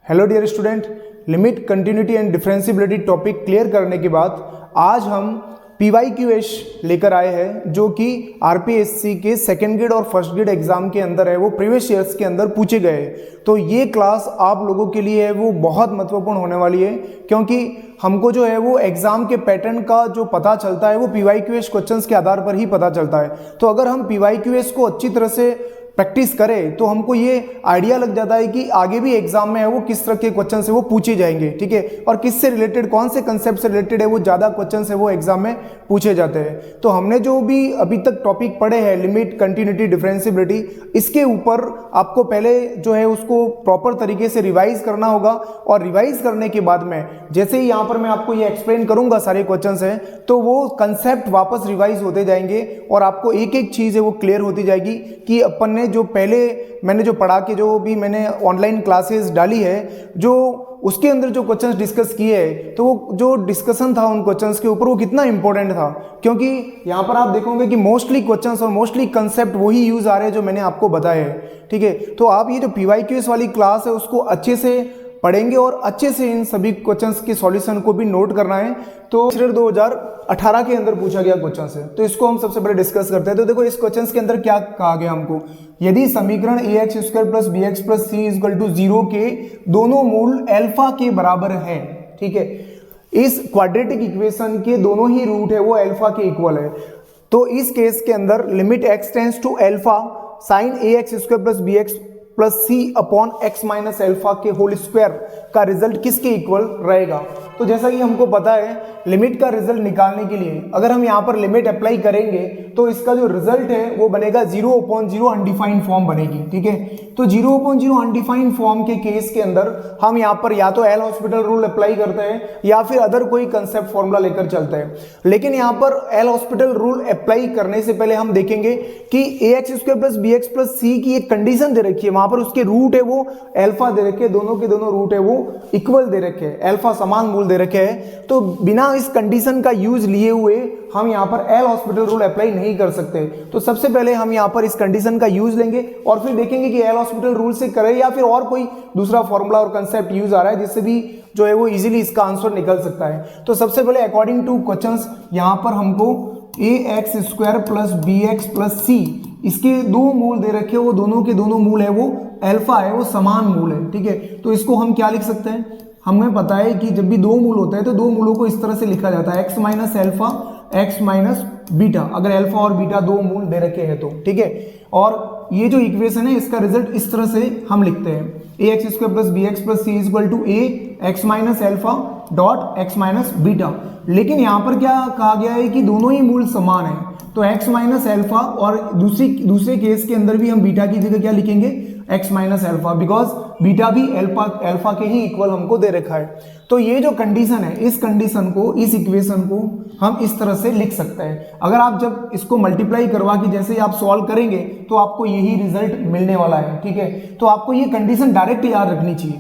Hello dear student, limit continuity and differentiability topic clear करने के बाद आज हम PYQH लेकर आए हैं जो कि RPSC के सेकेंड ग्रेड और फर्स्ट ग्रेड एग्जाम के अंदर है, वो प्रीवियस ईयर्स के अंदर पूछे गए। तो ये क्लास आप लोगों के लिए है वो बहुत महत्वपूर्ण होने वाली है, क्योंकि हमको जो है वो एग्जाम के पैटर्न का जो पता चलता है वो PYQH क्वेश्चंस के आधार पर ही पता चलता है। तो अगर हम PYQH को अच्छी तरह से प्रैक्टिस करें तो हमको ये आइडिया लग जाता है कि आगे भी एग्जाम में है वो किस तरह के क्वेश्चन है वो पूछे जाएंगे, ठीक है, और किससे रिलेटेड, कौन से कंसेप्ट से रिलेटेड है वो ज़्यादा क्वेश्चन है वो एग्जाम में पूछे जाते हैं। तो हमने जो भी अभी तक टॉपिक पढ़े हैं लिमिट, कंटिन्यूटी, डिफरेंशिएबिलिटी, इसके ऊपर आपको पहले जो है उसको प्रॉपर तरीके से रिवाइज करना होगा, और रिवाइज करने के बाद में जैसे ही यहाँ पर मैं आपको ये एक्सप्लेन करूंगा सारे क्वेश्चन हैं तो वो कंसेप्ट वापस रिवाइज होते जाएंगे और आपको एक एक चीज़ है वो क्लियर होती जाएगी कि अपन ने जो पहले मैंने जो पढ़ा के जो भी मैंने ऑनलाइन क्लासेस डाली है, जो उसके अंदर जो क्वेश्चंस डिस्कस किए हैं, तो वो जो डिस्कशन था उन क्वेश्चंस के ऊपर वो कितना इंपॉर्टेंट था, क्योंकि यहाँ पर आप देखोगे कि मोस्टली क्वेश्चंस और मोस्टली कंसेप्ट वही यूज आ रहे हैं जो मैंने आपको बताए हैं, ठीक है। तो आप ये जो PYQS वाली क्लास है उसको अच्छे से पढ़ेंगे और अच्छे से इन सभी क्वेश्चंस के सॉल्यूशन को भी नोट करना है। तो 2018 के अंदर पूछा गया क्वेश्चन है, तो इसको हम सबसे पहले डिस्कस करते हैं। तो देखो इस क्वेश्चन के अंदर क्या कहा गया हमको, यदि समीकरण ax² + bx + c = 0 के दोनों मूल अल्फा के बराबर है, ठीक है, इस क्वाड्रेटिक इक्वेशन के दोनों ही रूट है वो अल्फा के इक्वल है, तो इस केस के अंदर limit x tends to alpha sin ax² + bx + c upon x - alpha के होल स्क्वायर का रिजल्ट किसके इक्वल रहेगा। तो जैसा कि हमको पता है लिमिट का रिजल्ट निकालने के लिए अगर हम यहाँ पर लिमिट अप्लाई करेंगे तो इसका जो रिजल्ट है वो बनेगा 0/0 अनडिफाइंड फॉर्म बनेगी, ठीक है। तो 0/0 अनडिफाइंड फॉर्म के केस के अंदर हम यहाँ पर या तो एल हॉस्पिटल रूल अप्लाई करते हैं या फिर अदर कोई कंसेप्ट फॉर्मूला लेकर चलते हैं। लेकिन यहाँ पर एल हॉस्पिटल रूल अप्लाई करने से पहले हम देखेंगे कि ax² + bx + c की एक कंडीशन दे रखी है, वहां पर उसके रूट है वो अल्फा दे रखे, दोनों के दोनों रूट है वो इक्वल दे रखे हैं, अल्फा समान मूल दे रखे हैं। तो बिना इस कंडीशन का यूज लिए हुए हम यहाँ पर एल हॉस्पिटल रूल अप्लाई नहीं कर सकते। तो सबसे पहले हम यहाँ पर इस कंडीशन का यूज लेंगे और फिर देखेंगे कि एल हॉस्पिटल रूल से करें या फिर और कोई दूसरा फॉर्मूला और कंसेप्ट यूज आ रहा है जिससे भी जो है वो इजीली इसका आंसर निकल सकता है। तो सबसे पहले अकॉर्डिंग टू क्वेश्चंस यहाँ पर हमको ax² + bx + c इसके दो मूल दे रखे, वो दोनों के दोनों मूल है वो अल्फा है, वो समान मूल है, ठीक है। तो इसको हम क्या लिख सकते हैं, हमें पता है कि जब भी दो मूल होते हैं तो दो मूलों को इस तरह से लिखा जाता है x - अल्फा x - बीटा, अगर अल्फा और बीटा दो मूल दे रखे हैं तो, ठीक है। और ये जो इक्वेशन है इसका रिजल्ट इस तरह से हम लिखते हैं ax² + bx + c = a x - alpha dot x - beta. लेकिन यहाँ पर क्या कहा गया है कि दोनों ही मूल समान है, तो x - अल्फा, और दूसरे केस के अंदर भी हम बीटा की जगह क्या लिखेंगे x - अल्फा, बिकॉज बीटा भी अल्फा के ही इक्वल हमको दे रखा है। तो ये जो कंडीशन है, इस कंडीशन को, इस इक्वेशन को हम इस तरह से लिख सकते हैं। अगर आप जब इसको मल्टीप्लाई करवा के जैसे ही आप सॉल्व करेंगे तो आपको यही रिजल्ट मिलने वाला है, ठीक है। तो आपको ये कंडीशन डायरेक्ट याद रखनी चाहिए,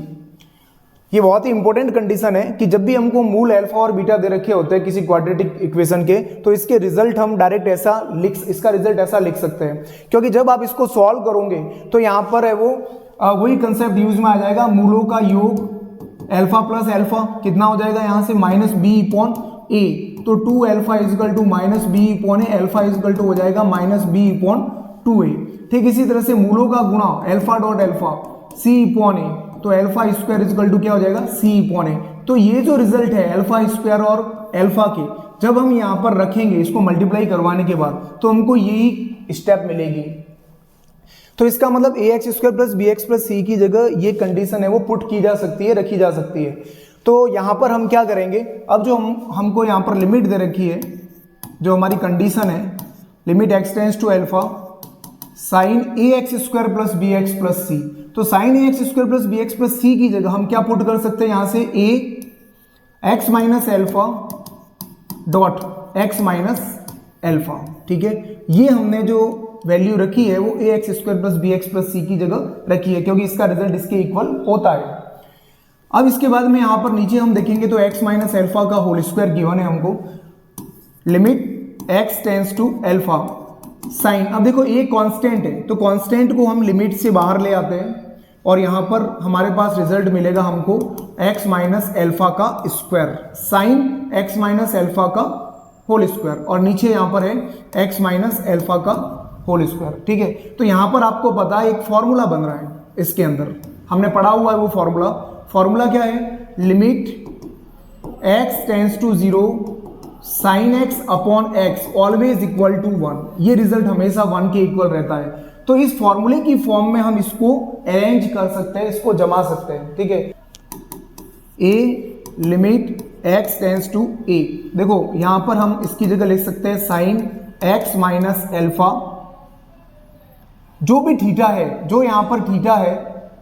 ये बहुत ही इंपॉर्टेंट कंडीशन है कि जब भी हमको मूल अल्फा और बीटा दे रखे होते हैं किसी क्वाड्रेटिक इक्वेशन के, तो इसके रिजल्ट हम डायरेक्ट इसका रिजल्ट ऐसा लिख सकते हैं, क्योंकि जब आप इसको सॉल्व करोगे तो यहाँ पर है वो वही कंसेप्ट यूज में आ जाएगा, मूलों का योग अल्फा प्लस अल्फा कितना हो जाएगा यहाँ से -b/a, तो 2α = -b/a, अल्फा हो जाएगा -b/2a। ठीक इसी तरह से मूलों का गुणा अल्फा डॉट अल्फा c/a, तो α² क्या हो जाएगा c/a। तो ये जो रिजल्ट है α² और अल्फा के, जब हम यहाँ पर रखेंगे इसको मल्टीप्लाई करवाने के बाद, तो हमको यही स्टेप मिलेगी। तो इसका मतलब ax² + bx + c की जगह ये कंडीशन है वो पुट की जा सकती है, रखी जा सकती है। तो यहाँ पर हम क्या करेंगे, अब जो हमको यहाँ पर लिमिट दे रखी है, जो हमारी कंडीशन है limit x tends to alpha sin ax² + bx + c, तो sin ax² + bx + c की जगह हम क्या पुट कर सकते हैं यहाँ से a x - alpha dot x - alpha, ठीक है। ये हमने जो वैल्यू रखी है वो ax² + bx + c की जगह रखी है, क्योंकि इसका रिजल्ट इसके इक्वल होता है। अब इसके बाद में यहाँ पर नीचे हम देखेंगे तो x - अल्फा का होल स्क्वायर गिवन है हमको, limit x tends to alpha sine. अब देखो ये कांस्टेंट है, तो कांस्टेंट को हम लिमिट से बाहर ले आते हैं, और यहाँ पर हमारे पास रिजल्ट मिलेगा हमको x माइनस एल्फा का square sine x minus alpha का होल स्क्वायर, और नीचे यहाँ पर है x माइनस एल्फा का होल स्क्वायर। ठीक है, तो यहाँ पर आपको पता है एक फॉर्मूला बन रहा है, इसके अंदर हमने पढ़ा हुआ है वो फॉर्मूला क्या है, limit x tends to 0 sine x upon x always equal to 1। ये रिजल्ट हमेशा 1 के इक्वल रहता है। तो इस फॉर्मूले की फॉर्म में हम इसको अरेंज कर सकते हैं, इसको जमा सकते हैं। ठीक है, a limit x tends to a, देखो यहां पर हम इसकी जगह लिख सकते हैं साइन x माइनस एल्फा, जो भी थीटा है, जो यहां पर थीटा है,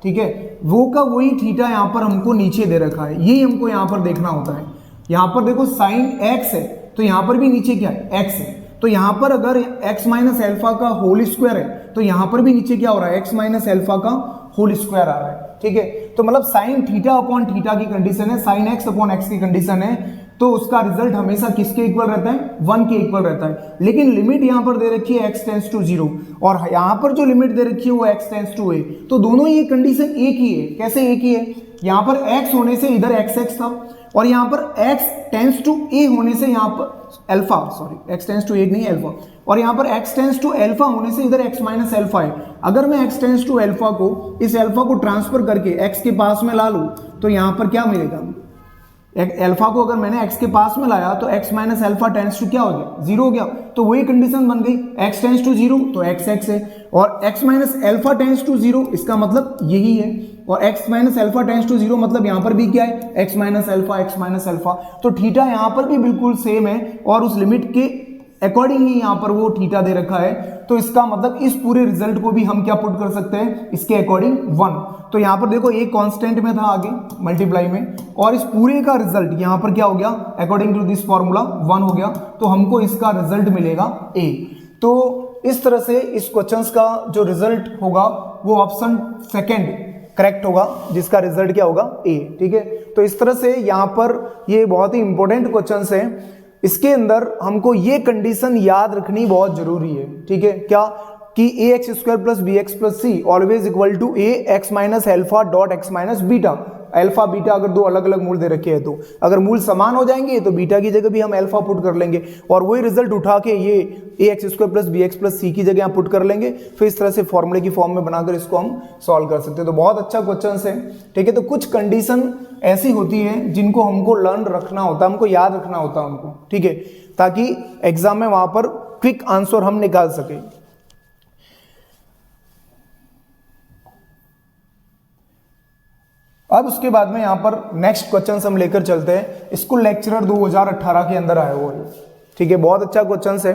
ठीक है, वो का वही थीटा यहां पर हमको नीचे दे रखा है, यही हमको यहां पर देखना होता है। यहां पर देखो साइन x है तो यहां पर भी नीचे क्या है, x है, तो यहां पर अगर x माइनस एल्फा का होल स्क्वायर है तो यहां पर भी नीचे क्या हो रहा है, x माइनस एल्फा का होल स्क्वायर आ रहा है। ठीक है, तो मतलब साइन थीटा अपॉन थीटा की कंडीशन है, साइन x अपॉन x की कंडीशन है, तो उसका रिजल्ट हमेशा किसके इक्वल रहता है, 1 के इक्वल रहता है। लेकिन लिमिट यहां पर दे रखी है x टेंड्स टू 0 और यहां पर जो लिमिट दे रखी है वो x टेंड्स टू a, तो दोनों ये कंडीशन एक ही है। कैसे एक ही है, यहां पर x होने से इधर xx था और यहां पर x टेंड्स टू a होने से यहां पर alpha, sorry x tends to a नहीं अल्फा, और यहां पर x टेंड्स टू अल्फा होने से इधर x माइनस अल्फा है। अगर मैं x टेंड्स टू अल्फा को, इस अल्फा को ट्रांसफर करके x के पास में ला लूं तो यहां पर क्या मिलेगा, अल्फा को अगर मैंने x के पास में लाया तो x minus alpha tends to क्या हो गया, 0 हो गया, तो वही कंडीशन बन गई, x टेंड्स टू 0 तो x है, और x minus alpha tends to 0 इसका मतलब यही है, और x minus alpha tends to 0 मतलब यहां पर भी क्या है, x माइनस अल्फा, तो थीटा यहां पर भी बिल्कुल सेम है और उस लिमिट के अकॉर्डिंग ही यहां पर वो थीटा दे रखा है। तो इसका मतलब इस पूरे रिजल्ट को भी हम क्या पुट कर सकते हैं, इसके अकॉर्डिंग 1। तो यहां पर देखो एक कांस्टेंट में था आगे मल्टीप्लाई में, और इस पूरे का रिजल्ट यहां पर क्या हो गया, अकॉर्डिंग टू दिस फॉर्मूला 1 हो गया, तो हमको इसका रिजल्ट मिलेगा a। तो इस तरह से इस क्वेश्चंस का जो रिजल्ट होगा वो ऑप्शन सेकंड करेक्ट होगा, जिसका रिजल्ट क्या होगा, a। ठीक है, तो इस तरह से यहां पर ये बहुत ही इंपॉर्टेंट क्वेश्चंस है, इसके अंदर हमको ये कंडीशन याद रखनी बहुत जरूरी है। ठीक है, क्या कि ax square plus b x plus c always equal to a x minus alpha dot x minus beta. Alpha beta अगर दो अलग अलग मूल दे रखे हैं तो अगर मूल समान हो जाएंगे तो बीटा की जगह भी हम अल्फा पुट कर लेंगे और वही रिजल्ट उठा के ये ax square plus b x plus c की जगह हम पुट कर लेंगे, फिर इस तरह से फॉर्मूले की फॉर्म में बनाकर इसको हम सॉल्व कर सकते हैं। तो बहुत अच्छा क्वेश्चन है। ठीक है, तो कुछ कंडीशन ऐसी होती है जिनको हमको लर्न रखना होता है, हमको याद रखना होता है उनको। ठीक है, ताकि एग्जाम में वहां पर क्विक आंसर हम निकाल सके। अब उसके बाद में यहां पर नेक्स्ट क्वेश्चन हम लेकर चलते हैं, स्कूल लेक्चरर 2018 के अंदर आया हुआ है। ठीक है, बहुत अच्छा क्वेश्चन है।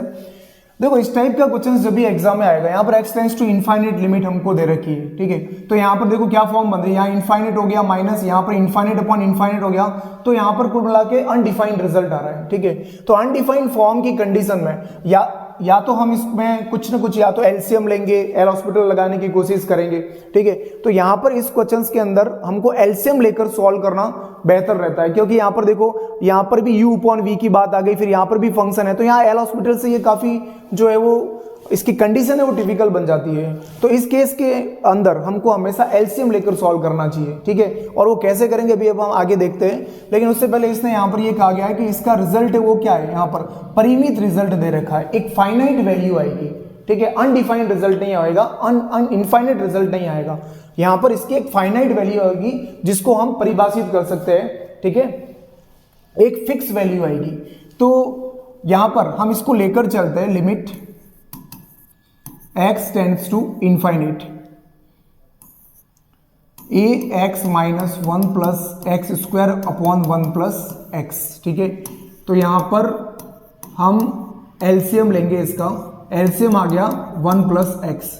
देखो इस टाइप का क्वेश्चन जब भी एग्जाम में आएगा, यहाँ पर x tends to infinite limit हमको दे रखी है। ठीक है, तो यहाँ पर देखो क्या फॉर्म बन रही है, यहाँ इनफाइनाइट हो गया माइनस यहाँ पर इनफाइनाइट अपॉन इनफाइनाइट हो गया, तो यहाँ पर कुल मिला के अनडिफाइंड रिजल्ट आ रहा है। ठीक है, तो अनडिफाइंड फॉर्म की कंडीशन में या तो हम इसमें कुछ ना कुछ या तो एलसीएम लेंगे, एल हॉस्पिटल लगाने की कोशिश करेंगे। ठीक है, तो यहाँ पर इस क्वेश्चंस के अंदर हमको एलसीएम लेकर सॉल्व करना बेहतर रहता है, क्योंकि यहाँ पर देखो यहाँ पर भी u अपॉन v की बात आ गई, फिर यहाँ पर भी फंक्शन है, तो यहाँ एल हॉस्पिटल से ये काफी जो है वो इसकी कंडीशन है वो टिपिकल बन जाती है। तो इस केस के अंदर हमको हमेशा एलसीएम लेकर सॉल्व करना चाहिए। ठीक है, और वो कैसे करेंगे अभी अब हम आगे देखते हैं, लेकिन उससे पहले इसने यहाँ पर ये कहा गया है कि इसका रिजल्ट है वो क्या है, यहाँ पर परिमित रिजल्ट दे रखा है, एक फाइनाइट वैल्यू आएगी। ठीक है, अनडिफाइंड रिजल्ट नहीं आएगा, इनफाइनाइट रिजल्ट नहीं आएगा, यहाँ पर इसकी एक फाइनाइट वैल्यू आएगी जिसको हम परिभाषित कर सकते हैं। ठीक है, एक फिक्स वैल्यू आएगी। तो यहां पर हम इसको लेकर चलते हैं, limit x tends to infinite ax minus 1 plus x square upon 1 plus x. ठीक है, तो यहां पर हम एलसीएम लेंगे, इसका एलसीएम आ गया 1 प्लस एक्स,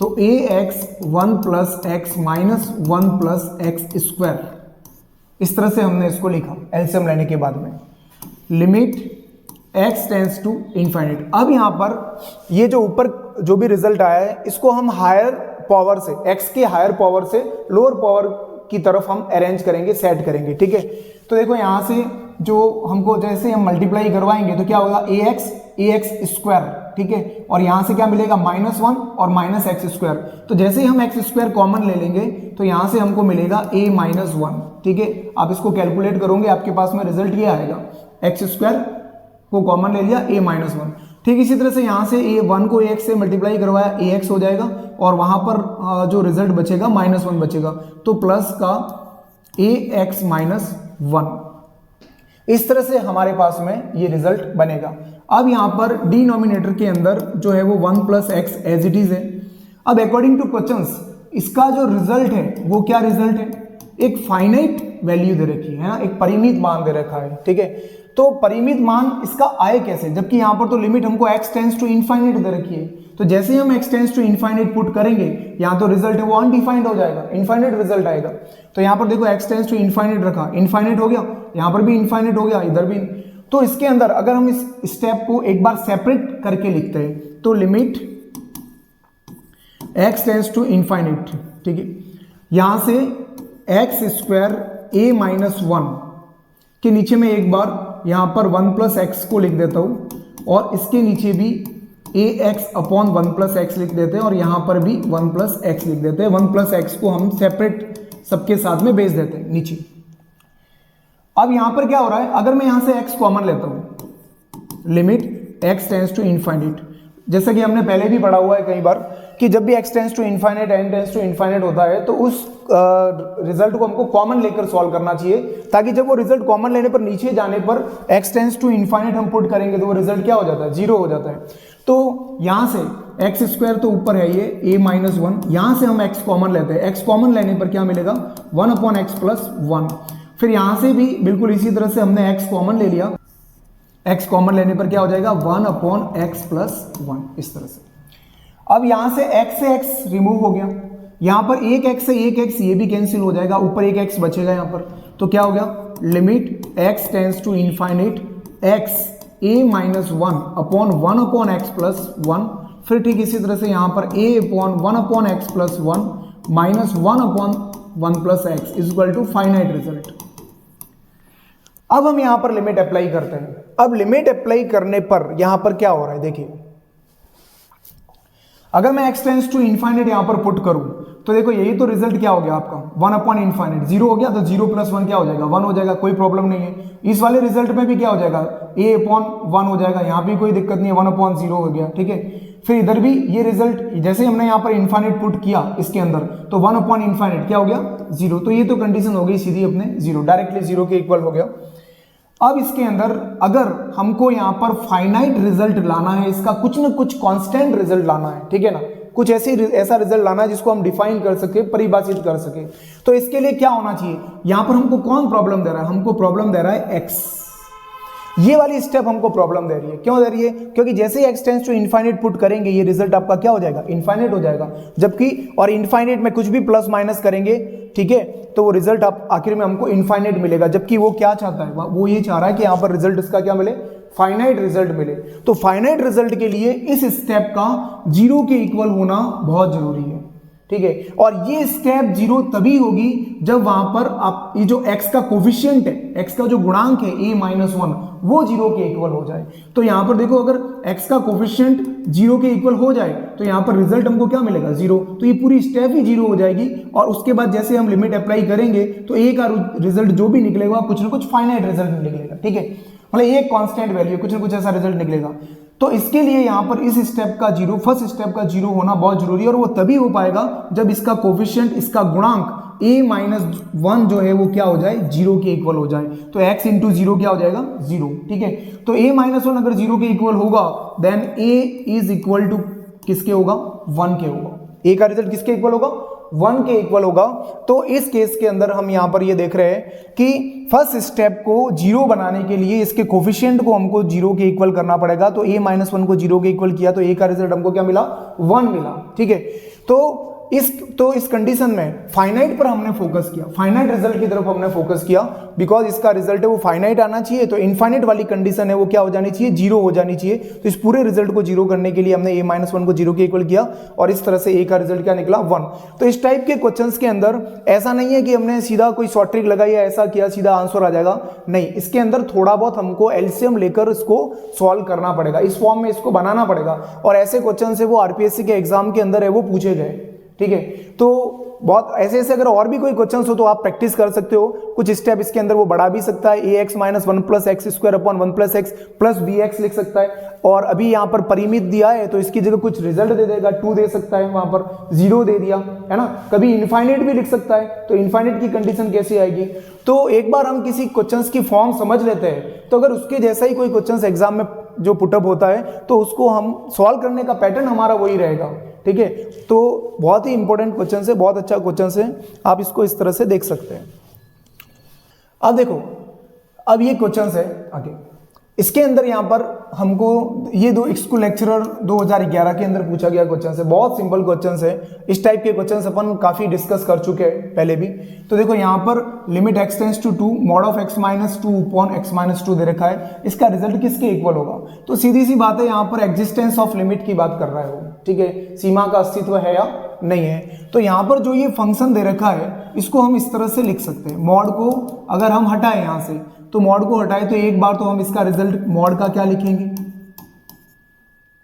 तो ax 1 plus x minus 1 plus x square, इस तरह से हमने इसको लिखा एलसीएम लेने के बाद में। Limit x tends to infinite. अब यहां पर ये जो ऊपर जो भी रिजल्ट आया है इसको हम हायर पावर से, x के हायर पावर से लोअर पावर की तरफ हम अरेंज करेंगे, सेट करेंगे। ठीक है, तो देखो यहां से जो हमको जैसे हम मल्टीप्लाई करवाएंगे तो क्या होगा, ax स्क्वायर ठीक है, और यहाँ से क्या मिलेगा -1 और -x²। तो जैसे ही हम x² कॉमन ले लेंगे तो यहाँ से हमको मिलेगा a-1, ठीक है। आप इसको कैलकुलेट करोगे, आपके पास में रिजल्ट ये आएगा, x² को कॉमन ले लिया, a-1। ठीक इसी तरह से यहाँ से a1 को ax से मल्टीप्लाई करवाया, ax हो जाएगा, और वहाँ पर जो रिजल्ट बचेगा -1 बचेगा, तो प्लस का ax-1। इस तरह से हमारे पास में ये रिजल्ट बनेगा। अब यहाँ पर डिनोमिनेटर के अंदर जो है वो 1 + x एज इट इज है। अब अकॉर्डिंग टू क्वेश्चंस इसका जो रिजल्ट है वो क्या रिजल्ट है, एक फाइनाइट वैल्यू दे रखी है ना, एक परिमित मान दे रखा है, ठीक है। तो परिमित मान इसका आए कैसे, जबकि यहाँ पर तो लिमिट हमको x टेंड्स टू इनफाइनाइट दे रखी है। तो जैसे ही हम x tends to infinite put करेंगे, यहाँ तो रिजल्ट है वो अनडिफाइंड हो जाएगा, इनफाइनाइट रिजल्ट आएगा। तो यहाँ पर देखो x टेंड्स टू इनफाइनाइट रखा, इनफाइनाइट हो गया, यहाँ पर भी इनफाइनाइट हो गया, इधर भी। तो इसके अंदर अगर हम इस स्टेप को एक बार सेपरेट करके लिखते हैं तो limit x tends to infinite, ठीक है, यहाँ से x² a-1 के नीचे में एक बार यहाँ पर 1 + x को लिख देता हूँ, और इसके नीचे भी ax/1 + x लिख देते हैं, और यहाँ पर भी 1 + x लिख देते हैं। 1 + x को हम सेपरेट सबके साथ में भेज देते हैं नीचे। अब यहाँ पर क्या हो रहा है, अगर मैं यहाँ से x कॉमन लेता हूँ, limit x tends to infinite, जैसा कि हमने पहले भी पढ़ा हुआ है कई बार कि जब भी x tends to infinite, n tends to infinite होता है तो उस रिजल्ट को हमको कॉमन लेकर सॉल्व करना चाहिए, ताकि जब वो रिजल्ट कॉमन लेने पर नीचे जाने पर x टेंड्स टू इनफाइनाइट हम पुट करेंगे तो वो रिजल्ट क्या हो जाता है, 0 हो जाता है। तो यहाँ से x² तो ऊपर है ये a-1, यहाँ से हम x कॉमन लेते हैं, x कॉमन लेने पर क्या मिलेगा 1/x + 1। फिर यहाँ से भी बिल्कुल इसी तरह से हमने x कॉमन ले लिया, x कॉमन लेने पर क्या हो जाएगा 1/x + 1, इस तरह से। अब यहाँ से x रिमूव हो गया, यहाँ पर एक x से एक x ये भी कैंसिल हो जाएगा, ऊपर एक x बचेगा यहाँ पर, तो क्या हो गया limit x tends to infinite x a-1/1/x + 1। फिर ठीक इसी तरह से यहाँ पर a/1/x + 1 -1/1 + x = फाइनाइट रिजल्ट। अब हम यहाँ पर लिमिट अप्लाई करते हैं। अब लिमिट अप्लाई करने पर यहाँ पर क्या हो रहा है, देखिए, अगर मैं x टेंड्स टू इनफाइनाइट यहाँ पर पुट करूं तो देखो यही तो रिजल्ट क्या हो गया आपका 1/∞, 0 हो गया, तो 0 + 1 क्या हो जाएगा 1 हो जाएगा, कोई प्रॉब्लम नहीं है। इस वाले रिजल्ट में भी क्या हो जाएगा a/1 हो जाएगा, यहाँ भी कोई दिक्कत नहीं है, 1/0 हो गया, ठीक है। फिर इधर भी ये रिजल्ट जैसे हमने यहाँ पर इनफाइनाइट पुट किया इसके अंदर, तो 1/∞ क्या हो गया 0, तो ये तो कंडीशन हो गई सीधी अपने 0, डायरेक्टली 0 के इक्वल हो गया। अब इसके अंदर अगर हमको यहाँ पर फाइनाइट रिजल्ट लाना है, इसका कुछ ना कुछ कांस्टेंट रिजल्ट लाना है, ठीक है ना, कुछ ऐसा रिजल्ट लाना है जिसको हम डिफाइन कर सके, परिभाषित कर सके, तो इसके लिए क्या होना चाहिए, यहाँ पर हमको कौन प्रॉब्लम दे रहा है, हमको प्रॉब्लम दे रहा है x। ये वाली स्टेप हमको प्रॉब्लम दे रही है, क्यों दे रही है, क्योंकि जैसे ही x tends to infinite put करेंगे ये रिजल्ट आपका क्या हो जाएगा इनफाइनाइट हो जाएगा, जबकि और इनफाइनाइट में कुछ भी प्लस माइनस करेंगे, ठीक है, तो वो रिजल्ट आप आखिर में हमको इनफाइनाइट मिलेगा, जबकि वो क्या चाहता है, वो ये चाह रहा है कि यहाँ पर रिजल्ट इसका क्या मिले, फाइनाइट रिजल्ट मिले। तो फाइनाइट रिजल्ट के लिए इस स्टेप का 0 के इक्वल होना बहुत जरूरी है, ठीक है। और ये स्टेप 0 तभी होगी जब वहां पर आप ये जो x का कोफिशिएंट है, x का जो गुणांक है a-1 वो 0 के इक्वल हो जाए। तो यहां पर देखो अगर x का कोफिशिएंट 0 के इक्वल हो जाए तो यहां पर रिजल्ट हमको क्या मिलेगा 0, तो ये पूरी स्टेप ही 0 हो जाएगी। और उसके बाद जैसे हम लिमिट अप्लाई करेंगे तो a का रिजल्ट जो भी निकलेगा कुछ ना कुछ फाइनाइट रिजल्ट निकलेगा, ठीक है, मतलब ये कांस्टेंट वैल्यू कुछ ना कुछ ऐसा रिजल्ट निकलेगा। तो इसके लिए यहाँ पर इस स्टेप का 0, फर्स्ट स्टेप का 0 होना बहुत जरूरी है, और वो तभी हो पाएगा जब इसका कोफिशिएंट, इसका गुणांक a-1 जो है वो क्या हो जाए 0 के इक्वल हो जाए। तो x इंटू 0 क्या हो जाएगा 0, ठीक है। तो a-1 अगर 0 के इक्वल होगा then a is equal to किसके होगा 1 के होगा, a का रिजल्ट किसके इक्वल होगा 1 के इक्वल होगा। तो इस केस के अंदर हम यहाँ पर ये देख रहे हैं कि फर्स्ट स्टेप को 0 बनाने के लिए इसके कोफिशिएंट को हमको 0 के इक्वल करना पड़ेगा। तो a-1 को 0 के इक्वल किया तो a का रिजल्ट हमको क्या मिला 1 मिला, ठीक है। तो इस कंडीशन में फाइनाइट पर हमने फोकस किया, फाइनाइट रिजल्ट की तरफ हमने फोकस किया, बिकॉज इसका रिजल्ट है वो फाइनाइट आना चाहिए, तो इनफाइनाइट वाली कंडीशन है वो क्या हो जानी चाहिए, जीरो हो जानी चाहिए। तो इस पूरे रिजल्ट को जीरो करने के लिए हमने a-1 को जीरो के इक्वल किया और इस तरह से a का रिजल्ट क्या निकला 1। तो इस टाइप के क्वेश्चंस के अंदर ऐसा नहीं है कि हमने सीधा कोई शॉर्ट ट्रिक लगाई है, ऐसा किया सीधा आंसर आ जाएगा, नहीं, इसके अंदर थोड़ा बहुत हमको एलसीएम लेकर इसको सॉल्व करना पड़ेगा, इस फॉर्म में इसको बनाना पड़ेगा। और ऐसे क्वेश्चन है वो आरपीएससी के एग्जाम के अंदर है वो पूछे गए, ठीक है। तो बहुत ऐसे ऐसे अगर और भी कोई क्वेश्चन हो तो आप प्रैक्टिस कर सकते हो, कुछ स्टेप इसके अंदर वो बढ़ा भी सकता है, ax - 1 + x² / 1 + x + bx लिख सकता है। और अभी यहाँ पर परिमित दिया है तो इसकी जगह कुछ रिजल्ट दे देगा, 2 दे सकता है, वहां पर 0 दे दिया है ना। कभी इनफाइनाइट भी लिख सकता है, तो इनफाइनाइट की कंडीशन कैसे आएगी। तो एक बार हम किसी क्वेश्चंस की फॉर्म समझ लेते हैं तो अगर उसके जैसा ही कोई क्वेश्चंस एग्जाम में जो पुटअप होता है तो उसको हम सॉल्व करने का पैटर्न हमारा वही रहेगा, ठीक है। तो बहुत ही इंपॉर्टेंट क्वेश्चन है, बहुत अच्छा क्वेश्चन है, आप इसको इस तरह से देख सकते हैं। अब देखो, अब ये क्वेश्चन है आगे, इसके अंदर यहाँ पर हमको ये स्कूल लेक्चरर 2011 के अंदर पूछा गया क्वेश्चन है, बहुत सिंपल क्वेश्चन है। इस टाइप के क्वेश्चन अपन काफी डिस्कस कर चुके हैं पहले भी। तो देखो यहाँ पर limit x tends to 2 mod of x - 2 upon x - 2 दे रखा है, इसका रिजल्ट किसके इक्वल होगा। तो सीधी सी बात है, यहाँ पर एग्जिस्टेंस ऑफ लिमिट की बात कर रहा है वो, ठीक है, सीमा का अस्तित्व है या नहीं है। तो यहाँ पर जो ये फंक्शन दे रखा है इसको हम इस तरह से लिख सकते हैं, मॉड को अगर हम हटाएं यहाँ से, तो मॉड को हटाए तो एक बार तो हम इसका रिजल्ट मॉड का क्या लिखेंगे,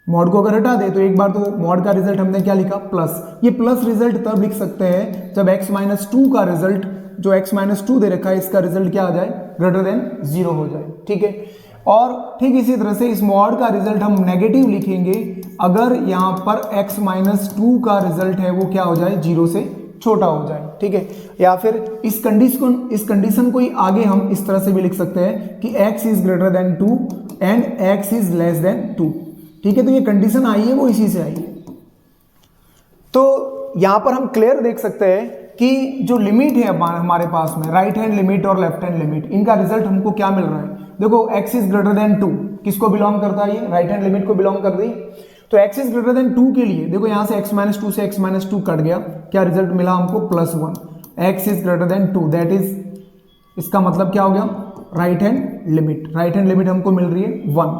मॉड को अगर हटा दे तो एक बार तो मॉड का रिजल्ट हमने क्या लिखा प्लस। ये प्लस रिजल्ट तब लिख सकते हैं जब x - 2 का रिजल्ट, जो x - 2 दे रखा है, इसका रिजल्ट क्या आ जाए, ग्रेटर देन 0 हो जाए, ठीक है। और ठीक इसी तरह से इस मॉड का रिजल्ट हम नेगेटिव लिखेंगे अगर यहाँ पर x - 2 का रिजल्ट है वो क्या हो जाए, 0 से छोटा हो जाए, ठीक है। या फिर इस कंडीशन को ही आगे हम इस तरह से भी लिख सकते हैं कि x is greater than 2 and x is less then 2, ठीक है। तो ये कंडीशन आई है वो इसी से आई है। तो यहां पर हम क्लियर देख सकते हैं कि जो लिमिट है हमारे पास में, राइट हैंड लिमिट और लेफ्ट हैंड लिमिट, इनका रिजल्ट हमको क्या मिल रहा है। देखो x इज ग्रेटर देन 2 किसको बिलोंग करता है, ये राइट हैंड लिमिट को बिलोंग कर दी। तो x इज ग्रेटर देन 2 के लिए देखो यहां से x - 2 से x - 2 कट गया, क्या रिजल्ट मिला हमको +1। x is greater than 2 that is, इसका मतलब क्या हो गया, right hand limit, right hand limit हमको मिल रही है 1।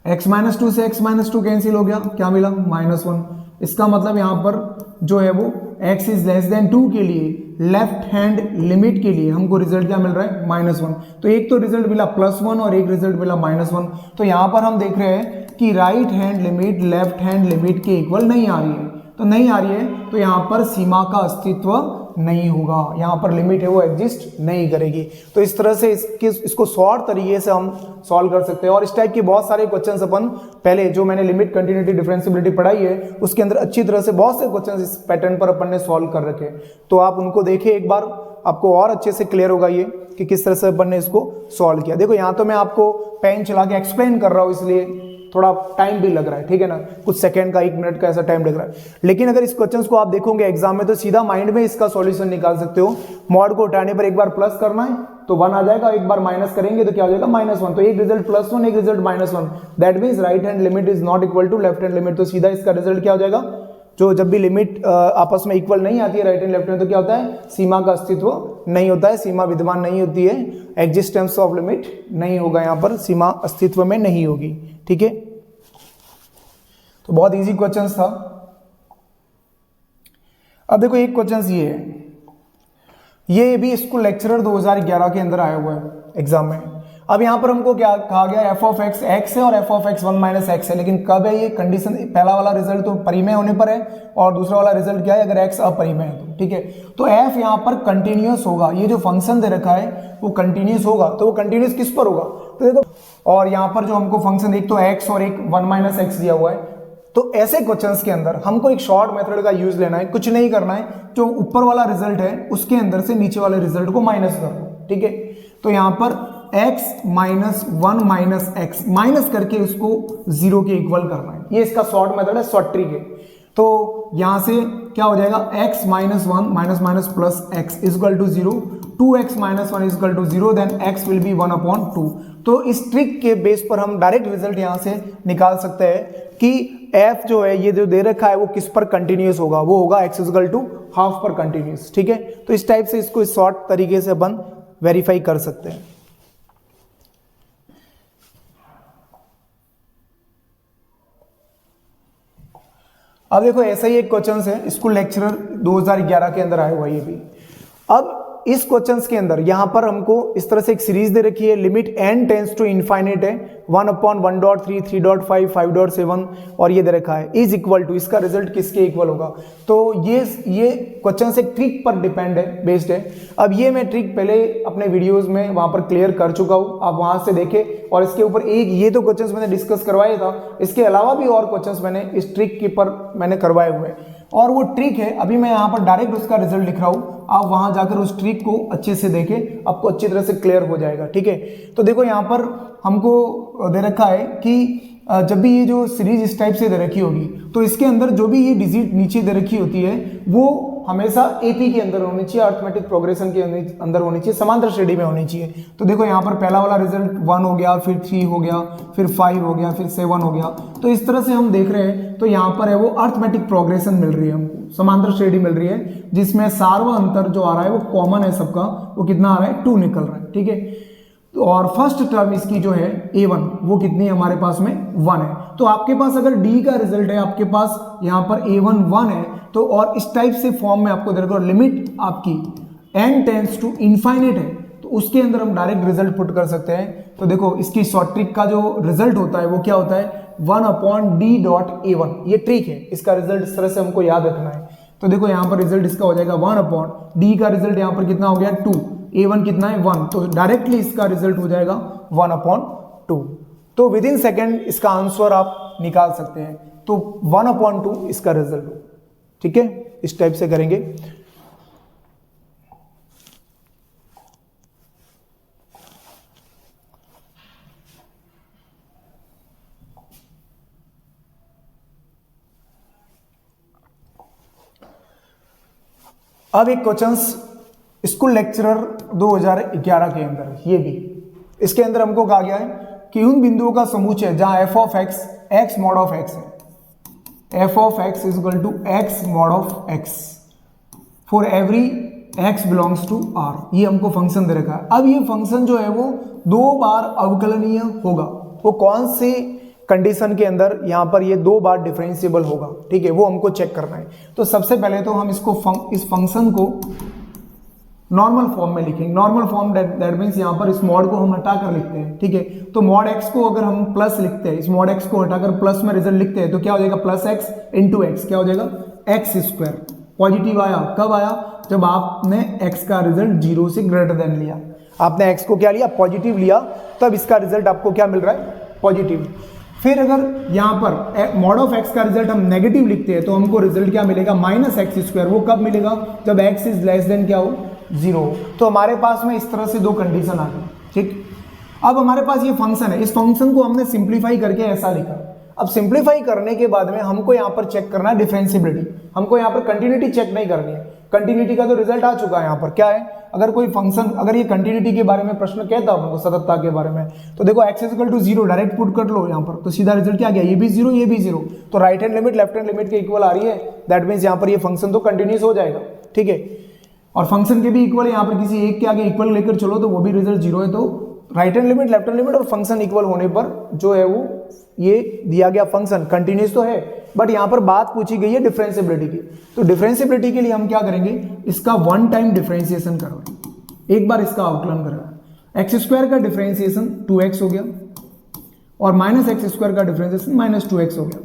x - 2 से x - 2 कैंसिल हो गया, क्या मिला -1। इसका मतलब यहां पर जो है वो x इज लेस देन 2 के लिए लेफ्ट हैंड लिमिट के लिए हमको रिजल्ट क्या मिल रहा है, -1। तो एक तो रिजल्ट मिला +1 और एक रिजल्ट मिला -1। तो यहां पर हम देख रहे हैं कि right hand limit left hand limit के इक्वल नहीं आ रही है। तो नहीं आ रही है तो यहाँ पर सीमा का अस्तित्व नहीं होगा, यहाँ पर लिमिट है वो एग्जिस्ट नहीं करेगी। तो इस तरह से इसको शॉर्ट तरीके से हम सॉल्व कर सकते हैं। और इस टाइप के बहुत सारे क्वेश्चंस अपन पहले जो मैंने लिमिट कंटिन्यूटी डिफरेंशियबिलिटी पढ़ाई है उसके अंदर अच्छी तरह से बहुत से क्वेश्चंस इस पैटर्न पर अपन ने सॉल्व कर रखे। तो आप उनको देखिए एक बार, आपको और अच्छे से क्लियर होगा ये कि किस तरह से अपन ने इसको सॉल्व किया। देखो यहाँ तो मैं आपको पेन चला के एक्सप्लेन कर रहा हूँ, इसलिए थोड़ा टाइम भी लग रहा है, ठीक है ना, कुछ सेकंड का 1 मिनट का ऐसा टाइम लग रहा है। लेकिन अगर इस क्वेश्चंस को आप देखोगे एग्जाम में तो सीधा माइंड में इसका सॉल्यूशन निकाल सकते हो। मॉड को उठाने पर एक बार प्लस करना है तो 1 आ जाएगा, एक बार माइनस करेंगे तो क्या हो जाएगा -1। तो एक रिजल्ट +1 एक result -1, that means right hand limit is not equal to left hand limit. तो सीधा इसका रिजल्ट क्या हो जाएगा, जो जब भी लिमिट आपस में इक्वल नहीं आती है राइट हैंड लेफ्ट हैंड तो क्या होता है, सीमा का अस्तित्व नहीं होता है, सीमा विद्यमान नहीं होती है, एग्जिस्टेंस ऑफ लिमिट नहीं होगा, यहाँ पर सीमा अस्तित्व में नहीं होगी, ठीक है। तो बहुत इजी क्वेश्चंस था। अब देखो एक क्वेश्चन ये है, ये भी स्कूल लेक्चरर 2011 के अंदर आया हुआ है एग्जाम में। अब यहाँ पर हमको क्या कहा गया, f ऑफ x x है और f ऑफ x 1 - x है। लेकिन कब है ये कंडीशन, पहला वाला रिजल्ट तो परिमेय होने पर है और दूसरा वाला रिजल्ट क्या है, अगर x अपरिमेय है तो, ठीक है। तो f यहाँ पर कंटिन्यूअस होगा, ये जो फंक्शन दे रखा है वो कंटिन्यूअस होगा। तो वो कंटिन्यूअस किस पर होगा, तो देखो, और यहाँ पर जो हमको फंक्शन एक तो x और एक 1 - x दिया हुआ है। तो ऐसे क्वेश्चंस के अंदर हमको एक शॉर्ट मेथड का यूज लेना है, कुछ नहीं करना है, जो ऊपर वाला रिजल्ट है उसके अंदर से नीचे वाले रिजल्ट को माइनस कर दो, ठीक है। तो यहाँ पर x - 1 - x माइनस करके उसको 0 के इक्वल करना है, ये इसका शॉर्ट मेथड है, शॉर्ट ट्रिक है। तो यहां से क्या हो जाएगा, x - 1 - plus x equal to 0, 2x - 1 equal to 0, then x will be 1/2। तो इस ट्रिक के बेस पर हम डायरेक्ट रिजल्ट यहां से निकाल सकते हैं कि एफ जो है ये जो दे रखा है वो किस पर कंटिन्यूस होगा, वो होगा x इक्वल टू हाफ पर कंटिन्यूस। ठीक है, तो इस टाइप से इसको शॉर्ट तरीके से अपन वेरीफाई कर सकते हैं। अब देखो ऐसा ही एक क्वेश्चन है, स्कूल लेक्चरर 2011 के अंदर आया हुआ ये भी। अब इस क्वेश्चंस के अंदर यहां पर हमको इस तरह से एक सीरीज दे रखी है, limit n tends to infinite है 1/1.3 3.5 5.7 और ये दे रखा है इज इक्वल टू, इसका रिजल्ट किसके इक्वल होगा। तो ये क्वेश्चन एक ट्रिक पर डिपेंड है, बेस्ड है। अब ये मैं ट्रिक पहले अपने वीडियोस में वहां पर क्लियर कर चुका हूं, आप वहां से देखें। और इसके ऊपर एक ये तो क्वेश्चंस मैंने डिस्कस करवाया था, इसके अलावा भी और क्वेश्चंस मैंने इस ट्रिक के पर मैंने करवाए हुए हैं और वो ट्रिक है, अभी मैं यहाँ पर डायरेक्ट उसका रिजल्ट लिख रहा हूँ, आप वहां जाकर उस ट्रिक को अच्छे से देखें, आपको अच्छी तरह से क्लियर हो जाएगा। ठीक है, तो देखो यहाँ पर हमको दे रखा है कि जब भी ये जो सीरीज इस टाइप से दे रखी होगी तो इसके अंदर जो भी ये डिजिट नीचे दे रखी होती है वो हमेशा एपी के अंदर होनी चाहिए, अर्थमेटिक प्रोग्रेशन के अंदर होनी चाहिए, समांतर श्रेणी में होनी चाहिए। तो देखो यहाँ पर पहला वाला रिजल्ट 1 हो गया, फिर 3 हो गया, फिर 5 हो गया, फिर 7 हो गया। तो इस तरह से हम देख रहे हैं, तो यहाँ पर है वो अर्थमेटिक प्रोग्रेशन मिल रही है हमको, समांतर श्रेणी मिल रही है, जिसमें सार्व अंतर जो आ रहा है वो कॉमन है सबका, वो कितना आ रहा है 2 निकल रहा है। ठीक है, तो और फर्स्ट टर्म इसकी जो है A1 वो कितनी है हमारे पास में 1 है। तो आपके पास अगर D का रिजल्ट है, आपके पास यहाँ पर A1 1 है, तो और इस टाइप से फॉर्म में आपको दे रखा है, लिमिट आपकी n टेंस टू इनफाइनाइट है, तो उसके अंदर हम डायरेक्ट रिजल्ट पुट कर सकते हैं। तो देखो इसकी शॉर्ट ट्रिक का जो रिजल्ट होता है वो क्या होता है 1/d.A1, ये ट्रिक है, इसका रिजल्ट इस तरह से हमको याद रखना है। तो देखो यहाँ पर रिजल्ट इसका हो जाएगा 1/d का रिजल्ट यहाँ पर कितना हो गया 2, A1 कितना है 1, तो डायरेक्टली इसका रिजल्ट हो जाएगा 1/2। तो विद इन सेकेंड इसका आंसर आप निकाल सकते हैं, तो 1/2 इसका रिजल्ट हो। ठीक है, इस टाइप से करेंगे। अब एक क्वेश्चंस स्कूल लेक्चरर 2011 के अंदर, ये भी इसके अंदर हमको कहा गया है कि उन बिंदुओं का समूह है जहां f of x x mod of x है, f of x is equal to x mod of x for every x belongs to r, ये हमको फंक्शन दे रखा है। अब ये फंक्शन जो है वो 2 बार अवकलनीय होगा, वो कौन से कंडीशन के अंदर यहाँ पर ये 2 बार डिफरेंशिएबल होगा। ठीक है, वो हमको चेक करना है। तो सबसे पहले तो हम इसको इस फंक्शन को नॉर्मल फॉर्म में लिखेंगे। नॉर्मल फॉर्म दैट मीन्स यहाँ पर इस मॉड को हम हटाकर लिखते हैं। ठीक है, तो मॉड x को अगर हम प्लस लिखते हैं, इस मॉड x को हटाकर प्लस में रिजल्ट लिखते हैं, तो क्या हो जाएगा प्लस x इंटू एक्स, क्या हो जाएगा x स्क्वायर। पॉजिटिव आया, कब आया जब आपने x का रिजल्ट 0 से ग्रेटर देन लिया, आपने x को क्या लिया पॉजिटिव लिया, तब इसका रिजल्ट आपको क्या मिल रहा है पॉजिटिव। फिर अगर यहाँ पर मॉड ऑफ x का रिजल्ट हम नेगेटिव लिखते हैं तो हमको रिजल्ट क्या मिलेगा माइनस एक्स स्क्वायर, वो कब मिलेगा जब x इज लेस देन क्या हो 0। तो हमारे पास में इस तरह से 2 कंडीशन आ गई। ठीक, अब हमारे पास ये फंक्शन है, इस फंक्शन को हमने सिंप्लीफाई करके ऐसा लिखा। अब सिंप्लीफाई करने के बाद में हमको यहाँ पर चेक करना है डिफरेंशिएबिलिटी, हमको यहाँ पर कंटिन्यूटी चेक नहीं करनी है। कंटिन्यूटी का तो रिजल्ट आ चुका है, यहाँ पर क्या है, अगर कोई फंक्शन अगर ये कंटिन्यूटी के बारे में प्रश्न कहता है हमको सततता के बारे में, तो देखो x equal to 0 direct put कर लो यहाँ पर, तो सीधा रिजल्ट क्या गया, ये भी 0 ये भी 0, तो right hand limit left hand limit के इक्वल आ रही है, दैट मीन्स यहाँ पर ये फंक्शन तो कंटिन्यूस हो जाएगा। ठीक है, और फंक्शन के भी इक्वल है, यहाँ पर किसी एक के आगे इक्वल लेकर चलो तो वो भी रिजल्ट 0 है। तो right hand limit left hand limit और फंक्शन इक्वल होने पर जो है वो ये दिया गया फंक्शन कंटिन्यूस तो है, बट यहाँ पर बात पूछी गई है डिफरेंशिएबिलिटी की। तो डिफरेंशिएबिलिटी के लिए हम क्या करेंगे, इसका 1 टाइम डिफरेंशिएशन करवाएंगे, एक बार इसका अवकलन करवाएं। एक्स स्क्वायर का डिफरेंशिएशन 2x हो गया और माइनस एक्स स्क्वायर का डिफरेंशिएशन माइनस 2x हो गया।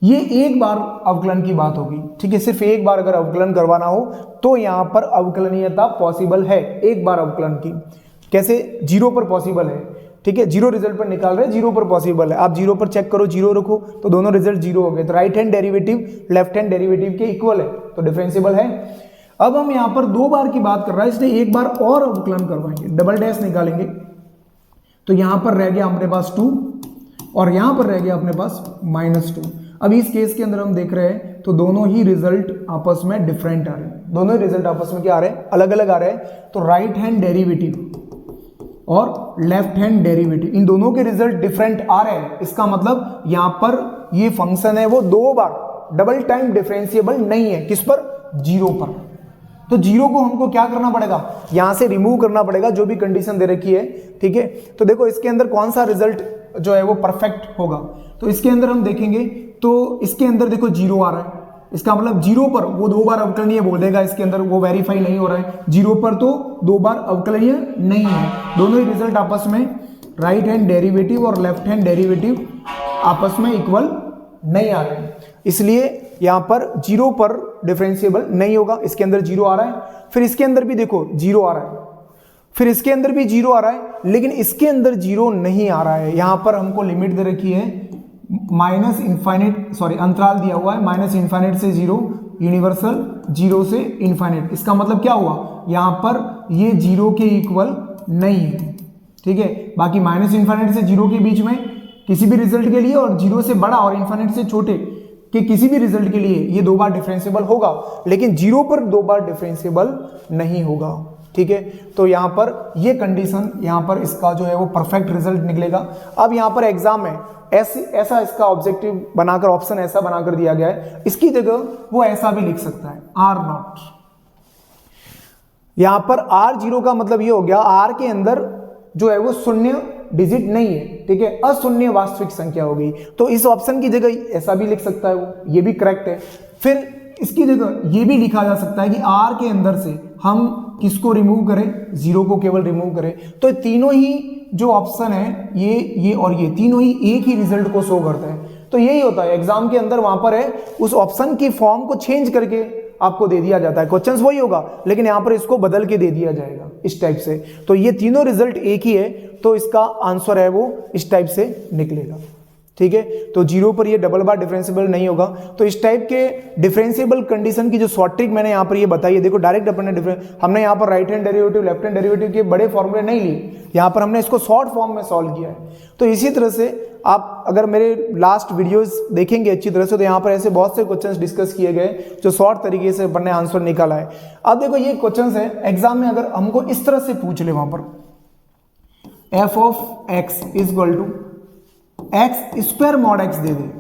ये एक बार अवकलन की बात होगी। ठीक है, सिर्फ एक बार अगर अवकलन करवाना हो तो यहाँ पर अवकलनीयता पॉसिबल है, एक बार अवकलन की। कैसे, 0 पर पॉसिबल है। ठीक है, 0 रिजल्ट पर निकाल रहे हैं, 0 पर पॉसिबल है। आप 0 पर चेक करो, 0 रखो तो दोनों रिजल्ट 0 हो गए, तो right hand derivative left hand derivative के इक्वल है, तो डिफरेंशिएबल है। अब हम यहाँ पर 2 बार की बात कर रहा है, इसलिए एक बार और अवकलन करवाएंगे, डबल डैश निकालेंगे, तो यहाँ पर रह गया अपने पास 2 और यहाँ पर रह गया अपने पास -2। अब इस केस के अंदर हम देख रहे हैं तो दोनों ही रिजल्ट आपस में डिफरेंट आ रहे हैं, दोनों ही रिजल्ट आपस में क्या आ रहे हैं, अलग अलग आ रहे हैं। तो राइट हैंड डेरिवेटिव और लेफ्ट हैंड डेरिवेटिव, इन दोनों के रिजल्ट डिफरेंट आ रहे हैं, इसका मतलब यहाँ पर ये फंक्शन है वो 2 बार डबल टाइम डिफरेंशिएबल नहीं है। किस पर? 0 पर। तो 0 को हमको क्या करना पड़ेगा? यहां से रिमूव करना पड़ेगा, जो भी कंडीशन दे रखी है, ठीक है। तो देखो इसके अंदर कौन सा रिजल्ट जो है वो परफेक्ट होगा, तो इसके अंदर हम देखेंगे तो इसके अंदर देखो 0 आ रहा है, इसका मतलब 0 पर वो 2 बार अवकलनीय बोल देगा, इसके अंदर वो वेरीफाई नहीं हो रहा है। 0 पर तो 2 बार अवकलनीय नहीं है। दोनों ही रिजल्ट आपस में राइट हैंड डेरिवेटिव और लेफ्ट हैंड डेरिवेटिव आपस में इक्वल नहीं आ रहे हैं, इसलिए यहां पर 0 पर डिफरेंशिएबल नहीं होगा। इसके अंदर 0 आ रहा है, फिर इसके अंदर भी देखो 0 आ रहा है, फिर इसके अंदर भी 0 आ रहा है, लेकिन इसके अंदर 0 नहीं आ रहा है। यहां पर हमको लिमिट दे रखी है माइनस इनफाइनाइट, सॉरी अंतराल दिया हुआ है माइनस इनफाइनाइट से 0, यूनिवर्सल 0 से इनफाइनाइट। इसका मतलब क्या हुआ? यहां पर ये 0 के इक्वल नहीं है, ठीक है। बाकी माइनस इनफाइनाइट से 0 के बीच में किसी भी रिजल्ट के लिए और 0 से बड़ा और इनफाइनाइट से छोटे के किसी भी रिजल्ट के लिए ये 2 बार डिफरेंशिएबल होगा, लेकिन 0 पर 2 बार डिफरेंशिएबल नहीं होगा, ठीक है। तो यहां पर ये कंडीशन, यहां पर इसका जो है वो परफेक्ट रिजल्ट निकलेगा। अब यहां पर एग्जाम में ऐसा इसका ऑब्जेक्टिव बनाकर, ऑप्शन ऐसा बनाकर दिया गया है, इसकी जगह वो ऐसा भी लिख सकता है R0। यहां पर R0 का मतलब ये हो गया R के अंदर जो है वो शून्य डिजिट नहीं है, ठीक है, अशून्य वास्तविक संख्या हो गई। तो इस ऑप्शन की जगह ऐसा भी लिख सकता है वो, ये भी करेक्ट है। फिर इसकी जगह ये भी लिखा जा सकता है कि R के अंदर से हम किसको रिमूव करें? 0 को केवल रिमूव करें। तो तीनों ही जो ऑप्शन है, ये और ये तीनों ही एक ही रिजल्ट को शो करते हैं। तो यही होता है एग्जाम के अंदर, वहां पर है उस ऑप्शन की फॉर्म को चेंज करके आपको दे दिया जाता है। क्वेश्चंस वही होगा, लेकिन यहां पर इसको बदल के दे दिया जाएगा इस टाइप से। तो ये तीनों रिजल्ट एक ही है, तो इसका आंसर है वो इस टाइप से निकलेगा, ठीक है। तो 0 पर ये डबल बार डिफरेंशिएबल नहीं होगा। तो इस टाइप के डिफरेंशिएबल कंडीशन की जो शॉर्ट ट्रिक मैंने यहाँ पर ये बताई है, देखो डायरेक्ट अपन ने हमने यहाँ पर right hand derivative, left hand derivative के बड़े फॉर्मूले नहीं लिए, यहाँ पर हमने इसको शॉर्ट फॉर्म में सॉल्व किया है। तो इसी तरह से आप अगर मेरे लास्ट वीडियोस देखेंगे अच्छी तरह से, तो यहाँ पर ऐसे बहुत से क्वेश्चंस डिस्कस किए गए जो शॉर्ट तरीके से अपन ने आंसर निकाला है। अब देखो ये क्वेश्चंस है एग्जाम में, अगर हमको इस तरह से पूछ ले, वहां पर f of x equal to x square mod x दे दे।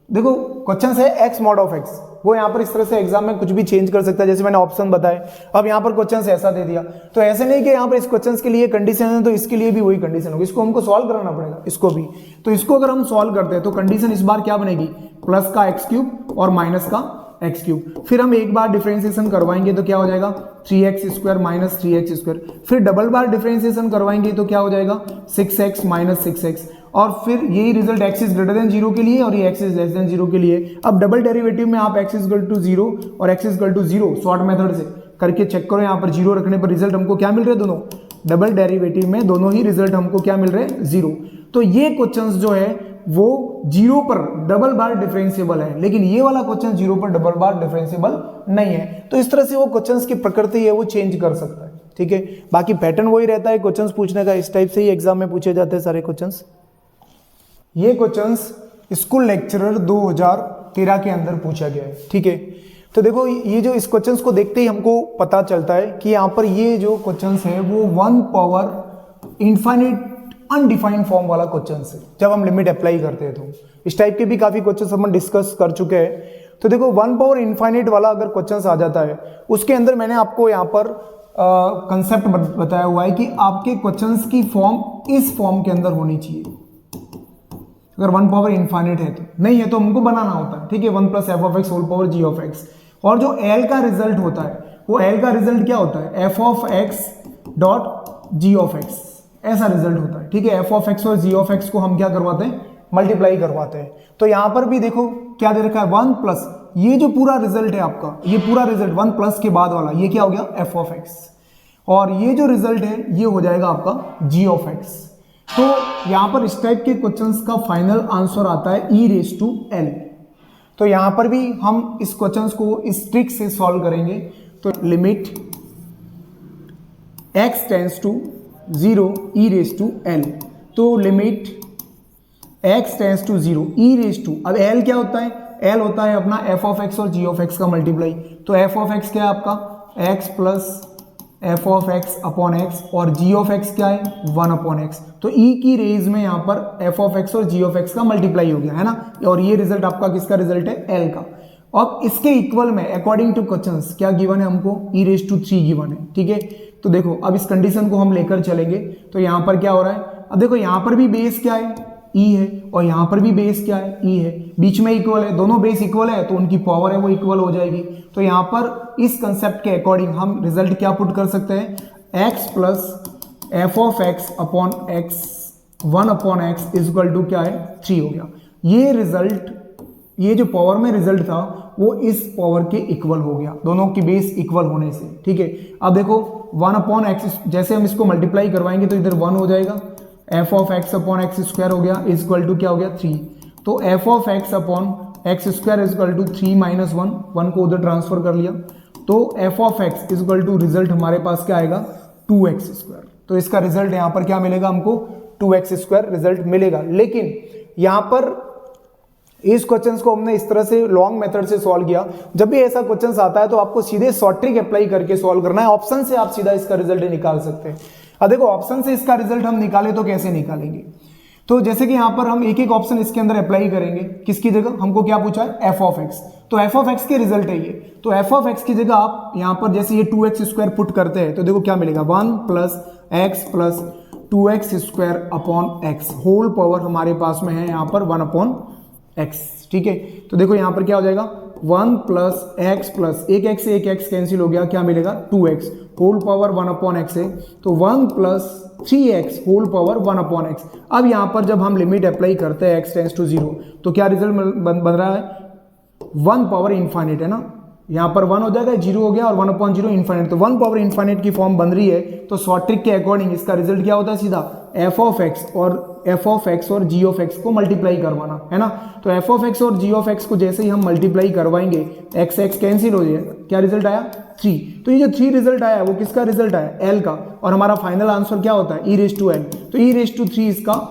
देखो क्वेश्चन है x मॉड ऑफ x, वो यहाँ पर इस तरह से एग्जाम में कुछ भी चेंज कर सकता है, जैसे मैंने ऑप्शन बताए। अब यहाँ पर क्वेश्चन ऐसा दे दिया, तो ऐसे नहीं कि यहाँ पर इस क्वेश्चन के लिए कंडीशन है तो इसके लिए भी वही कंडीशन होगी, इसको हमको सॉल्व कराना पड़ेगा, इसको भी। तो इसको अगर हम सॉल्व करते हैं तो कंडीशन इस बार क्या बनेगी? प्लस का एक्स क्यूब और माइनस का एक्स क्यूब। फिर हम एक बार डिफरेंशिएशन करवाएंगे तो क्या हो जाएगा? 3x square minus 3x square. फिर डबल बार डिफरेंशिएशन करवाएंगे तो क्या हो जाएगा? 6x minus 6x। और फिर यही result x is greater then 0 के लिए और ये x इज लेस देन 0 के लिए। अब डबल डेरिवेटिव में आप x इज इक्वल टू 0 और x is equal to 0 short method से करके चेक करो। यहाँ पर 0 रखने पर रिजल्ट हमको क्या मिल रहे हैं? दोनों डबल डेरिवेटिव में दोनों ही रिजल्ट हमको क्या मिल रहे हैं? 0। तो ये क्वेश्चंस जो है वो 0 पर डबल बार डिफरेंशिएबल है, लेकिन ये वाला क्वेश्चन 0 पर डबल बार डिफरेंशिएबल नहीं है। तो इस तरह से वो क्वेश्चंस की प्रकृति है वो चेंज कर सकता है, ठीक है। बाकी पैटर्न वही रहता है क्वेश्चंस पूछने का, इस टाइप से ही एग्जाम में पूछे जाते हैं सारे क्वेश्चंस। ये क्वेश्चंस स्कूल लेक्चरर 2013 के अंदर पूछा गया है, ठीक है। तो देखो ये जो इस क्वेश्चंस को देखते ही हमको पता चलता है कि यहाँ पर ये जो क्वेश्चंस है वो 1 पावर इनफाइनाइट अनडिफाइंड फॉर्म वाला क्वेश्चन है। जब हम लिमिट अप्लाई करते हैं तो इस टाइप के भी काफी क्वेश्चन हम डिस्कस कर चुके हैं। तो देखो 1 पावर इनफाइनाइट वाला अगर क्वेश्चन आ जाता है, उसके अंदर मैंने आपको यहाँ पर कंसेप्ट बताया हुआ है कि आपके क्वेश्चंस की फॉर्म इस फॉर्म के अंदर होनी चाहिए। अगर 1 पावर इनफाइनाइट है तो, नहीं है तो हमको बनाना होता है, ठीक है। 1 plus f of x whole power g of x. और जो एल का रिजल्ट होता है वो एल का रिजल्ट क्या होता है? F of x dot G of x, ऐसा रिजल्ट होता है, ठीक है। एफ ऑफ एक्स और जी ऑफ एक्स को हम क्या करवाते हैं? मल्टीप्लाई करवाते हैं। तो यहां पर भी देखो क्या दे रखा है? 1 प्लस ये जो पूरा रिजल्ट है आपका, ये पूरा रिजल्ट 1 प्लस के बाद वाला ये क्या हो गया? F of x. और ये जो रिजल्ट है ये हो जाएगा आपका जी ऑफ एक्स। तो यहां पर इस टाइप के क्वेश्चंस का फाइनल आंसर आता है e रेज टू l। तो यहां पर भी हम इस क्वेश्चंस को इस ट्रिक से सॉल्व करेंगे। तो limit x tends to 0 e raise to l। तो limit x tends to 0 e raise to, अब l क्या होता है? l होता है अपना f ऑफ x और g ऑफ x का मल्टीप्लाई। तो f ऑफ x क्या है आपका? x plus f of x upon x और जी ऑफ एक्स क्या है 1 अपॉन एक्स। तो ई की रेज में यहाँ पर एफ ऑफ एक्स और जी ऑफ एक्स का मल्टीप्लाई हो गया है ना, और ये रिजल्ट आपका किसका रिजल्ट है एल का। अब इसके इक्वल में अकॉर्डिंग टू क्वेश्चंस क्या गिवन है हमको e⁻³ गिवन है, ठीक है। तो देखो अब इस कंडीशन को हम लेकर चलेंगे तो यहाँ पर क्या हो रहा है, अब देखो यहाँ पर भी बेस क्या है ई है और यहाँ पर भी बेस क्या है ई है, बीच में इक्वल है, दोनों बेस इक्वल है तो उनकी पावर है वो इक्वल हो जाएगी। तो यहाँ पर इस कंसेप्ट के अकॉर्डिंग हम रिजल्ट क्या पुट कर सकते हैं, x plus f of x upon x 1 upon x is equal to क्या है 3 हो गया। ये रिजल्ट, ये जो पावर में रिजल्ट था वो इस पावर के इक्वल हो गया, दोनों की बेस इक्वल होने से, ठीक है। अब देखो 1 अपॉन एक्स, जैसे हम इसको मल्टीप्लाई करवाएंगे तो इधर 1 हो जाएगा, f of x upon x square हो गया इज इक्वल टू क्या हो गया 3। तो f of x upon x square is equal to 3 minus 1 को उधर ट्रांसफर कर लिया, तो f of x is equal to result हमारे पास क्या आएगा 2x स्क्वायर। तो इसका रिजल्ट यहाँ पर क्या मिलेगा हमको 2x स्क्वायर रिजल्ट मिलेगा। लेकिन यहाँ पर इस क्वेश्चंस को हमने इस तरह से लॉन्ग मेथड से सॉल्व किया। जब भी ऐसा क्वेश्चंस आता है तो आपको सीधे शॉर्ट ट्रिक अप्लाई करके सॉल्व करना है, ऑप्शन से आप सीधा इसका रिजल्ट निकाल सकते हैं। अब देखो ऑप्शन से इसका रिजल्ट हम निकाले तो कैसे निकालेंगे, तो जैसे कि यहाँ पर हम एक एक ऑप्शन इसके अंदर अप्लाई करेंगे, किसकी जगह हमको क्या पूछा है एफ ऑफ एक्स, तो एफ ऑफ एक्स के रिजल्ट है ये, तो एफ ऑफ एक्स की जगह आप यहाँ पर जैसे ये 2x स्क्वायर पुट करते हैं तो देखो क्या मिलेगा 1 plus x plus 2x square upon x whole power हमारे पास में है यहाँ पर 1 अपॉन एक्स, ठीक है। तो देखो यहाँ पर क्या हो जाएगा 1 प्लस एक्स प्लस एक एक्स कैंसिल हो गया, क्या मिलेगा 2x whole power 1 upon x है, तो 1 plus 3x whole power 1 upon x. अब यहाँ पर जब हम लिमिट अप्लाई करते हैं x टेंस टू 0 तो क्या रिजल्ट बन रहा है 1 पावर इनफाइनाइट है ना, यहाँ पर 1 हो जाएगा 0 हो गया और 1 अपॉन 0 इनफाइनाइट, तो 1 पावर इनफाइनाइट की फॉर्म बन रही है। तो शॉर्ट ट्रिक के अकॉर्डिंग इसका रिजल्ट क्या होता है सीधा एफ ऑफ एक्स और जी ऑफ एक्स को मल्टीप्लाई करवाना है ना। तो एफ ऑफ एक्स और जी ऑफ एक्स को जैसे ही हम मल्टीप्लाई करवाएंगे एक्स एक्स कैंसिल हो जाएगा, क्या रिजल्ट आया 3। तो ये जो 3 रिजल्ट आया वो किसका रिजल्ट आया एल का, और हमारा फाइनल आंसर क्या होता है e⁻⁴ तो e⁻³ इसका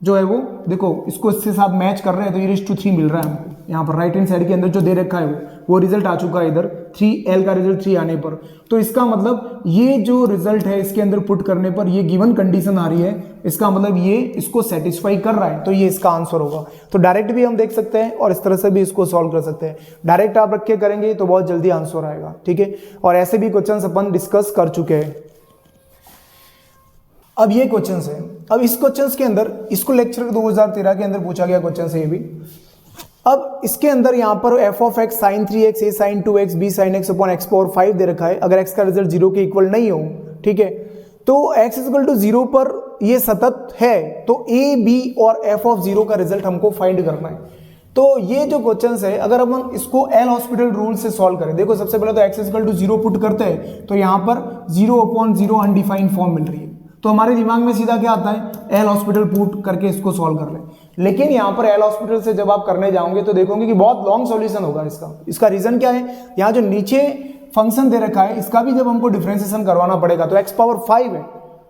जो है वो देखो इसको इसके साथ मैच कर रहे हैं तो e⁻³ मिल रहा है हमको यहाँ पर राइट हैंड साइड के अंदर जो दे रखा है वो रिजल्ट आ चुका है इधर 3l का रिजल्ट 3 आने पर। तो इसका मतलब ये जो रिजल्ट है इसके अंदर पुट करने पर ये गिवन कंडीशन आ रही है, इसका मतलब ये इसको सेटिस्फाई कर रहा है, तो ये इसका आंसर होगा। तो डायरेक्ट भी हम देख सकते हैं और इस तरह से भी इसको सॉल्व कर सकते हैं। डायरेक्ट आप रख के करेंगे तो बहुत जल्दी आंसर आएगा, ठीक है। और ऐसे भी क्वेश्चन अपन डिस्कस कर चुके हैं। अब ये क्वेश्चंस है, अब इस क्वेश्चंस के अंदर इसको लेक्चर 2013 के अंदर पूछा गया क्वेश्चन है ये भी। अब इसके अंदर यहाँ पर f of x sine 3x a sine 2x b sine x upon x power 5 दे रखा है। अगर x का रिजल्ट 0 के इक्वल नहीं हो, ठीक है, तो x इक्वल टू 0 पर ये सतत है तो a b और f ऑफ 0 का रिजल्ट हमको फाइंड करना है। तो ये जो क्वेश्चन है अगर हम इसको एल हॉस्पिटल रूल से सॉल्व करें, देखो सबसे पहले तो x इक्वल टू 0 पुट करते हैं तो यहाँ पर 0 अपॉन 0 अनडिफाइंड फॉर्म मिल रही है, तो हमारे दिमाग में सीधा क्या आता है एल हॉस्पिटल पुट करके इसको सॉल्व कर लें। लेकिन यहाँ पर एल हॉस्पिटल से जब आप करने जाओगे तो देखोगे कि बहुत लॉन्ग सॉल्यूशन होगा इसका रीजन क्या है, यहाँ जो नीचे फंक्शन दे रखा है इसका भी जब हमको डिफरेंशिएशन करवाना पड़ेगा तो x पावर 5 है,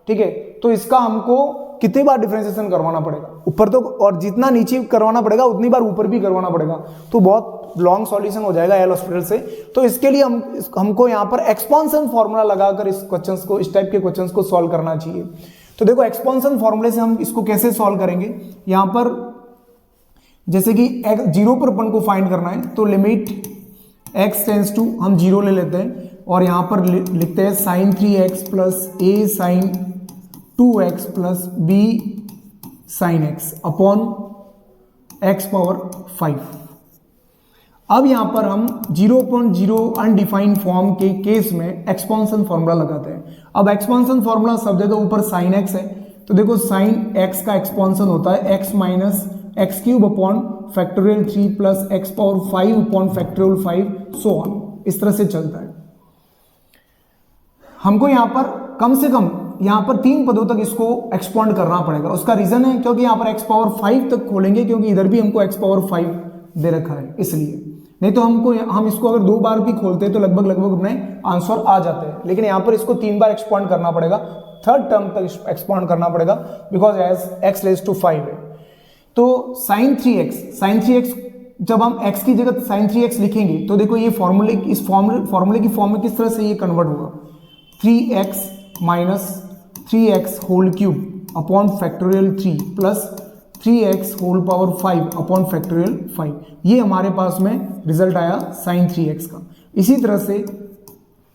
ठीक है, तो इसका हमको कितनी बार डिफरेंशिएशन करवाना पड़ेगा ऊपर, तो और जितना नीचे करवाना पड़ेगा उतनी बार ऊपर भी करवाना पड़ेगा, तो बहुत लॉन्ग सॉल्यूशन हो जाएगा एल हॉस्पिटल से। तो इसके लिए हमको यहाँ पर एक्सपांशन फॉर्मूला लगाकर इस क्वेश्चंस को, इस टाइप के क्वेश्चंस को सॉल्व करना चाहिए। तो देखो एक्सपांशन फॉर्मूले से हम इसको कैसे सॉल्व करेंगे, यहाँ पर जैसे कि 0 पर अपन को फाइंड करना है तो लिमिट x टेंस टू हम 0 ले लेते हैं और यहाँ पर लिखते हैं sine 3x plus a sine 2x plus b sine x upon x power 5। अब यहाँ पर हम 0.0 अनडिफाइंड फॉर्म के केस में एक्सपांशन फॉर्मूला लगाते हैं। अब एक्सपांशन फॉर्मूला सब जगह ऊपर साइन x है, तो देखो साइन x का एक्सपांशन होता है x minus x cube upon factorial 3 plus x power 5 upon factorial 5 so on, इस तरह से चलता है। हमको यहाँ पर कम से कम यहाँ पर 3 पदों तक इसको एक्सपांड करना पड़ेगा। उसका रीजन है क्योंकि यहाँ पर x पावर 5 तक खोलेंगे, क्योंकि इधर भी हमको x पावर 5 दे रखा है इसलिए, नहीं तो हम इसको अगर 2 बार भी खोलते हैं तो लगभग अपने आंसर आ जाते हैं। लेकिन यहाँ पर इसको 3 बार एक्सपांड करना पड़ेगा, थर्ड टर्म तक एक्सपांड करना पड़ेगा because as x raise to 5 है। तो साइन 3x जब हम x की जगह साइन 3x लिखेंगे तो देखो ये फॉर्मूले की फॉर्म में किस तरह से ये कन्वर्ट होगा। 3x minus 3x whole cube upon factorial 3 plus 3x whole power 5 upon factorial 5। ये हमारे पास में रिजल्ट आया साइन 3x का। इसी तरह से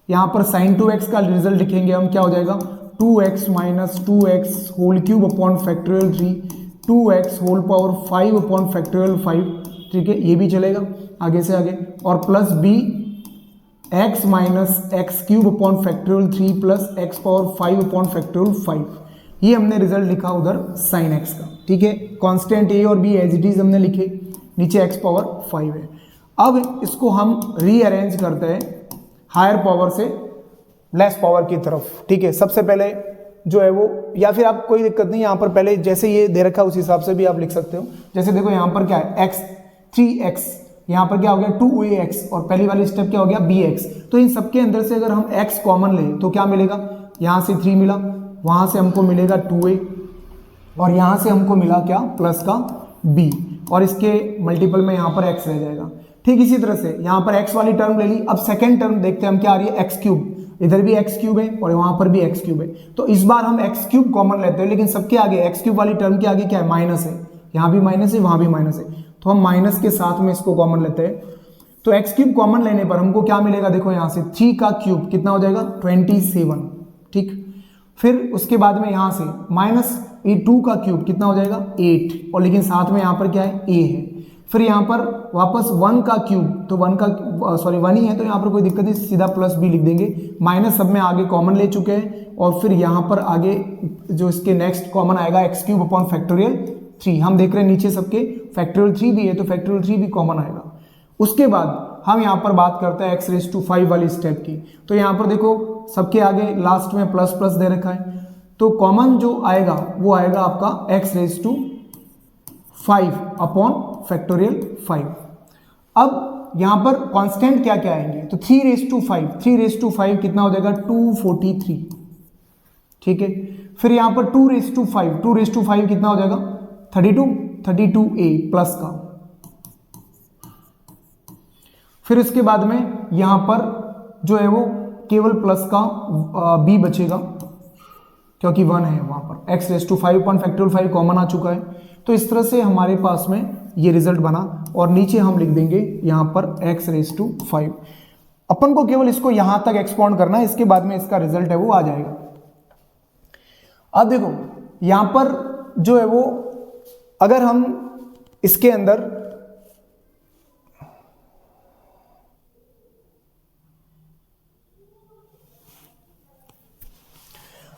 यहाँ पर साइन 2x का रिजल्ट लिखेंगे हम, क्या हो जाएगा 2x minus 2x whole cube upon factorial 3 2x whole power 5 upon factorial 5। ठीक है, ये भी चलेगा आगे से आगे, और plus b x minus x cube upon factorial 3 plus x power 5 upon factorial 5। ये हमने रिजल्ट लिखा उधर साइन x का। ठीक है, कांस्टेंट a और b एज इट इज हमने लिखे, नीचे x पावर 5 है। अब इसको हम रीअरेंज करते हैं हायर पावर से लेस पावर की तरफ। ठीक है, सबसे पहले जो है वो, या फिर आप कोई दिक्कत नहीं, यहाँ पर पहले जैसे ये दे रखा है उस हिसाब से भी आप लिख सकते हो। जैसे देखो यहाँ पर क्या है x 3x, यहाँ पर क्या हो गया 2ax, और पहली वाली स्टेप क्या हो गया bx। तो इन सबके अंदर से अगर हम x कॉमन लें तो क्या मिलेगा, यहाँ से 3 मिला, वहाँ से हमको मिलेगा 2a, और यहाँ से हमको मिला क्या प्लस का b, और इसके मल्टीपल में यहाँ पर x रह जाएगा। ठीक इसी तरह से यहाँ पर x वाली टर्म ले ली। अब सेकेंड टर्म देखते हैं हम क्या आ रही है, x क्यूब, इधर भी x क्यूब है और वहां पर भी x क्यूब है। तो इस बार हम x क्यूब कॉमन लेते हैं, लेकिन सबके आगे x क्यूब वाली टर्म के आगे क्या है, माइनस है, यहाँ भी माइनस है वहां भी माइनस है, तो हम माइनस के साथ में इसको कॉमन लेते हैं। तो x क्यूब कॉमन लेने पर हमको क्या मिलेगा, देखो यहाँ से 3 का क्यूब कितना हो जाएगा 27। ठीक, फिर उसके बाद में यहाँ से माइनस 2 का क्यूब कितना हो जाएगा 8, और लेकिन साथ में यहाँ पर क्या है a है। फिर यहाँ पर वापस 1 का क्यूब, तो 1 का 1 ही है, तो यहाँ पर कोई दिक्कत नहीं, सीधा प्लस b लिख देंगे। माइनस सब में आगे कॉमन ले चुके हैं, और फिर यहाँ पर आगे जो इसके नेक्स्ट कॉमन आएगा एक्स क्यूब अपॉन फैक्टोरियल 3। हम देख रहे हैं नीचे सबके फैक्टोरियल 3 भी है, तो फैक्टोरियल 3 भी कॉमन आएगा। उसके बाद हम यहाँ पर बात करते हैं x⁵ वाली स्टेप की। तो यहाँ पर देखो सबके आगे लास्ट में प्लस प्लस दे रखा है, तो कॉमन जो आएगा वो आएगा आपका x⁵ अपॉन फैक्टोरियल 5। अब यहां पर कांस्टेंट क्या क्या आएंगे, तो 3⁵ कितना हो जाएगा 243। ठीक है, फिर यहां पर 2⁵ कितना हो जाएगा 32a प्लस का। फिर उसके बाद में यहां पर जो है वो केवल प्लस का b बचेगा, क्योंकि 1 है वहां पर, x⁵ अपॉन फैक्टोरियल 5 कॉमन आ चुका है। तो इस तरह से हमारे पास में ये रिजल्ट बना, और नीचे हम लिख देंगे यहां पर x⁵। अपन को केवल इसको यहां तक एक्सपाउंड करना है, इसके बाद में इसका रिजल्ट है वो आ जाएगा। अब देखो यहां पर जो है वो, अगर हम इसके अंदर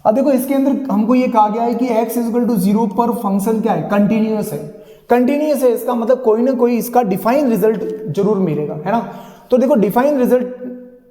अब देखो इसके अंदर हमको ये कहा गया है कि x=0 पर फंक्शन क्या है, कंटिन्यूअस है। कंटिन्यूअस है इसका मतलब कोई ना कोई इसका डिफाइंड रिजल्ट जरूर मिलेगा, है ना। तो देखो डिफाइंड रिजल्ट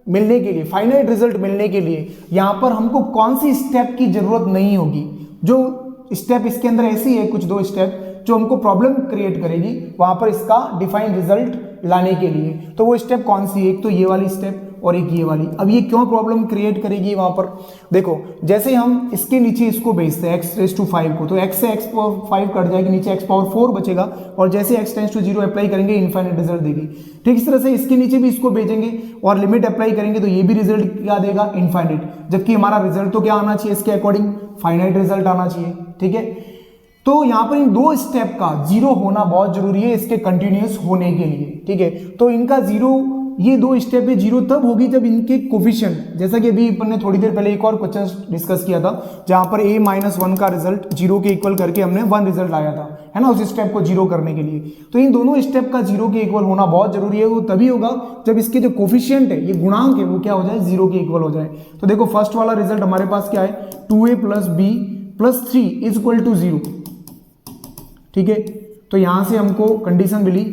मिलने के लिए, फाइनाइट रिजल्ट मिलने के लिए यहां पर हमको कौन सी स्टेप की जरूरत नहीं होगी। जो स्टेप इसके अंदर ऐसी है, कुछ 2 स्टेप जो हमको प्रॉब्लम क्रिएट करेगी वहां पर इसका डिफाइंड रिजल्ट लाने के लिए। तो वो स्टेप कौन सी है, एक तो ये वाली स्टेप और एक ये वाली। अब ये क्यों प्रॉब्लम क्रिएट करेगी वहां पर, देखो जैसे हम इसके नीचे इसको भेजते हैं x⁵ को, तो x से x पावर 5 कट जाएगी, नीचे x पावर 4 बचेगा, और जैसे x⁻0 अप्लाई करेंगे इनफाइनाइट रिजल्ट देगी। ठीक इस तरह से इसके नीचे भी इसको भेजेंगे और लिमिट अप्लाई करेंगे तो ये भी रिजल्ट क्या देगा, इनफाइनाइट। जबकि हमारा रिजल्ट तो क्या आना चाहिए, इसके अकॉर्डिंग फाइनाइट रिजल्ट आना चाहिए। ठीक है, तो यहां पर इन 2 स्टेप का 0 होना बहुत जरूरी है इसके कंटिन्यूअस होने के लिए। ठीक है, तो इनका 0, ये 2 स्टेप पे 0 तब होगी जब इनके कोफिशिएंट, जैसा कि अभी अपन ने थोड़ी देर पहले एक और क्वेश्चन डिस्कस किया था जहां पर a-1 का रिजल्ट 0 के इक्वल करके हमने 1 रिजल्ट आया था, है ना, उस स्टेप को 0 करने के लिए। तो इन दोनों स्टेप का 0 के इक्वल होना बहुत जरूरी है। वो तभी होगा जब इसके जो कोफिशिएंट है, ये गुणांक है, वो क्या हो जाए, 0 के इक्वल हो जाए। तो देखो फर्स्ट वाला रिजल्ट हमारे पास क्या है, 2a + b + 3 = 0। ठीक है, तो यहां से हमको कंडीशन मिली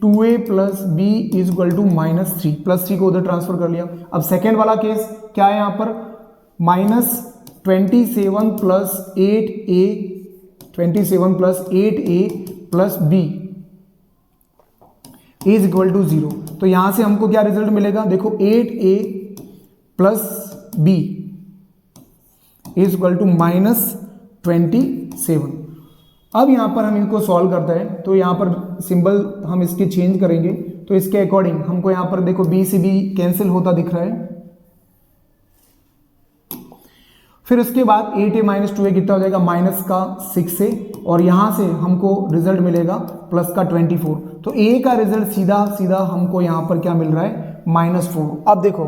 2a + b = -3, +3 को उधर ट्रांसफर कर लिया। अब सेकेंड वाला केस क्या है, यहां पर -27 + 8a + b = 0। तो यहां से हमको क्या रिजल्ट मिलेगा, देखो 8a + b = -27। अब यहां पर हम इनको सॉल्व करते हैं, तो यहां पर सिंबल हम इसके चेंज करेंगे, तो इसके अकॉर्डिंग हमको यहां पर देखो b से b कैंसिल होता दिख रहा है, फिर उसके बाद 8a माइनस 2a कितना हो जाएगा, माइनस का 6a, और यहाँ से हमको रिजल्ट मिलेगा प्लस का 24। तो a का रिजल्ट सीधा सीधा हमको यहाँ पर क्या मिल रहा है, -4। अब देखो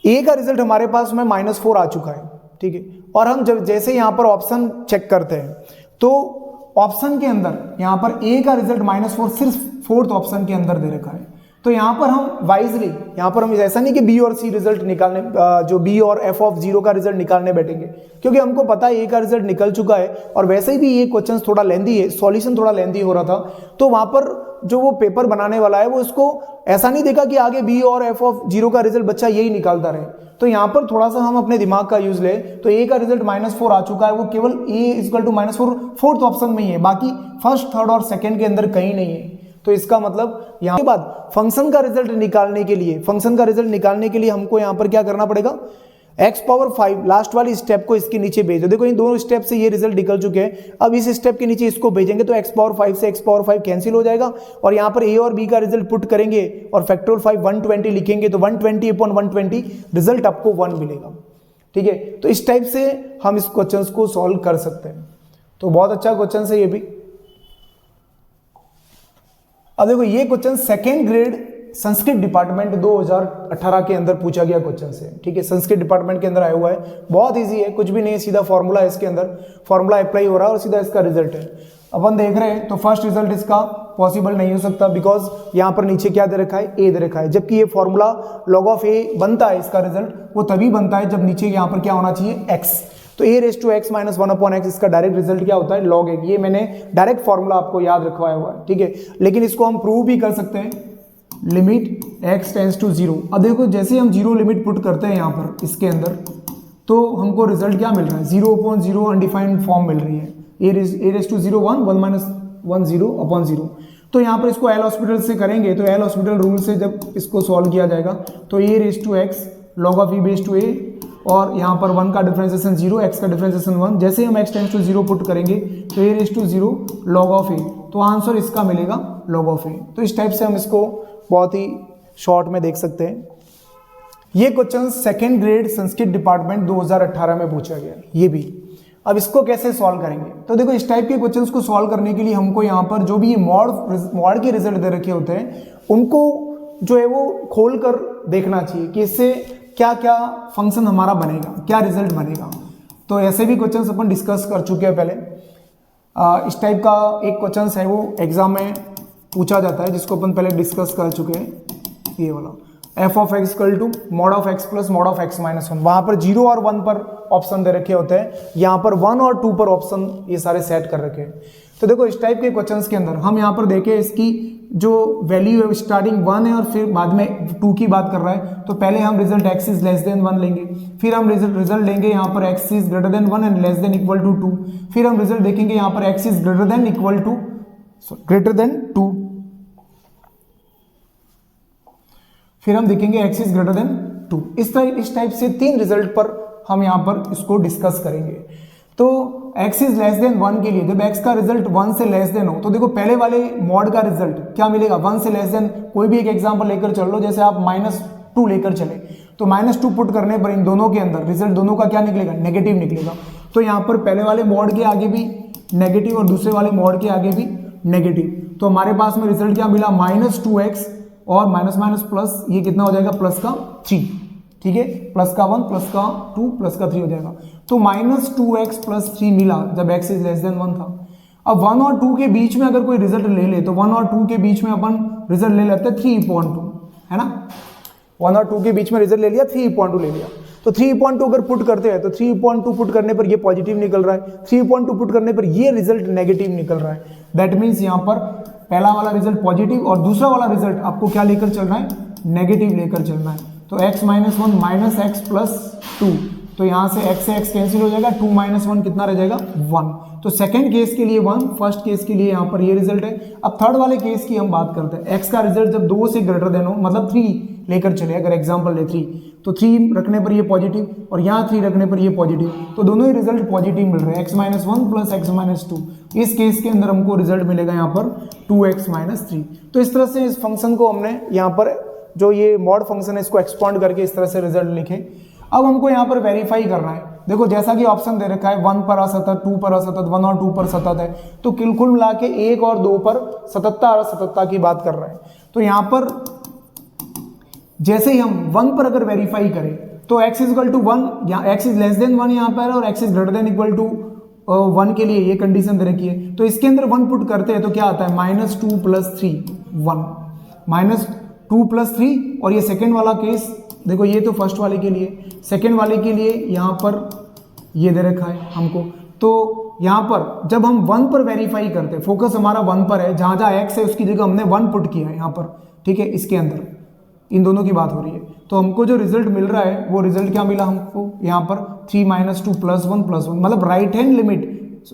a का रिजल्ट हमारे पास में -4 आ चुका है, ठीक है। और हम जब जैसे यहाँ पर ऑप्शन चेक करते हैं तो ऑप्शन के अंदर यहाँ पर a का रिजल्ट -4 सिर्फ फोर्थ ऑप्शन के अंदर दे रखा है। तो यहाँ पर हम वाइजली, यहाँ पर हम ऐसा नहीं कि b और c रिजल्ट निकालने, जो b और f ऑफ 0 का रिजल्ट निकालने बैठेंगे, क्योंकि हमको पता है a का रिजल्ट निकल चुका है। और वैसे भी ये क्वेश्चन थोड़ा लेंदी है, सॉल्यूशन थोड़ा लेंदी हो रहा था, तो वहाँ पर जो वो पेपर बनाने वाला है वो इसको ऐसा नहीं देखा कि आगे b और f ऑफ 0 का रिजल्ट बच्चा यही निकालता रहे। तो यहाँ पर थोड़ा सा हम अपने दिमाग का यूज ले, तो a का रिजल्ट -4 आ चुका है, वो केवल a equal to -4 fourth option में ही है, बाकी फर्स्ट, थर्ड और सेकंड के अंदर कहीं नहीं है। तो इसका मतलब यहाँ के बाद फंक्शन का रिजल्ट निकालने के लिए हमको यहाँ पर क्या करना पड़ेगा, x पावर 5 लास्ट वाली स्टेप को इसके नीचे भेज दो। देखो इन दोनों स्टेप से ये रिजल्ट निकल चुके हैं, अब इस स्टेप के नीचे इसको भेजेंगे तो x पावर 5 से x पावर 5 कैंसिल हो जाएगा, और यहाँ पर a और b का रिजल्ट पुट करेंगे और फैक्टोरियल 5 120 लिखेंगे तो 120 अपॉन 120 रिजल्ट आपको 1 मिलेगा, ठीक है। तो इस टाइप से हम इस क्वेश्चन को सॉल्व कर सकते हैं। तो बहुत अच्छा क्वेश्चन है ये भी। अब देखो ये question second grade Sanskrit department 2018 के अंदर पूछा गया क्वेश्चन से, ठीक है। संस्कृत डिपार्टमेंट के अंदर आया हुआ है, बहुत इजी है, कुछ भी नहीं है, सीधा फॉर्मूला है इसके अंदर, फॉर्मूला अप्लाई हो रहा है और सीधा इसका रिजल्ट है। अपन देख रहे हैं तो फर्स्ट रिजल्ट इसका पॉसिबल नहीं हो सकता, बिकॉज यहाँ पर नीचे क्या दे रखा है, ए दे रखा है, जबकि ये फॉर्मूला लॉग ऑफ ए बनता है, इसका रिजल्ट वो तभी बनता है जब नीचे यहाँ पर क्या होना चाहिए, एक्स। तो a raise to x minus 1 upon x, इसका डायरेक्ट रिजल्ट क्या होता है, लॉग ए। ये मैंने डायरेक्ट फॉर्मूला आपको याद रखवाया हुआ है, ठीक है। लेकिन इसको हम प्रूव भी कर सकते हैं, लिमिट x टेंड्स टू 0। अब देखो जैसे हम 0 लिमिट पुट करते हैं यहाँ पर इसके अंदर, तो हमको रिजल्ट क्या मिल रहा है, 0 अपॉन 0 अनडिफाइंड फॉर्म मिल रही है, a raise to 0 1 1 minus 1 0 upon 0। तो यहाँ पर इसको एल हॉस्पिटल से करेंगे, तो एल हॉस्पिटल रूल से जब इसको सॉल्व किया जाएगा तो a raise to x log of e base to a, और यहाँ पर 1 का डिफरेंशिएशन 0, x का डिफरेंशिएशन 1, जैसे हम x टेंड्स टू 0 पुट करेंगे तो a raise to 0 log of a, तो आंसर इसका मिलेगा लॉग ऑफ a। तो इस टाइप से हम इसको बहुत ही शॉर्ट में देख सकते हैं। ये question second grade Sanskrit department 2018 में पूछा गया ये भी। अब इसको कैसे सॉल्व करेंगे, तो देखो इस टाइप के क्वेश्चंस को सॉल्व करने के लिए हमको यहाँ पर जो भी मॉड के रिजल्ट दे रखे होते हैं उनको जो है वो खोल कर देखना चाहिए कि इससे क्या क्या फंक्शन हमारा बनेगा, क्या रिजल्ट बनेगा। तो ऐसे भी क्वेश्चंस अपन डिस्कस कर चुके हैं पहले। इस टाइप का एक क्वेश्चन है वो एग्जाम में पूछा जाता है, जिसको अपन पहले डिस्कस कर चुके हैं, ये वाला f of x equal to mod of x plus mod of x minus 1। वहां पर 0 और 1 पर ऑप्शन दे रखे होते हैं, यहाँ पर 1 और 2 पर ऑप्शन ये सारे सेट कर रखे हैं। तो देखो इस टाइप के क्वेश्चंस के अंदर हम यहाँ पर देखें इसकी जो वैल्यू है स्टार्टिंग 1 है और फिर बाद में 2 की बात कर रहा है, तो पहले हम result x is less than 1 लेंगे, फिर हम रिजल्ट लेंगे यहाँ पर x is greater than 1 and less than equal to 2, फिर हम रिजल्ट देखेंगे यहाँ पर x is greater than equal to greater than 2, फिर हम देखेंगे x इज ग्रेटर देन 2। इस टाइप से 3 रिजल्ट पर हम यहाँ पर इसको डिस्कस करेंगे। तो x इज लेस देन 1 के लिए जब x का रिजल्ट 1 से लेस देन हो, तो देखो पहले वाले मॉड का रिजल्ट क्या मिलेगा, 1 से लेस देन। कोई भी एक एग्जांपल लेकर चल लो, जैसे आप -2 लेकर चले, तो -2 पुट करने पर इन दोनों के अंदर रिजल्ट दोनों का क्या निकलेगा, नेगेटिव निकलेगा। तो यहाँ पर पहले वाले मॉड के आगे भी नेगेटिव और दूसरे वाले मॉड के आगे भी नेगेटिव, तो हमारे पास में रिजल्ट क्या मिला, -2x और माइनस माइनस प्लस, ये कितना हो जाएगा, प्लस का 3, ठीक है, प्लस का 1 प्लस का 2 प्लस का 3 हो जाएगा। तो -2x प्लस 3 मिला जब x इज लेस देन 1 था। अब 1 और 2 के बीच में अगर कोई रिजल्ट ले ले, तो 1 और 2 के बीच में अपन रिजल्ट ले लेते हैं 3/2, है ना। 1 और 2 के बीच में रिजल्ट ले लिया, 3/2 ले लिया, तो 3/2 अगर पुट करते हैं तो 3/2 पुट करने पर ये पॉजिटिव निकल रहा है, 3/2 पुट करने पर ये रिजल्ट नेगेटिव निकल रहा है। दैट मीन्स यहाँ पर पहला वाला रिजल्ट पॉजिटिव और दूसरा वाला रिजल्ट आपको क्या लेकर चलना है, नेगेटिव लेकर चलना है। तो x minus 1 minus x plus 2, तो यहाँ से x से x कैंसिल हो जाएगा, 2 माइनस 1 कितना रह जाएगा, 1। तो सेकंड केस के लिए 1, फर्स्ट केस के लिए यहाँ पर ये रिजल्ट है। अब थर्ड वाले केस की हम बात करते हैं, x का रिजल्ट जब 2 से ग्रेटर देन हो, मतलब 3 लेकर चले, अगर एग्जाम्पल ले 3, तो 3 रखने पर ये पॉजिटिव और यहाँ 3 रखने पर ये पॉजिटिव, तो दोनों ही रिजल्ट पॉजिटिव मिल रहे हैं, x minus 1 plus x minus 2। इस केस के अंदर हमको रिजल्ट मिलेगा यहाँ पर 2x माइनस 3। तो इस तरह से इस फंक्शन को हमने यहाँ पर जो ये मॉड फंक्शन है इसको एक्सपांड करके इस तरह से रिजल्ट लिखे। अब हमको यहाँ पर वेरीफाई करना है। देखो जैसा कि ऑप्शन दे रखा है 1 पर असतत, 2 पर असतत, 1 और 2 पर सतत है, तो कुल मिला के 1 और 2 पर सततता और असततता की बात कर रहे हैं। तो यहाँ पर जैसे ही हम 1 पर अगर वेरीफाई करें तो x इक्वल टू 1 या x इज लेस देन 1 यहाँ पर, और x is greater than equal to 1 के लिए ये कंडीशन दे रखी है। तो इसके अंदर 1 पुट करते हैं तो क्या आता है -2 + 3 1, -2 + 3। और ये सेकेंड वाला केस देखो, ये तो फर्स्ट वाले के लिए, सेकेंड वाले के लिए यहाँ पर ये दे रखा है हमको। तो यहाँ पर जब हम 1 पर वेरीफाई करते हैं, फोकस हमारा 1 पर है, जहाँ जहाँ x है उसकी जगह हमने 1 पुट किया है यहाँ पर, ठीक है। इसके अंदर इन दोनों की बात हो रही है, तो हमको जो रिजल्ट मिल रहा है वो रिजल्ट क्या मिला हमको यहाँ पर 3 - 2 + 1 + 1, मतलब right hand limit,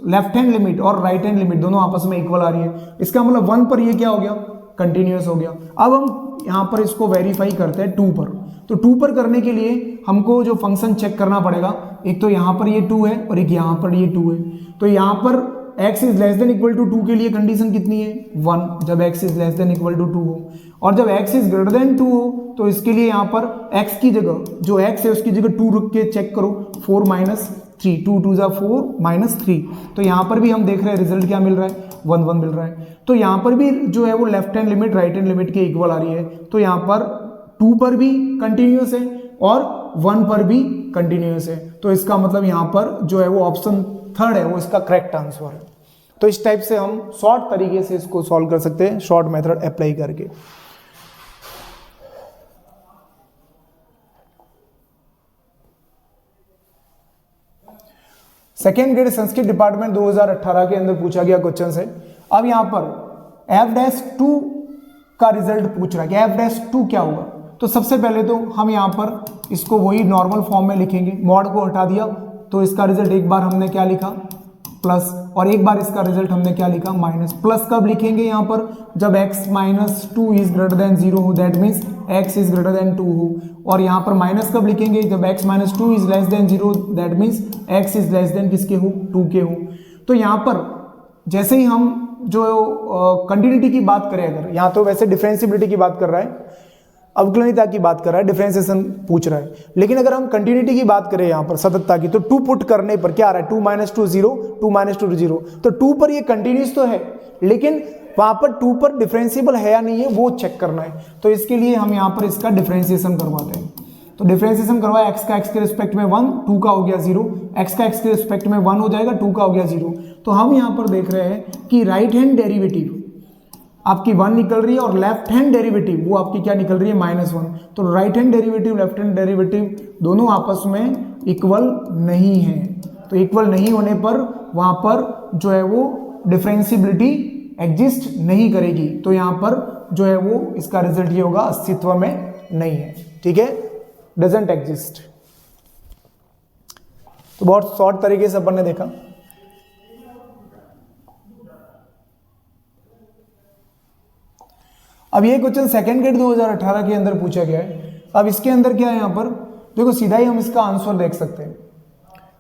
left hand limit और राइट हैंड लिमिट दोनों आपस में इक्वल आ रही है। इसका मतलब 1 पर ये क्या हो गया, कंटिन्यूअस हो गया। अब हम यहाँ पर इसको वेरीफाई करते हैं 2 पर। तो 2 पर करने के लिए हमको जो फंक्शन चेक करना पड़ेगा, एक तो यहाँ पर ये 2 है और एक यहाँ पर ये 2 है। तो यहाँ पर x is less than equal to 2 के लिए कंडीशन कितनी है 1, जब x is less than equal to 2 हो, और जब x इज ग्रेटर देन 2 हो तो इसके लिए यहाँ पर x की जगह जो x है उसकी जगह 2 रख के चेक करो, 4 - 3, 2 2 = 4 - 3। तो यहाँ पर भी हम देख रहे हैं रिजल्ट क्या मिल रहा है, 1 1 मिल रहा है। तो यहाँ पर भी जो है वो left hand limit right hand limit के इक्वल आ रही है। तो यहाँ पर 2 पर भी कंटिन्यूस है और 1 पर भी कंटिन्यूस है। तो इसका मतलब यहाँ पर जो है वो ऑप्शन 3 है वो इसका करेक्ट आंसर है। तो इस टाइप से हम शॉर्ट तरीके से इसको सॉल्व कर सकते हैं, शॉर्ट मेथड अप्लाई करके। सेकेंड ग्रेड संस्कृत डिपार्टमेंट 2018 के अंदर पूछा गया क्वेश्चन है। अब यहां पर F-2 का रिजल्ट पूछ रहा है कि F-2 क्या हुआ। तो सबसे पहले तो हम यहां पर इसको वही नॉर्मल फॉर्म में लिखेंगे, मॉड को हटा दिया तो इसका रिजल्ट एक बार हमने क्या लिखा प्लस, और एक बार इसका रिजल्ट हमने क्या लिखा माइनस। प्लस कब लिखेंगे यहाँ पर, जब x - 2 इज ग्रेटर देन 0 हो, that means x is greater than 2 हो। और यहाँ पर माइनस कब लिखेंगे, जब x - 2 is less then 0, that means x is less then किसके हो, 2 के हो। तो यहाँ पर जैसे ही हम जो कंटिन्यूटी की बात करें, अगर यहाँ तो वैसे डिफरेंशिएबिलिटी की बात कर रहा है, अवकलनीयता की बात कर रहा है, डिफरेंशिएशन पूछ रहा है, लेकिन अगर हम कंटिन्यूटी की बात करें यहाँ पर सततता की, तो 2 पुट करने पर क्या आ रहा है, 2 - 2 0, 2 - 2 0। तो 2 पर ये कंटिन्यूस तो है, लेकिन वहां पर 2 पर डिफरेंशिएबल है या नहीं है वो चेक करना है। तो इसके लिए हम यहाँ पर इसका डिफरेंशिएशन करवाते हैं। तो डिफरेंशिएशन करवाया, x का x के रिस्पेक्ट में 1, 2 का हो गया 0, x का x के रिस्पेक्ट में 1 हो जाएगा, 2 का हो गया 0। तो हम यहाँ पर देख रहे हैं कि राइट हैंड डेरिवेटिव आपकी 1 निकल रही है और लेफ्ट हैंड डेरिवेटिव वो आपकी क्या निकल रही है -1। तो right hand derivative left hand derivative दोनों आपस में इक्वल नहीं है। तो इक्वल नहीं होने पर वहां पर जो है वो डिफरेंशिएबिलिटी एग्जिस्ट नहीं करेगी। तो यहाँ पर जो है वो इसका रिजल्ट ये होगा अस्तित्व में नहीं है, ठीक है, डजंट एग्जिस्ट। तो बहुत शॉर्ट तरीके से अपन ने देखा। अब ये क्वेश्चन सेकेंड ग्रेड 2018 के अंदर पूछा गया है। अब इसके अंदर क्या है, यहाँ पर देखो सीधा ही हम इसका आंसर देख सकते हैं।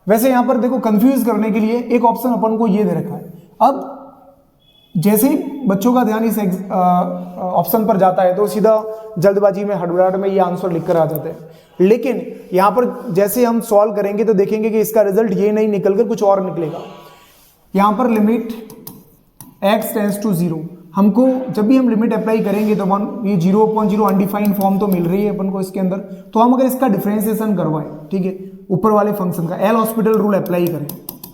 वैसे यहाँ पर देखो कंफ्यूज करने के लिए एक ऑप्शन अपन को ये दे रखा है। अब जैसे ही बच्चों का ध्यान इस ऑप्शन पर जाता है तो सीधा जल्दबाजी में हड़बड़ाहट में ये आंसर लिखकर आ जाते हैं, लेकिन यहाँ पर जैसे हम सॉल्व करेंगे तो देखेंगे कि इसका रिजल्ट ये नहीं निकलकर कुछ और निकलेगा। यहाँ पर लिमिट x टेंड्स टू 0, हमको जब भी हम लिमिट अप्लाई करेंगे तो ये 0/0 अनडिफाइंड फॉर्म तो मिल रही है अपन को इसके अंदर। तो हम अगर इसका डिफरेंशिएशन करवाएं, ठीक है, ऊपर वाले फंक्शन का एल हॉस्पिटल रूल अप्लाई करें,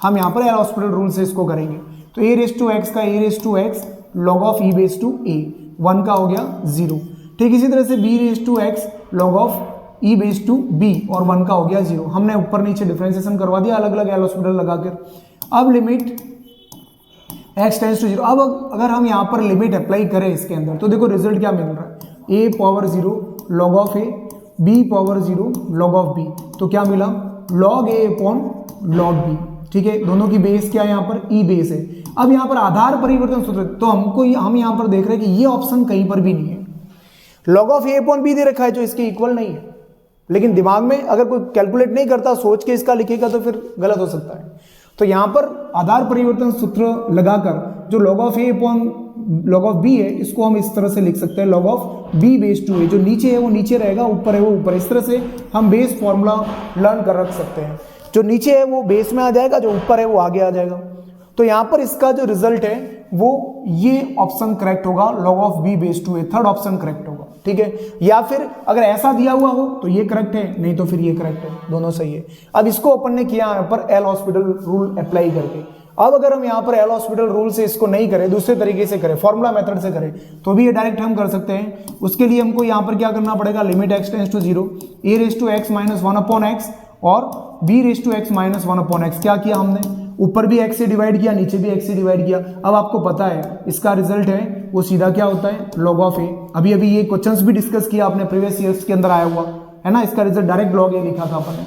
हम यहाँ पर एल हॉस्पिटल रूल से इसको करेंगे। तो a⁴x का a⁴x log ऑफ e⁴a 1 का हो गया 0। ठीक इसी तरह से b⁴x log ऑफ e⁴b और 1 का हो गया 0। हमने ऊपर नीचे डिफरेंशिएशन करवा दिया अलग अलग एल हॉस्पिटल लगाकर। अब लिमिट x टेंड्स टू 0। अब अगर हम यहाँ पर लिमिट अप्लाई करें इसके अंदर तो देखो रिजल्ट क्या मिल रहा है, a⁴0 log of a, b⁴0 log of b। तो क्या मिला, log a log b। ठीक है, दोनों की बेस क्या है, यहाँ पर e बेस है। अब यहाँ पर आधार परिवर्तन सूत्र, तो हम यहाँ पर देख रहे हैं कि ये ऑप्शन कहीं पर भी नहीं है। log ऑफ a/b दे रखा है जो इसके इक्वल नहीं है, लेकिन दिमाग में अगर कोई कैलकुलेट नहीं करता सोच के इसका लिखेगा तो फिर गलत हो सकता है। तो यहाँ पर आधार परिवर्तन सूत्र लगाकर जो log of log of b है इसको हम इस तरह से लिख सकते हैं, log ऑफ b⁴a। जो नीचे है वो नीचे रहेगा, ऊपर है वो ऊपर। इस तरह से हम बेस फॉर्मूला लर्न कर रख सकते हैं। जो नीचे है वो बेस में आ जाएगा, जो ऊपर है वो आगे आ जाएगा। तो यहाँ पर इसका जो रिजल्ट है वो ये ऑप्शन करेक्ट होगा, log of b base to a, third option correct होगा, ठीक है। या फिर अगर ऐसा दिया हुआ हो तो ये करेक्ट है, नहीं तो फिर ये करेक्ट है, दोनों सही है। अब इसको अपन ने किया यहाँ पर एल हॉस्पिटल रूल अप्लाई करके। अब अगर हम यहाँ पर एल हॉस्पिटल रूल से इसको नहीं करें, दूसरे तरीके से करें, फॉर्मूला मेथड से करें, तो भी ये डायरेक्ट हम कर सकते हैं। उसके लिए हमको यहाँ पर क्या करना पड़ेगा, limit x tends to 0 a raise to x minus 1 upon x और b raise to x minus 1 upon x। क्या किया हमने, ऊपर भी x से डिवाइड किया, नीचे भी x से डिवाइड किया। अब आपको पता है इसका रिजल्ट है वो सीधा क्या होता है, log ऑफ a। अभी अभी ये क्वेश्चंस भी डिस्कस किया आपने, प्रीवियस ईयर्स के अंदर आया हुआ है ना, इसका रिजल्ट डायरेक्ट log a लिखा था अपन ने।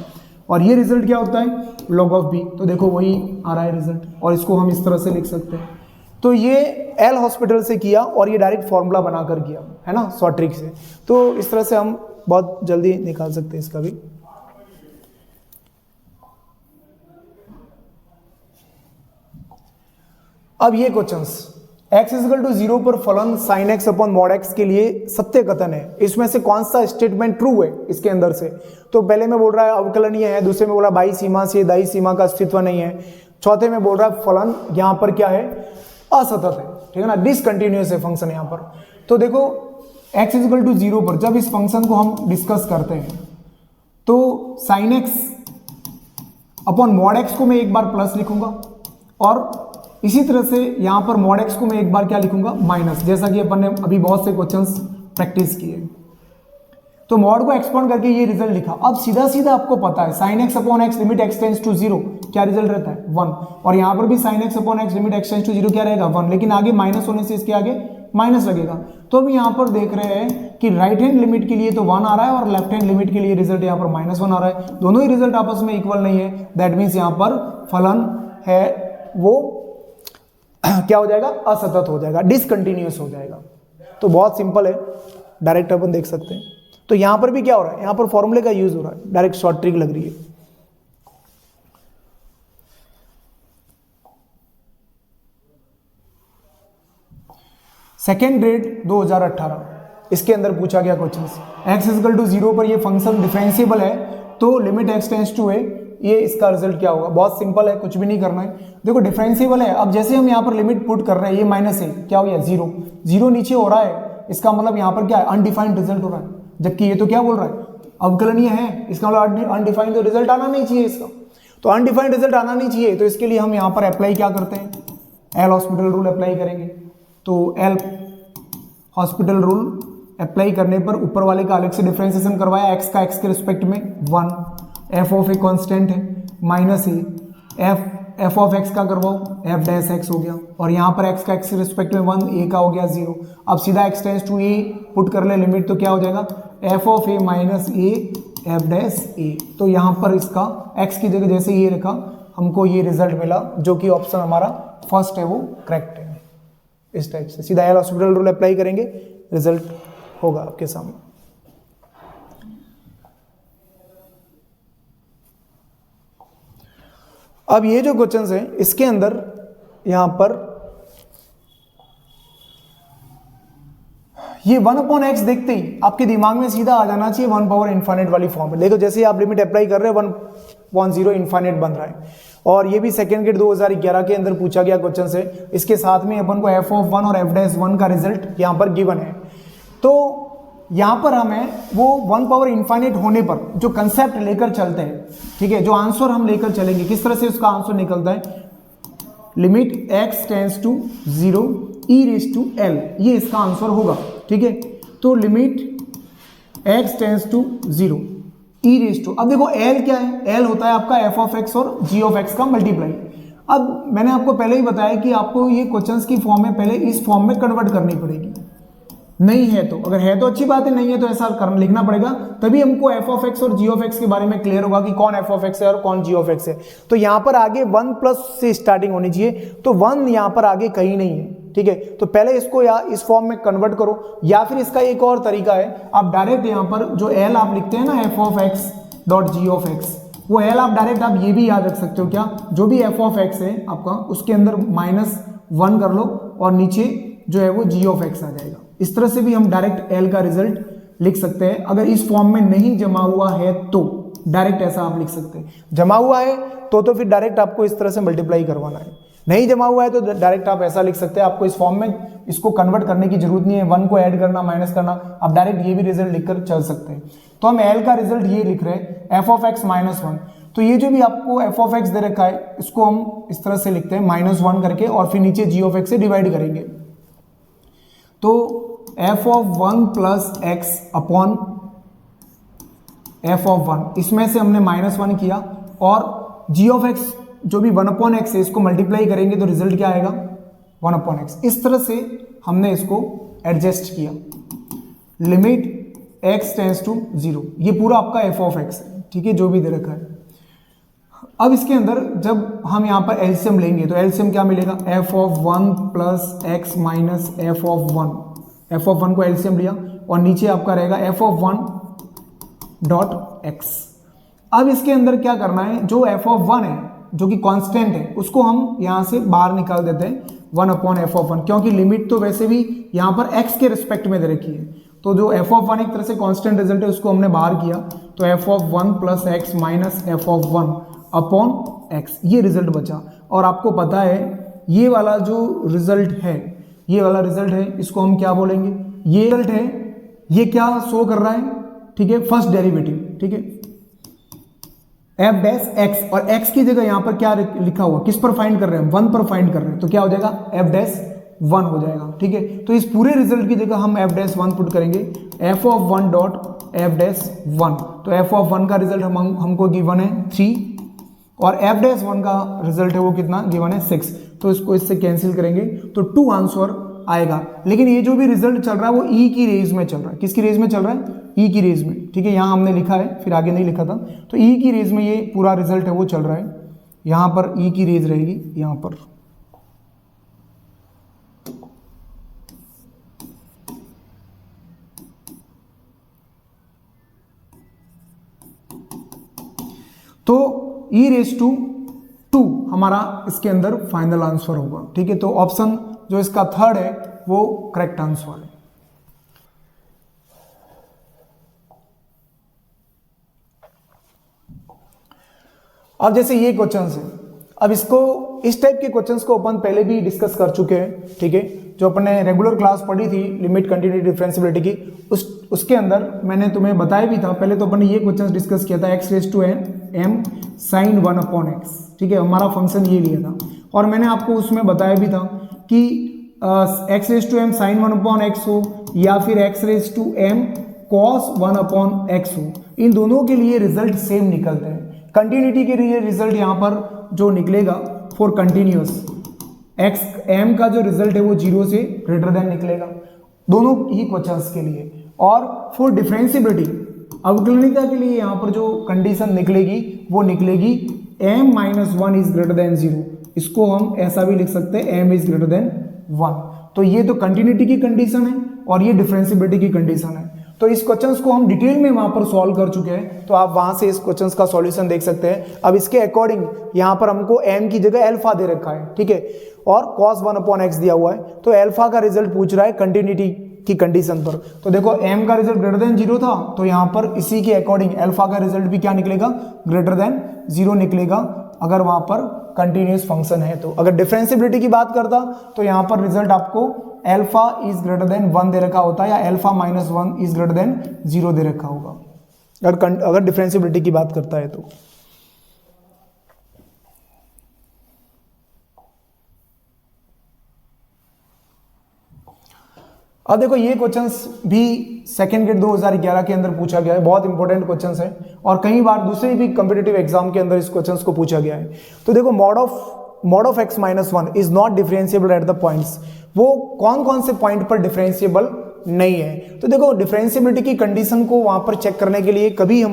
और ये रिजल्ट क्या होता है, log ऑफ b। तो देखो वही आ रहा है रिजल्ट, और इसको हम इस तरह से लिख सकते हैं। तो ये एल हॉस्पिटल से किया और ये डायरेक्ट फॉर्मूला बनाकर किया है ना, शॉर्ट ट्रिक से। तो इस तरह से हम बहुत जल्दी निकाल सकते हैं इसका भी। अब ये क्वेश्चंस x इक्वल टू 0 पर फलन sin x upon mod x के लिए सत्य कथन है, इसमें से कौन सा स्टेटमेंट ट्रू है इसके अंदर से। तो पहले में बोल रहा है अवकलनीय है, दूसरे में बोल रहा है बाई सीमा से दाई सीमा का अस्तित्व नहीं है, चौथे में बोल रहा है फलन यहाँ पर क्या है, असतत है, ठीक है ना, डिसकंटिन्यूअस है फंक्शन यहाँ पर। तो देखो x इक्वल टू 0 पर जब इस फंक्शन को हम डिस्कस करते हैं तो sin x upon mod x को मैं एक बार प्लस लिखूंगा, और इसी तरह से यहां पर मॉड x को मैं एक बार क्या लिखूंगा, माइनस, जैसा कि अपन ने अभी बहुत से क्वेश्चंस प्रैक्टिस किए। तो मॉड को एक्सपांड करके ये रिजल्ट लिखा। अब सीधा सीधा आपको पता है sin x upon x limit x tends to 0 क्या रिजल्ट रहता है, 1। और यहां पर भी sin x upon x limit x tends to 0 क्या रहेगा, 1। लेकिन आगे माइनस होने से इसके आगे माइनस लगेगा। तो अभी यहां पर देख रहे हैं कि राइट हैंड लिमिट के लिए तो 1 आ रहा है और लेफ्ट हैंड लिमिट के लिए रिजल्ट यहाँ पर -1 आ रहा है। दोनों ही रिजल्ट आपस में इक्वल नहीं है, दैट मीन्स यहाँ पर फलन है वो क्या हो जाएगा, असतत हो जाएगा, डिसकंटिन्यूअस हो जाएगा। तो बहुत सिंपल है, डायरेक्ट अपन देख सकते हैं। तो यहां पर भी क्या हो रहा है, यहां पर फॉर्मूले का यूज हो रहा है, डायरेक्ट शॉर्ट ट्रिक लग रही है। सेकेंड ग्रेड 2018 इसके अंदर पूछा गया क्वेश्चन, x इक्वल टू 0 पर ये फंक्शन डिफरेंशिएबल है तो limit x tends to a, ये इसका रिजल्ट क्या होगा। बहुत सिंपल है, कुछ भी नहीं करना है। देखो डिफरेंशिएबल है, अब जैसे हम यहाँ पर लिमिट पुट कर रहे हैं, ये माइनस है, क्या हो गया 0, 0 नीचे हो रहा है, इसका मतलब यहाँ पर क्या है, अनडिफाइंड रिजल्ट हो रहा है। जबकि ये तो क्या बोल रहा है, अवकलनीय है, इसका मतलब अनडिफाइंड, तो रिजल्ट आना नहीं चाहिए इसका, तो अनडिफाइंड रिजल्ट आना नहीं चाहिए। तो इसके लिए हम यहाँ पर अप्लाई क्या करते हैं, एल हॉस्पिटल रूल अप्लाई करेंगे। तो एल हॉस्पिटल रूल अप्लाई करने पर ऊपर वाले का अलग से डिफरेंशिएशन करवाया, एक्स का एक्स के रिस्पेक्ट में 1, एफ ऑफ ए कॉन्स्टेंट है minus a, F of x का करवाओ, एफ डैश एक्स हो गया, और यहाँ पर एक्स का एक्स के रिस्पेक्ट में 1, ए का हो गया 0। अब सीधा x tends to a put कर ले लिमिट, तो क्या हो जाएगा, f of a minus a f dash a. तो यहाँ पर इसका एक्स की जगह जैसे ये रखा, हमको ये रिजल्ट मिला, जो कि ऑप्शन हमारा फर्स्ट है वो करेक्ट है। इस टाइप से सीधा एल हॉस्पिटल रूल अप्लाई करेंगे, रिजल्ट होगा आपके सामने। अब ये जो क्वेश्चंस हैं इसके अंदर यहां पर ये 1/x देखते ही आपके दिमाग में सीधा आ जाना चाहिए 1 पावर इनफाइनाइट वाली फॉर्म में। देखो जैसे ही आप लिमिट अप्लाई कर रहे हैं 1/0 इनफाइनाइट बन रहा है, और ये भी सेकेंड ग्रेड 2011 के अंदर पूछा गया क्वेश्चन है। इसके साथ में अपन को एफ ऑफ 1 और एफ डैश 1 का रिजल्ट यहाँ पर गिवन है। तो यहाँ पर हमें वो 1 पावर इनफाइनाइट होने पर जो कंसेप्ट लेकर चलते हैं, ठीक है, जो आंसर हम लेकर चलेंगे, किस तरह से उसका आंसर निकलता है, limit x tends to 0 e raise to l, ये इसका आंसर होगा, ठीक है। तो limit x tends to 0 e raise to, अब देखो l क्या है, l होता है आपका f ऑफ x और g ऑफ x का मल्टीप्लाई। अब मैंने आपको पहले ही बताया कि आपको ये क्वेश्चंस की फॉर्म में पहले इस फॉर्म में कन्वर्ट करनी पड़ेगी, नहीं है तो, अगर है तो अच्छी बात है, नहीं है तो ऐसा करना लिखना पड़ेगा, तभी हमको f ऑफ x और g ऑफ x के बारे में क्लियर होगा कि कौन f ऑफ x है और कौन g ऑफ x है। तो यहाँ पर आगे 1 प्लस से स्टार्टिंग होनी चाहिए, तो 1 यहाँ पर आगे कहीं नहीं है, ठीक है। तो पहले इसको या इस फॉर्म में कन्वर्ट करो, या फिर इसका एक और तरीका है, आप डायरेक्ट यहाँ पर जो l आप लिखते हैं ना f of x dot g of x, वो l आप डायरेक्ट आप ये भी याद रख सकते हो, क्या, जो भी f ऑफ x है आपका उसके अंदर -1 कर लो और नीचे जो है वो g ऑफ x आ जाएगा। इस तरह से भी हम डायरेक्ट l का रिजल्ट लिख सकते हैं, अगर इस फॉर्म में नहीं जमा हुआ है तो, डायरेक्ट ऐसा आप लिख सकते हैं। जमा हुआ है तो फिर डायरेक्ट आपको इस तरह से मल्टीप्लाई करवाना है, नहीं जमा हुआ है तो डायरेक्ट आप ऐसा लिख सकते हैं। आपको इस फॉर्म में इसको कन्वर्ट करने की जरूरत नहीं है, 1 को ऐड करना माइनस करना, आप डायरेक्ट ये भी रिजल्ट लिखकर चल सकते हैं। तो हम एल का रिजल्ट ये लिख रहे हैं एफ ऑफ एक्स माइनस 1। तो ये जो भी आपको एफ ऑफ एक्स दे रखा है इसको हम इस तरह से लिखते हैं -1 करके, और फिर नीचे जी ऑफ एक्स से डिवाइड करेंगे। तो f of 1 plus x upon F of 1, इसमें से हमने -1 किया, और जी ऑफ एक्स जो भी 1 अपॉन एक्स है इसको मल्टीप्लाई करेंगे तो रिजल्ट क्या आएगा 1 अपॉन एक्स। इस तरह से हमने इसको एडजस्ट किया। लिमिट x टेंस टू 0, ये पूरा आपका एफ ऑफ एक्स है, ठीक है, जो भी दे रखा है। अब इसके अंदर जब हम यहाँ पर एलसीएम लेंगे तो एलसीएम क्या मिलेगा, F of 1 plus x minus F of 1। F of 1 को एलसीएम लिया और नीचे आपका रहेगा एफ ऑफ 1 डॉट एक्स। अब इसके अंदर क्या करना है, जो एफ ऑफ 1 है जो कि कांस्टेंट है उसको हम यहाँ से बाहर निकाल देते हैं 1 अपॉन एफ ऑफ 1, क्योंकि लिमिट तो वैसे भी यहाँ पर x के रिस्पेक्ट में दे रखी है। तो जो एफ ऑफ 1 एक तरह से कांस्टेंट रिजल्ट है उसको हमने बाहर किया, तो f of 1 plus x minus F of 1 upon x, ये रिजल्ट बचा। और आपको पता है ये वाला जो रिजल्ट है, ये वाला रिजल्ट है, इसको हम क्या बोलेंगे, ये रिजल्ट है, ये क्या शो कर रहा है, ठीक है, फर्स्ट डेरिवेटिव, ठीक है, एफ डैश एक्स, और एक्स की जगह यहां पर क्या लिखा हुआ, किस पर फाइंड कर रहे हैं, 1 पर फाइंड कर रहे हैं, तो क्या हो जाएगा एफ डैश 1 हो जाएगा, ठीक है। तो इस पूरे रिजल्ट की जगह हम एफ डैश 1 पुट करेंगे, F of 1 dot F dash 1। तो एफ ऑफ 1 का रिजल्ट हमको गिवन है 3, और एफ डैश 1 का रिजल्ट है वो कितना गिवन है 6। तो इसको इससे कैंसिल करेंगे तो 2 आंसर आएगा। लेकिन ये जो भी रिजल्ट चल रहा है वो ई की रेंज में चल रहा है, किसकी रेंज में चल रहा है, ई की रेंज में, ठीक है। यहाँ हमने लिखा है, फिर आगे नहीं लिखा था, तो ई की रेंज में ये पूरा रिजल्ट है वो चल रहा है। यहाँ पर ई की रेंज रहेगी यहाँ पर, तो ई रेज टू 2 हमारा इसके अंदर फाइनल आंसर होगा, ठीक है। तो ऑप्शन जो इसका थर्ड है वो करेक्ट आंसर है। अब जैसे ये क्वेश्चंस है, अब इसको इस टाइप के क्वेश्चंस को अपन पहले भी डिस्कस कर चुके हैं, ठीक है। जो अपने रेगुलर क्लास पढ़ी थी लिमिट कंटिन्यूटी डिफरेंशियबिलिटी की, उसके अंदर मैंने तुम्हें बताया भी था। पहले तो अपन ने ये क्वेश्चंस डिस्कस किया था, x raise to m sine 1 upon x, ठीक है, हमारा फंक्शन ये लिया था। और मैंने आपको उसमें बताया भी था कि x raise to m sine 1 upon x हो या फिर x raise to m cos 1 upon x हो, इन दोनों के लिए रिजल्ट सेम निकलते हैं। कंटिन्यूटी के लिए रिजल्ट यहाँ पर जो निकलेगा फॉर कंटिन्यूअस, एक्स एम का जो रिजल्ट है वो 0 से ग्रेटर देन निकलेगा, दोनों ही क्वेश्चंस के लिए। और फॉर डिफरेंशियबिलिटी, अवकलनीयता के लिए यहाँ पर जो कंडीशन निकलेगी वो निकलेगी m minus 1 is greater then 0। इसको हम ऐसा भी लिख सकते हैं m इज ग्रेटर देन 1। तो ये तो कंटिन्यूटी की कंडीशन है और ये डिफरेंशियबिलिटी की कंडीशन है। तो इस क्वेश्चंस को हम डिटेल में वहां पर सॉल्व कर चुके हैं, तो आप वहां से इस क्वेश्चंस का सॉल्यूशन देख सकते हैं। अब इसके अकॉर्डिंग यहाँ पर हमको m की जगह अल्फा दे रखा है, ठीक है, और cos 1 अपॉन एक्स दिया हुआ है। तो अल्फा का रिजल्ट पूछ रहा है कंटिन्यूटी की कंडीशन पर। तो देखो m का रिजल्ट ग्रेटर देन 0 था, तो यहाँ पर इसी के अकॉर्डिंग अल्फा का रिजल्ट भी क्या निकलेगा, ग्रेटर देन 0 निकलेगा, अगर वहां पर कंटिन्यूअस फंक्शन है। तो अगर डिफरेंशियबिलिटी की बात करता तो यहाँ पर रिजल्ट आपको अल्फा इज ग्रेटर देन 1 दे रखा होता है, या alpha minus 1 is greater then 0 दे रखा होगा, अगर डिफरेंशियबिलिटी की बात करता है तो। अब देखो ये क्वेश्चंस भी सेकेंड ग्रेड 2011 के अंदर पूछा गया है, बहुत इंपॉर्टेंट क्वेश्चंस है, और कई बार दूसरे भी कॉम्पिटिटिव एग्जाम के अंदर इस क्वेश्चंस को पूछा गया है। तो देखो mod of x minus 1 is not differentiable at the points, वो कौन कौन से पॉइंट पर डिफरेंशिएबल नहीं है। तो देखो डिफरेंशिएबिलिटी की कंडीशन को वहां पर चेक करने के लिए कभी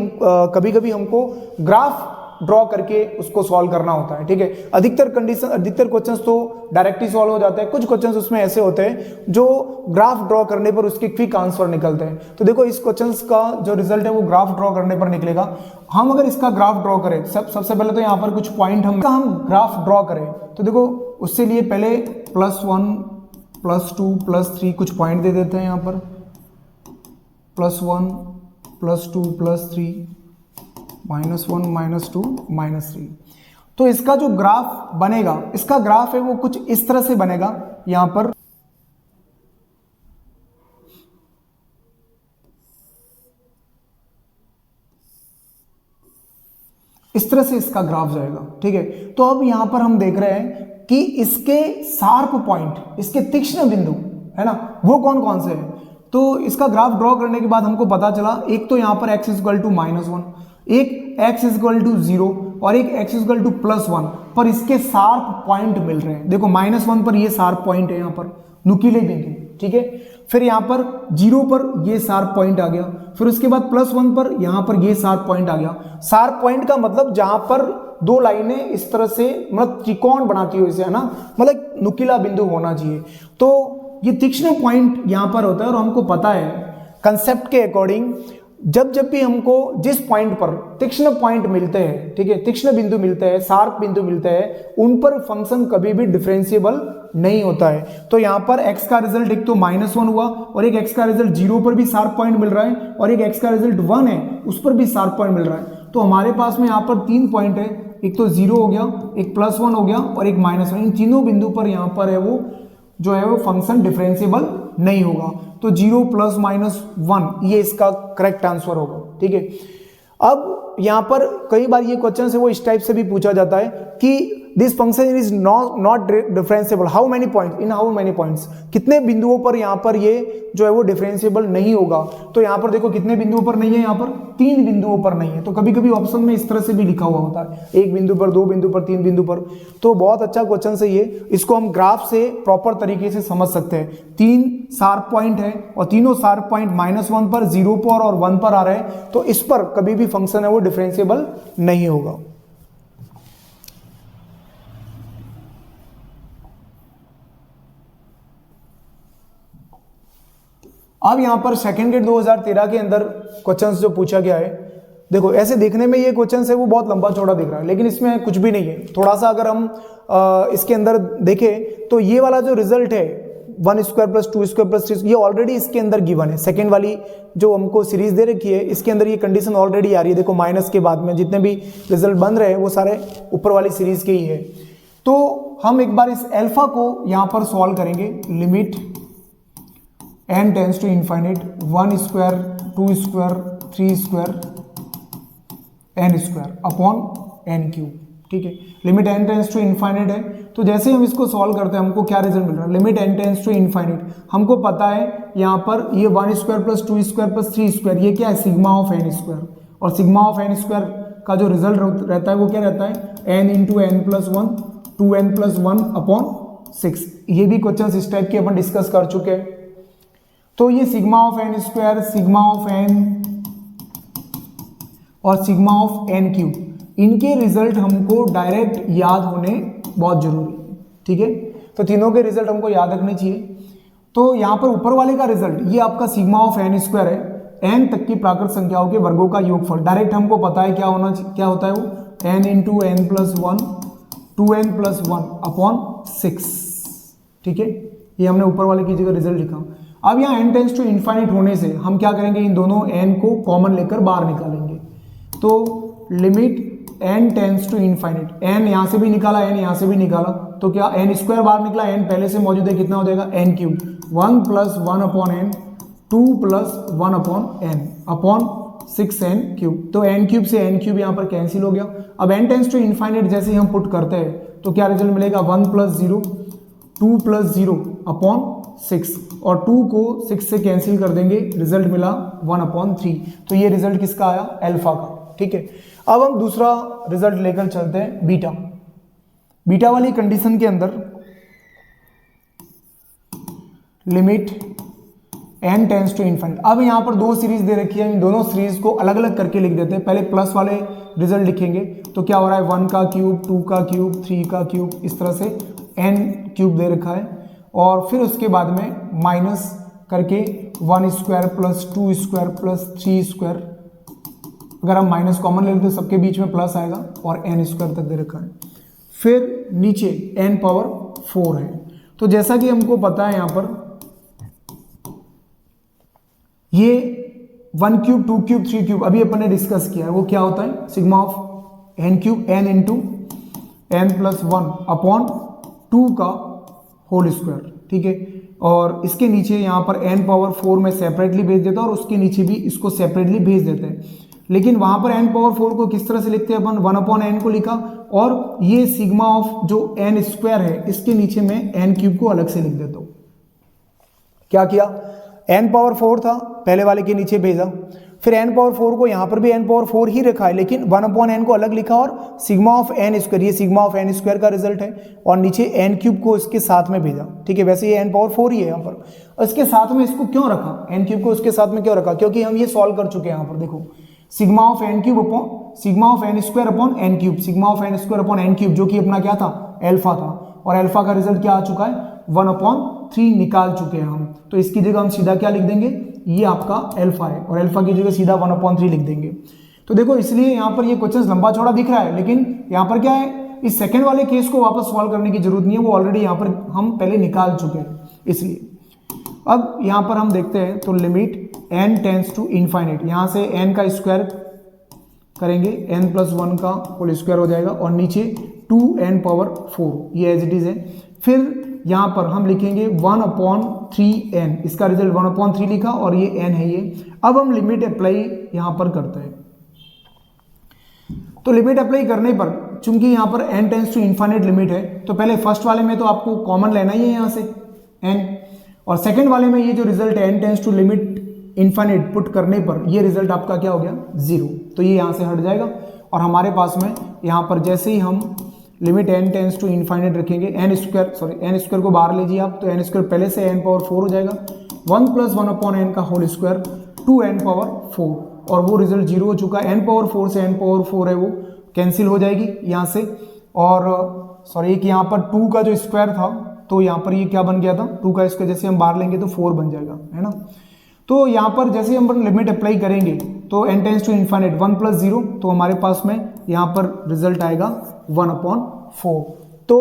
कभी हमको ग्राफ ड्रॉ करके उसको सॉल्व करना होता है, ठीक है। अधिकतर क्वेश्चंस तो डायरेक्टली सॉल्व हो जाते हैं, कुछ क्वेश्चंस उसमें ऐसे होते हैं जो ग्राफ ड्रॉ करने पर उसके क्विक आंसर निकलते हैं। तो देखो इस क्वेश्चंस का जो रिजल्ट है वो ग्राफ ड्रॉ करने पर निकलेगा। हम अगर इसका ग्राफ ड्रॉ करें, सबसे पहले तो यहाँ पर कुछ पॉइंट हम ग्राफ ड्रॉ करें, तो देखो उससे लिए पहले +1 +2 +3 कुछ पॉइंट दे देते हैं यहाँ पर, +1 +2 +3 -1 -2 -3। तो इसका जो ग्राफ बनेगा, इसका ग्राफ है वो कुछ इस तरह से बनेगा। यहां पर इस तरह से इसका ग्राफ जाएगा, ठीक है। तो अब यहां पर हम देख रहे हैं कि इसके शार्प पॉइंट, इसके तीक्ष्ण बिंदु है ना, वो कौन कौन से हैं। तो इसका ग्राफ ड्रॉ करने के बाद हमको पता चला, एक तो यहां पर x इक्वल टू -1, एक x इक्वल टू 0 और एक x इक्वल टू +1 पर इसके शार्प पॉइंट मिल रहे हैं। देखो -1 पर ये शार्प पॉइंट है, यहां पर नुकीले बिंदु, ठीक है। फिर यहां पर 0 पर ये शार्प पॉइंट आ गया, फिर उसके बाद +1 पर यहां पर ये शार्प पॉइंट आ गया। शार्प पॉइंट का मतलब जहां पर दो लाइनें इस तरह से मतलब त्रिकोण बनाती हो इसे, है ना, मतलब नुकीला बिंदु होना चाहिए। तो ये तीक्ष्ण पॉइंट यहां पर होता है और हमको पता है कंसेप्ट के अकॉर्डिंग, जब भी हमको जिस पॉइंट पर तीक्ष्ण पॉइंट मिलते हैं, ठीक है, तीक्ष्ण बिंदु मिलते हैं, शार्प बिंदु मिलते हैं, उन पर फंक्शन कभी भी डिफरेंशिएबल नहीं होता है। तो यहां पर x का रिजल्ट एक तो -1 हुआ और एक x का रिजल्ट 0 पर भी शार्प पॉइंट मिल रहा है और एक x का रिजल्ट 1 है उस पर भी शार्प पॉइंट मिल रहा है। तो हमारे पास में यहां पर 3 पॉइंट है, एक तो 0 हो गया, एक +1 हो गया और एक -1। इन तीनों बिंदु पर यहां पर है वो जो है वो फंक्शन डिफरेंशिएबल नहीं होगा। तो 0 + -1 ये इसका करेक्ट आंसर होगा, ठीक है। अब यहां पर कई बार ये क्वेश्चन है वो इस टाइप से भी पूछा जाता है कि this function is not differentiable, how many points, in how many points, कितने बिंदुओं पर यहां पर ये जो है वो डिफरेंशिएबल नहीं होगा। तो यहां पर देखो कितने बिंदुओं पर नहीं है, यहां पर 3 बिंदुओं पर नहीं है। तो कभी कभी ऑप्शन में इस तरह से भी लिखा हुआ होता है, 1 बिंदु पर, 2 बिंदु पर, 3 बिंदु पर। तो बहुत अच्छा क्वेश्चन है ये, इसको हम ग्राफ से प्रॉपर तरीके से समझ सकते हैं। 3 शार्प पॉइंट है और तीनों शार्प पॉइंट -1 पर, 0 पर और 1 पर आ रहे हैं, तो इस पर कभी भी फंक्शन है वो डिफरेंशिएबल नहीं होगा। अब यहां पर सेकंड गेट 2013 के अंदर क्वेश्चंस जो पूछा गया है, देखो ऐसे देखने में ये क्वेश्चन है वो बहुत लंबा चौड़ा दिख रहा है, लेकिन इसमें कुछ भी नहीं है। थोड़ा सा अगर हम इसके अंदर देखें तो ये वाला जो रिजल्ट है 1² + 2² + 3, ये ऑलरेडी इसके अंदर गिवन है। सेकेंड वाली जो हमको सीरीज दे रखी है इसके अंदर ये कंडीशन ऑलरेडी आ रही है। देखो माइनस के बाद में जितने भी रिजल्ट बन रहे हैं वो सारे ऊपर वाली सीरीज के ही है। तो हम एक बार इस अल्फा को यहां पर सॉल्व करेंगे। Limit n tends to infinite 1² 2² 3² n² upon n³, ठीक है। Limit n tends to infinite है, तो जैसे ही हम इसको सॉल्व करते हैं हमको क्या रिजल्ट मिल रहा है, limit n tends to infinite. हमको पता है यहाँ पर ये 1² + 2² + 3², ये क्या है, सिग्मा ऑफ n²। और सिग्मा ऑफ n² का जो रिजल्ट रहता है वो क्या रहता है, n × n + 1 2n + 1 अपॉन 6। ये भी क्वेश्चन इस टाइप के अपन डिस्कस कर चुके हैं। तो ये sigma of n², sigma of n और सिग्मा ऑफ n³, इनके रिजल्ट हमको डायरेक्ट याद होने बहुत जरूरी है, ठीक है। तो तीनों के रिजल्ट हमको याद रखने चाहिए। तो यहाँ पर ऊपर वाले का रिजल्ट ये आपका सिग्मा ऑफ n² है, n तक की प्राकृत संख्याओं के वर्गों का योगफल। डायरेक्ट हमको पता है क्या होता है वो, n × n + 1 2n + 1 अपॉन 6, ठीक है। ये हमने ऊपर वाले की जगह रिजल्ट लिखा। अब यहाँ n टेंड्स टू इनफाइनाइट होने से हम क्या करेंगे, इन दोनों n को कॉमन लेकर बाहर निकालेंगे। तो limit n tends to infinite, n यहाँ से भी निकाला, n यहाँ से भी निकाला, तो क्या n² बाहर निकला, n पहले से मौजूद है, कितना हो जाएगा n³, 1 + 1 upon n 2 + 1 upon n upon 6n³। तो n³ से n³ यहाँ पर कैंसिल हो गया। अब n टेंड्स टू इनफाइनाइट जैसे ही हम पुट करते हैं तो क्या रिजल्ट मिलेगा, 1 + 0 2 + 0 अपॉन 6, और 2 को 6 से कैंसिल कर देंगे, रिजल्ट मिला 1/3। तो ये रिजल्ट किसका आया, अल्फा का, ठीक है। अब हम दूसरा रिजल्ट लेकर चलते हैं बीटा। बीटा वाली कंडीशन के अंदर limit n tends to infinite. अब यहाँ पर 2 सीरीज दे रखी है, इन दोनों सीरीज को अलग अलग करके लिख देते हैं। पहले प्लस वाले रिजल्ट लिखेंगे तो क्या हो रहा है, 1 का क्यूब 2 का क्यूब 3 का क्यूब, इस तरह से n³ दे रखा है। और फिर उसके बाद में माइनस करके 1² + 2² + 3², अगर हम माइनस कॉमन ले लेते तो सबके बीच में प्लस आएगा, और n² तक दे रखा है। फिर नीचे n⁴ है। तो जैसा कि हमको पता है यहाँ पर ये 1 क्यूब 2 क्यूब 3 क्यूब अभी अपन ने डिस्कस किया है, वो क्या होता है sigma of n cube n into n plus 1 upon 2 का होल स्क्वायर, ठीक है। और इसके नीचे यहाँ पर n पावर 4 में सेपरेटली भेज देता है और उसके नीचे भी इसको सेपरेटली भेज देते हैं, लेकिन वहाँ पर n पावर 4 को किस तरह से लिखते हैं अपन, 1 अपॉन n को लिखा, और ये सिग्मा ऑफ जो n स्क्वायर है इसके नीचे में n क्यूब को अलग से लिख देता हूँ। क्या किया, n पावर 4 था पहले वाले के नीचे भेजा, फिर n पावर 4 को यहाँ पर भी n पावर 4 ही रखा है, लेकिन 1 अपॉन n को अलग लिखा और सिग्मा ऑफ n स्क्वायर, ये सिग्मा ऑफ n स्क्वायर का रिजल्ट है, और नीचे n क्यूब को इसके साथ में भेजा, ठीक है। वैसे ये n पावर 4 ही है यहाँ पर, और इसके साथ में इसको क्यों रखा, n क्यूब को इसके साथ में क्यों रखा, क्योंकि हम ये सॉल्व कर चुके हैं। यहाँ पर देखो sigma of n cube upon sigma of n square upon n cube, sigma of n square upon n cube जो कि अपना क्या था, एल्फा था, और एल्फा का रिजल्ट क्या आ चुका है, 1 अपॉन 3 निकाल चुके हैं हम। तो इसकी जगह हम सीधा क्या लिख देंगे, ये आपका एल्फा है, और एल्फा की जगह सीधा 1 अपॉन 3 लिख देंगे। तो देखो इसलिए यहाँ पर ये क्वेश्चन लंबा चौड़ा दिख रहा है, लेकिन यहाँ पर क्या है, इस सेकंड वाले केस को वापस सॉल्व करने की जरूरत नहीं है, वो ऑलरेडी यहाँ पर हम पहले निकाल चुके हैं। इसलिए अब यहाँ पर हम देखते हैं, तो limit n tends to infinite, यहाँ से n का स्क्वायर करेंगे, n प्लस 1 का होल स्क्वायर हो जाएगा, और नीचे 2n पावर 4 ये एज इट इज है। फिर यहाँ पर हम लिखेंगे 1 अपॉन 3n, इसका रिजल्ट 1 अपॉन 3 लिखा, और ये n है ये। अब हम लिमिट अप्लाई यहाँ पर करते हैं, तो लिमिट अप्लाई करने पर चूंकि यहाँ पर n tends to infinite limit है, तो पहले फर्स्ट वाले में तो आपको कॉमन लेना ही है यहाँ से n, और सेकंड वाले में ये जो रिजल्ट है n tends to limit infinite put करने पर ये रिजल्ट आपका क्या हो गया, 0, तो ये यहाँ से हट जाएगा, और हमारे पास में यहाँ पर जैसे ही हम limit n tends to infinite रखेंगे, n स्क्वायर को बाहर लीजिए आप, तो n स्क्वायर पहले से n पावर 4 हो जाएगा, 1 प्लस 1 अपॉन n का होल स्क्वायर 2n पावर 4, और वो रिजल्ट 0 हो चुका है। n पावर 4 से n पावर 4 है वो कैंसिल हो जाएगी यहाँ से, और सॉरी कि यहाँ पर 2 का जो स्क्वायर था, तो यहाँ पर ये क्या बन गया था, 2 का स्क्वायर जैसे हम बाहर लेंगे तो 4 बन जाएगा, है ना। तो यहाँ पर जैसे हम लिमिट अप्लाई करेंगे, तो n tends to infinite 1 plus 0, तो हमारे पास में यहाँ पर रिजल्ट आएगा 1 अपॉन 4। तो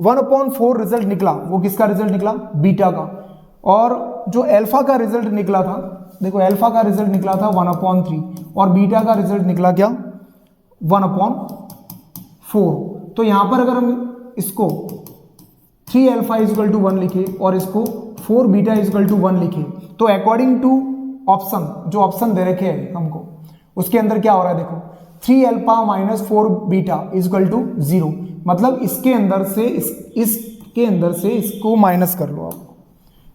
1 अपॉन 4 रिजल्ट निकला, वो किसका रिजल्ट निकला, बीटा का, और जो एल्फा का रिजल्ट निकला था, देखो एल्फा का रिजल्ट निकला था 1 अपॉन 3, और बीटा का रिजल्ट निकला क्या, 1 अपॉन 4। तो यहाँ पर अगर हम इसको 3 अल्फा इजकल टू 1 लिखे और इसको 4 बीटा इजकल टू 1 लिखे, तो अकॉर्डिंग टू ऑप्शन, जो ऑप्शन दे रखे हैं हमको, उसके अंदर क्या हो रहा है, देखो 3 alpha minus 4 beta equal to 0, मतलब इसके अंदर से इसके अंदर से इसको माइनस कर लो आप,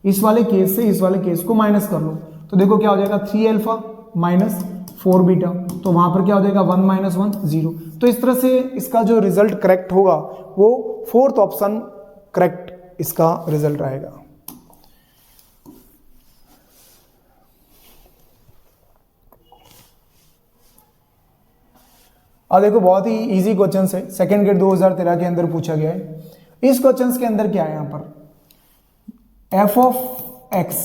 इस वाले केस से इस वाले केस को माइनस कर लो, तो देखो क्या हो जाएगा, 3 अल्फा माइनस 4 बीटा, तो वहां पर क्या हो जाएगा, 1 माइनस 1 0। तो इस तरह से इसका जो रिजल्ट करेक्ट होगा वो 4th ऑप्शन करेक्ट इसका रिजल्ट आएगा। अब देखो बहुत ही इजी क्वेश्चन है, सेकेंड ग्रेड 2013 के अंदर पूछा गया है। इस क्वेश्चन के अंदर क्या है, यहाँ पर एफ ऑफ एक्स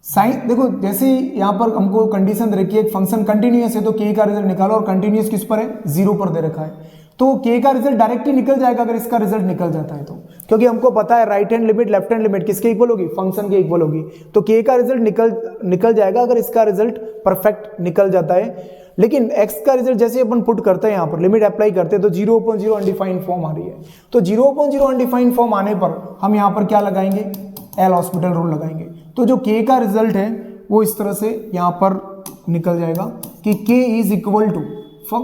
साइन, देखो जैसे यहाँ पर हमको कंडीशन दे रखी है, एक फंक्शन कंटिन्यूअस है तो के का रिजल्ट निकालो, और कंटिन्यूअस किस पर है, 0 पर दे रखा है, तो के का रिजल्ट डायरेक्ट ही निकल जाएगा अगर इसका रिजल्ट निकल जाता है तो, क्योंकि हमको पता है right hand limit left hand limit किसके इक्वल होगी, फंक्शन के इक्वल होगी, तो के का रिजल्ट निकल जाएगा अगर इसका रिजल्ट परफेक्ट निकल जाता है। लेकिन x का रिजल्ट जैसे अपन पुट करते हैं, यहाँ पर लिमिट अप्लाई करते हैं, तो 0/0 अनडिफाइंड फॉर्म आ रही है, तो 0/0 अनडिफाइंड फॉर्म आने पर हम यहाँ पर क्या लगाएंगे, एल हॉस्पिटल रूल लगाएंगे, तो जो k का रिजल्ट है वो इस तरह से यहाँ पर निकल जाएगा कि k इज इक्वल टू,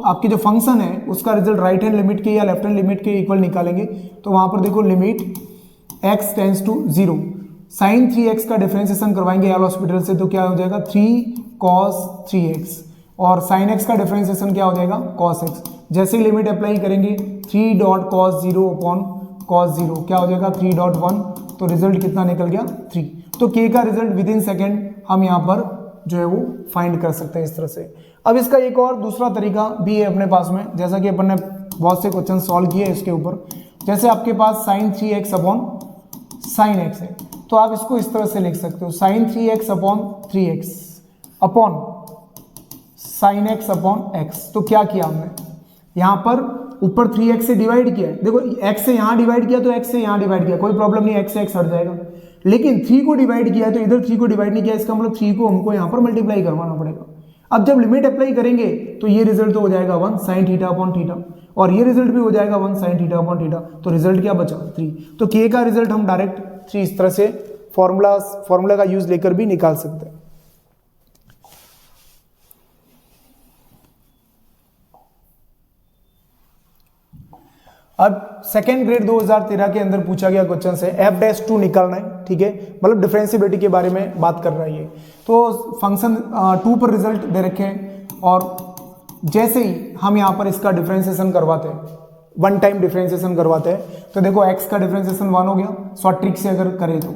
आपकी जो फंक्शन है उसका रिजल्ट राइट हैंड लिमिट के या लेफ्ट हैंड लिमिट के इक्वल निकालेंगे, तो वहाँ पर देखो limit x tends to 0, sine 3x का डिफरेंशिएशन करवाएंगे एल हॉस्पिटल से, तो क्या हो जाएगा 3 cos 3x, और साइन x का डिफरेंशिएशन क्या हो जाएगा cos x। जैसे ही लिमिट अप्लाई करेंगे 3 डॉट cos 0 अपॉन cos 0 क्या हो जाएगा 3.1, तो रिजल्ट कितना निकल गया 3। तो k का रिजल्ट विद इन सेकेंड हम यहाँ पर जो है वो फाइंड कर सकते हैं इस तरह से। अब इसका एक और दूसरा तरीका भी है अपने पास में, जैसा कि अपन ने बहुत से क्वेश्चन सॉल्व किए इसके ऊपर, जैसे आपके पास sine 3x upon sine x है, तो आप इसको इस तरह से लिख सकते हो, sine 3x upon 3x upon sine x upon x। तो क्या किया हमने, यहाँ पर ऊपर 3x से डिवाइड किया है, देखो x से यहाँ डिवाइड किया तो x से यहाँ डिवाइड किया, कोई प्रॉब्लम नहीं, x से x हट जाएगा, लेकिन 3 को डिवाइड किया है तो इधर 3 को डिवाइड नहीं किया, इसका मतलब 3 को हमको यहाँ पर मल्टीप्लाई करवाना पड़ेगा। अब जब लिमिट अप्लाई करेंगे तो ये रिजल्ट तो हो जाएगा 1 sin थीटा अपॉन थीटा, और ये रिजल्ट भी हो जाएगा 1 sin थीटा अपॉन थीटा, तो रिजल्ट क्या बचा 3। तो k का रिजल्ट हम डायरेक्ट 3 इस तरह से फॉर्मूला का यूज लेकर भी निकाल सकते हैं। अब सेकेंड ग्रेड 2013 के अंदर पूछा गया क्वेश्चन है f'2 निकालना है, ठीक है, मतलब डिफरेंशिएबिलिटी के बारे में बात कर रहा है ये। तो फंक्शन 2 पर रिजल्ट दे रखे हैं, और जैसे ही हम यहाँ पर इसका डिफरेंशिएशन करवाते हैं, वन टाइम डिफरेंशिएशन करवाते हैं, तो देखो x का डिफरेंशिएशन 1 हो गया, शॉर्ट ट्रिक से अगर करें तो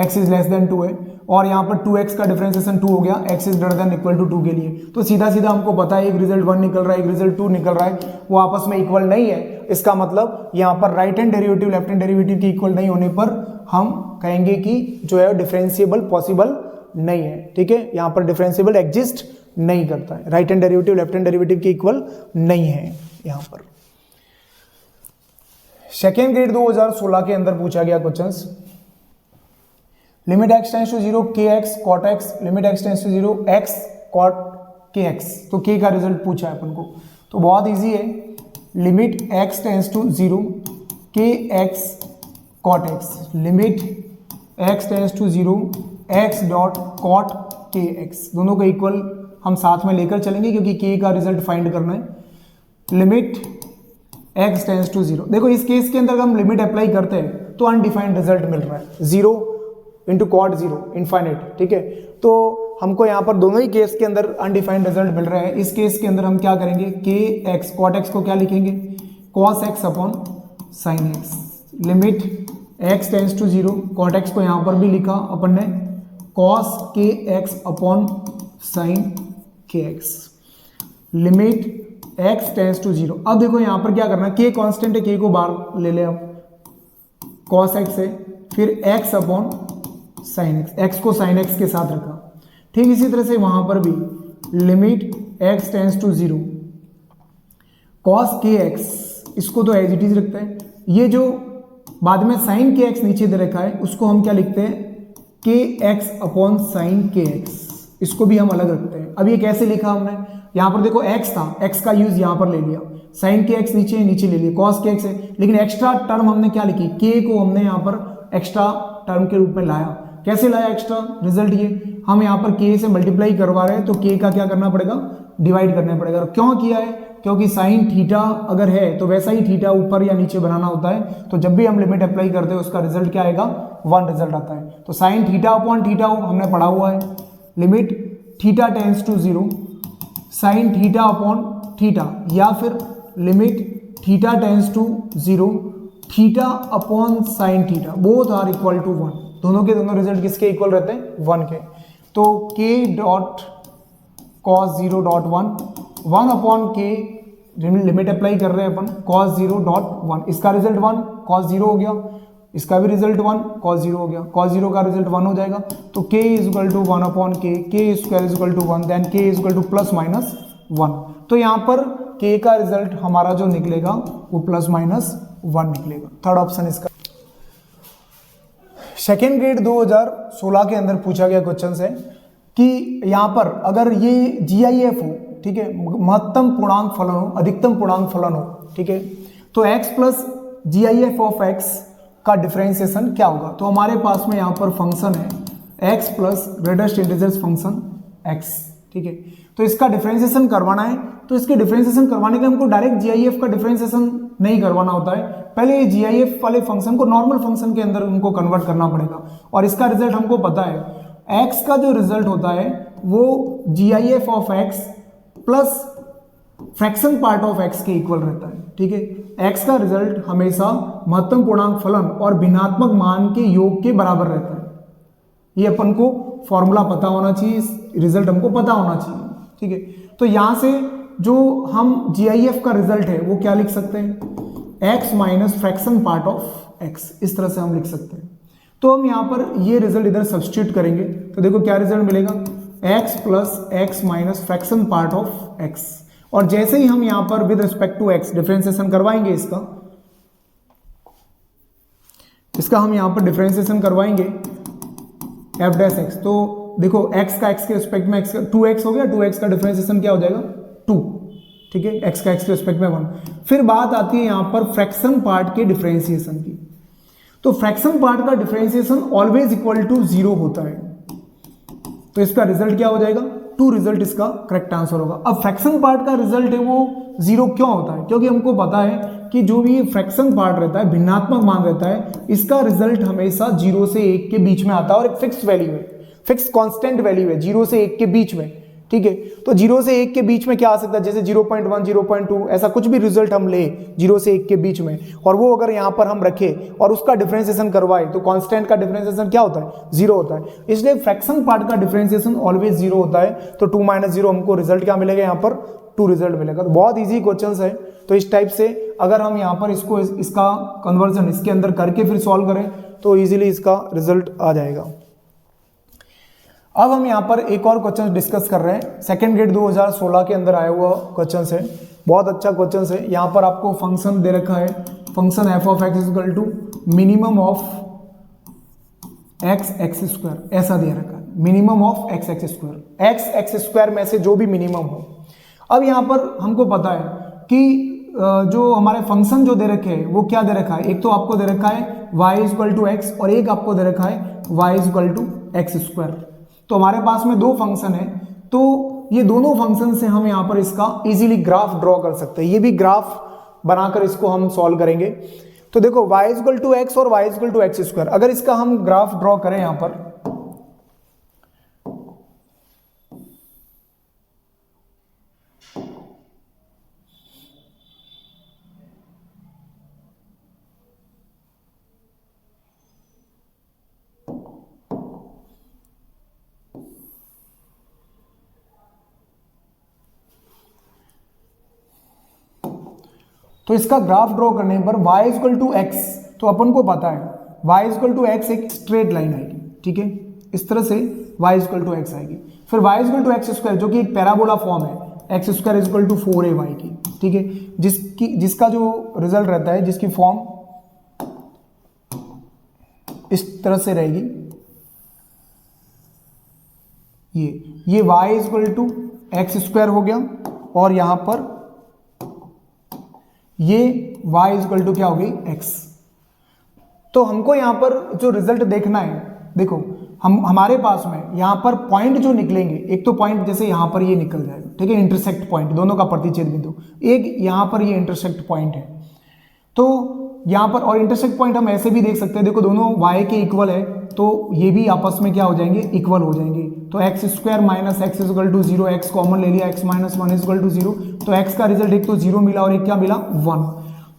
x इज लेस देन 2 है, और यहाँ पर 2x का डिफरेंशिएशन 2 हो गया, x is greater than equal to 2 के लिए। तो सीधा सीधा हमको पता है एक रिजल्ट 1 निकल रहा है, एक रिजल्ट 2 निकल रहा है, वो आपस में इक्वल नहीं है। इसका मतलब यहाँ पर right hand derivative left hand derivative के इक्वल नहीं होने पर हम कहेंगे कि जो है डिफरेंशिएबल पॉसिबल नहीं है, ठीक है, यहाँ पर डिफरेंशिएबल एग्जिस्ट नहीं करता है, right hand derivative left hand derivative के इक्वल नहीं है यहाँ पर। सेकेंड ग्रेड 2016 के अंदर पूछा गया question, limit x tends to 0 kx cot x, limit x tends to 0 x cot kx। तो k का रिजल्ट पूछा है अपन को, तो बहुत इजी है, limit x tends to 0 kx cot x, limit x tends to 0 x dot cot kx, दोनों का इक्वल हम साथ में लेकर चलेंगे क्योंकि k का रिजल्ट फाइंड करना है। लिमिट x टेंड्स टू 0, देखो इस केस के अंदर हम लिमिट अप्लाई करते हैं तो अनडिफाइंड रिजल्ट मिल रहा है, 0 इंटू कॉट 0 इनफाइनाइट, ठीक है। तो हमको यहाँ पर दोनों ही केस के अंदर अनडिफाइंड रिजल्ट मिल रहा है। इस केस के अंदर हम क्या करेंगे, के एक्स कॉट एक्स को क्या लिखेंगे, cos x upon sine x, limit x tends to 0, cot x को यहाँ पर भी लिखा अपन ने, cos k x upon sine k x, limit x tends to 0। अब देखो यहाँ पर क्या करना है, के कॉन्स्टेंट है, के को बाहर ले ले, अब कॉस एक्स है, फिर x upon sine x, x को साइन एक्स के साथ रखा। ठीक इसी तरह से वहां पर भी limit x tends to 0 cos k x, इसको तो एज इट इज रखते हैं, ये जो बाद में साइन के एक्स नीचे दे रखा है उसको हम क्या लिखते हैं, के x upon sine k x, इसको भी हम अलग रखते हैं। अब ये कैसे लिखा हमने, यहाँ पर देखो एक्स था, एक्स का यूज यहाँ पर ले लिया, साइन के एक्स नीचे नीचे ले लिया, कॉस के एक्स है, लेकिन एक्स्ट्रा टर्म हमने क्या लिखी, के को हमने यहाँ पर एक्स्ट्रा टर्म के रूप में लाया। कैसे लाया एक्स्ट्रा रिजल्ट, ये हम यहाँ पर के से मल्टीप्लाई करवा रहे हैं तो के का क्या करना पड़ेगा, डिवाइड करना पड़ेगा। क्यों किया है, क्योंकि साइन थीटा अगर है तो वैसा ही थीटा ऊपर या नीचे बनाना होता है, तो जब भी हम लिमिट अप्लाई करते हैं उसका रिजल्ट क्या आएगा, 1 रिजल्ट आता है। तो साइन थीटा अपॉन थीटा हमने पढ़ा हुआ है, limit theta tends to 0 sine theta upon theta, या फिर limit theta tends to 0 theta upon sine theta, both are equal to 1, दोनों के दोनों रिजल्ट किसके इक्वल रहते हैं, 1 के। तो k dot cos 0 dot 1 upon के, लिमिट अप्लाई कर रहे हैं अपन, कॉस 0 डॉट 1, इसका रिजल्ट 1, कॉस 0 हो गया, इसका भी रिजल्ट 1, कॉस 0 हो गया, कॉस 0 का रिजल्ट 1 हो जाएगा। तो k is equal to 1 upon k square is equal to 1, then k is equal to plus minus 1। तो यहाँ पर k का रिजल्ट हमारा जो निकलेगा वो प्लस माइनस 1 निकलेगा, थर्ड ऑप्शन इसका। सेकेंड ग्रेड 2016 के अंदर पूछा गया क्वेश्चन है कि यहाँ पर अगर ये GIF हो, ठीक है, महत्तम पूर्णांक फलन हो, अधिकतम पूर्णांक फलन हो, ठीक है, तो x plus GIF of x का डिफरेंशिएशन क्या होगा। तो हमारे पास में यहाँ पर फंक्शन है x plus greatest integers function x, ठीक है, तो इसका डिफरेंशिएशन करवाना है। तो इसके डिफरेंशिएशन करवाने के लिए हमको डायरेक्ट GIF का डिफरेंशिएशन नहीं करवाना होता है, पहले ये GIF वाले फंक्शन को नॉर्मल फंक्शन के अंदर उनको कन्वर्ट करना पड़ेगा, और इसका रिजल्ट हमको पता है, x का जो रिजल्ट होता है वो GIF of x plus fraction part of x के इक्वल रहता है, ठीक है। x का रिजल्ट हमेशा महत्तम पूर्णांक फलन और भिन्नात्मक मान के योग के बराबर रहता है, ये अपन को फॉर्मूला पता होना चाहिए, रिजल्ट हमको पता होना चाहिए, ठीक है। तो यहां से जो हम GIF का रिजल्ट है वो क्या लिख सकते हैं, x minus fraction part of x, इस तरह से हम लिख सकते हैं। तो हम यहाँ पर ये रिजल्ट इधर सब्स्टिट्यूट करेंगे तो देखो क्या रिजल्ट मिलेगा, x plus x minus fraction part of x, और जैसे ही हम यहाँ पर with respect to x differentiation करवाएंगे इसका हम यहाँ पर डिफरेंशिएशन करवाएंगे एफ डैश एक्स, तो देखो x का x के रिस्पेक्ट में x का 2x हो गया, 2x का डिफरेंशिएशन क्या हो जाएगा 2, ठीक है, x का x के रिस्पेक्ट में 1। फिर बात आती है यहाँ पर फ्रैक्शन पार्ट के डिफरेंशिएशन की। तो फ्रैक्शन पार्ट का डिफरेंशिएशन ऑलवेज इक्वल टू 0 होता है, तो इसका रिजल्ट क्या हो जाएगा 2 रिजल्ट इसका करेक्ट आंसर होगा। अब फ्रैक्शन पार्ट का रिजल्ट है वो 0 क्यों होता है, क्योंकि हमको पता है कि जो भी फ्रैक्शन पार्ट रहता है, भिन्नात्मक मान रहता है, इसका रिजल्ट हमेशा 0 से 1 के बीच में आता है और एक फिक्स वैल्यू है, फिक्स कांस्टेंट वैल्यू है 0 से 1 के बीच में, ठीक है। तो 0 से 1 के बीच में क्या आ सकता है, जैसे 0.1 0.2 ऐसा कुछ भी रिजल्ट हम ले 0 से 1 के बीच में, और वो अगर यहाँ पर हम रखें और उसका डिफरेंशिएशन करवाए तो कांस्टेंट का डिफरेंशिएशन क्या होता है 0 होता है। इसलिए फ्रैक्शन पार्ट का डिफरेंशिएशन ऑलवेज 0 होता है। तो 2 - 0 हमको रिजल्ट क्या मिलेगा, यहाँ पर 2 रिजल्ट मिलेगा। तो बहुत ईजी क्वेश्चन है। तो इस टाइप से अगर हम यहाँ पर इसको इसका कन्वर्जन इसके अंदर करके फिर सॉल्व करें तो ईजिली इसका रिजल्ट आ जाएगा। अब हम यहाँ पर एक और क्वेश्चन डिस्कस कर रहे हैं, सेकेंड ग्रेड 2016 के अंदर आया हुआ क्वेश्चन है, बहुत अच्छा क्वेश्चन है। यहाँ पर आपको फंक्शन दे रखा है, function f of x equal to minimum of x square, ऐसा दे रखा है, मिनिमम ऑफ x स्क्वायर में से जो भी मिनिमम हो। अब यहाँ पर हमको पता है कि जो हमारे फंक्शन जो दे रखे हैं वो क्या दे रखा है, एक तो आपको दे रखा है y इक्वल टू एक्स और एक आपको दे रखा है y equal to x square. तो हमारे पास में दो फंक्शन है, तो ये दोनों फंक्शन से हम यहाँ पर इसका इजीली ग्राफ ड्रॉ कर सकते हैं। ये भी ग्राफ बनाकर इसको हम सॉल्व करेंगे। तो देखो y इक्वल टू एक्स और y equal to x square, अगर इसका हम ग्राफ ड्रॉ करें यहाँ पर, तो इसका ग्राफ ड्रॉ करने पर y इक्वल टू एक्स, तो अपन को पता है y इक्वल टू एक्स एक स्ट्रेट लाइन आएगी, ठीक है, इस तरह से y इक्वल टू एक्स आएगी। फिर y equal to x square जो कि एक पैराबोला फॉर्म है, x square equal to 4ay की, ठीक है, जिसका जो रिजल्ट रहता है, जिसकी फॉर्म इस तरह से रहेगी, ये y equal to x square हो गया और यहां पर ये y इक्वल टू क्या हो गई x। तो हमको यहां पर जो रिजल्ट देखना है, देखो हमारे पास में यहां पर पॉइंट जो निकलेंगे, एक तो पॉइंट जैसे यहां पर ये निकल जाएगा, ठीक है, इंटरसेक्ट पॉइंट, दोनों का प्रतिच्छेद बिंदु, एक यहां पर ये इंटरसेक्ट पॉइंट है। तो यहां पर और इंटरसेक्ट पॉइंट हम ऐसे भी देख सकते हैं, देखो दोनों y के इक्वल है, तो ये भी आपस में क्या हो जाएंगे, इक्वल हो जाएंगे। तो x square minus x equal to 0, x common ले लिया, x माइनस 1 इक्वल टू 0, तो x का रिजल्ट एक तो 0 मिला और एक क्या मिला 1।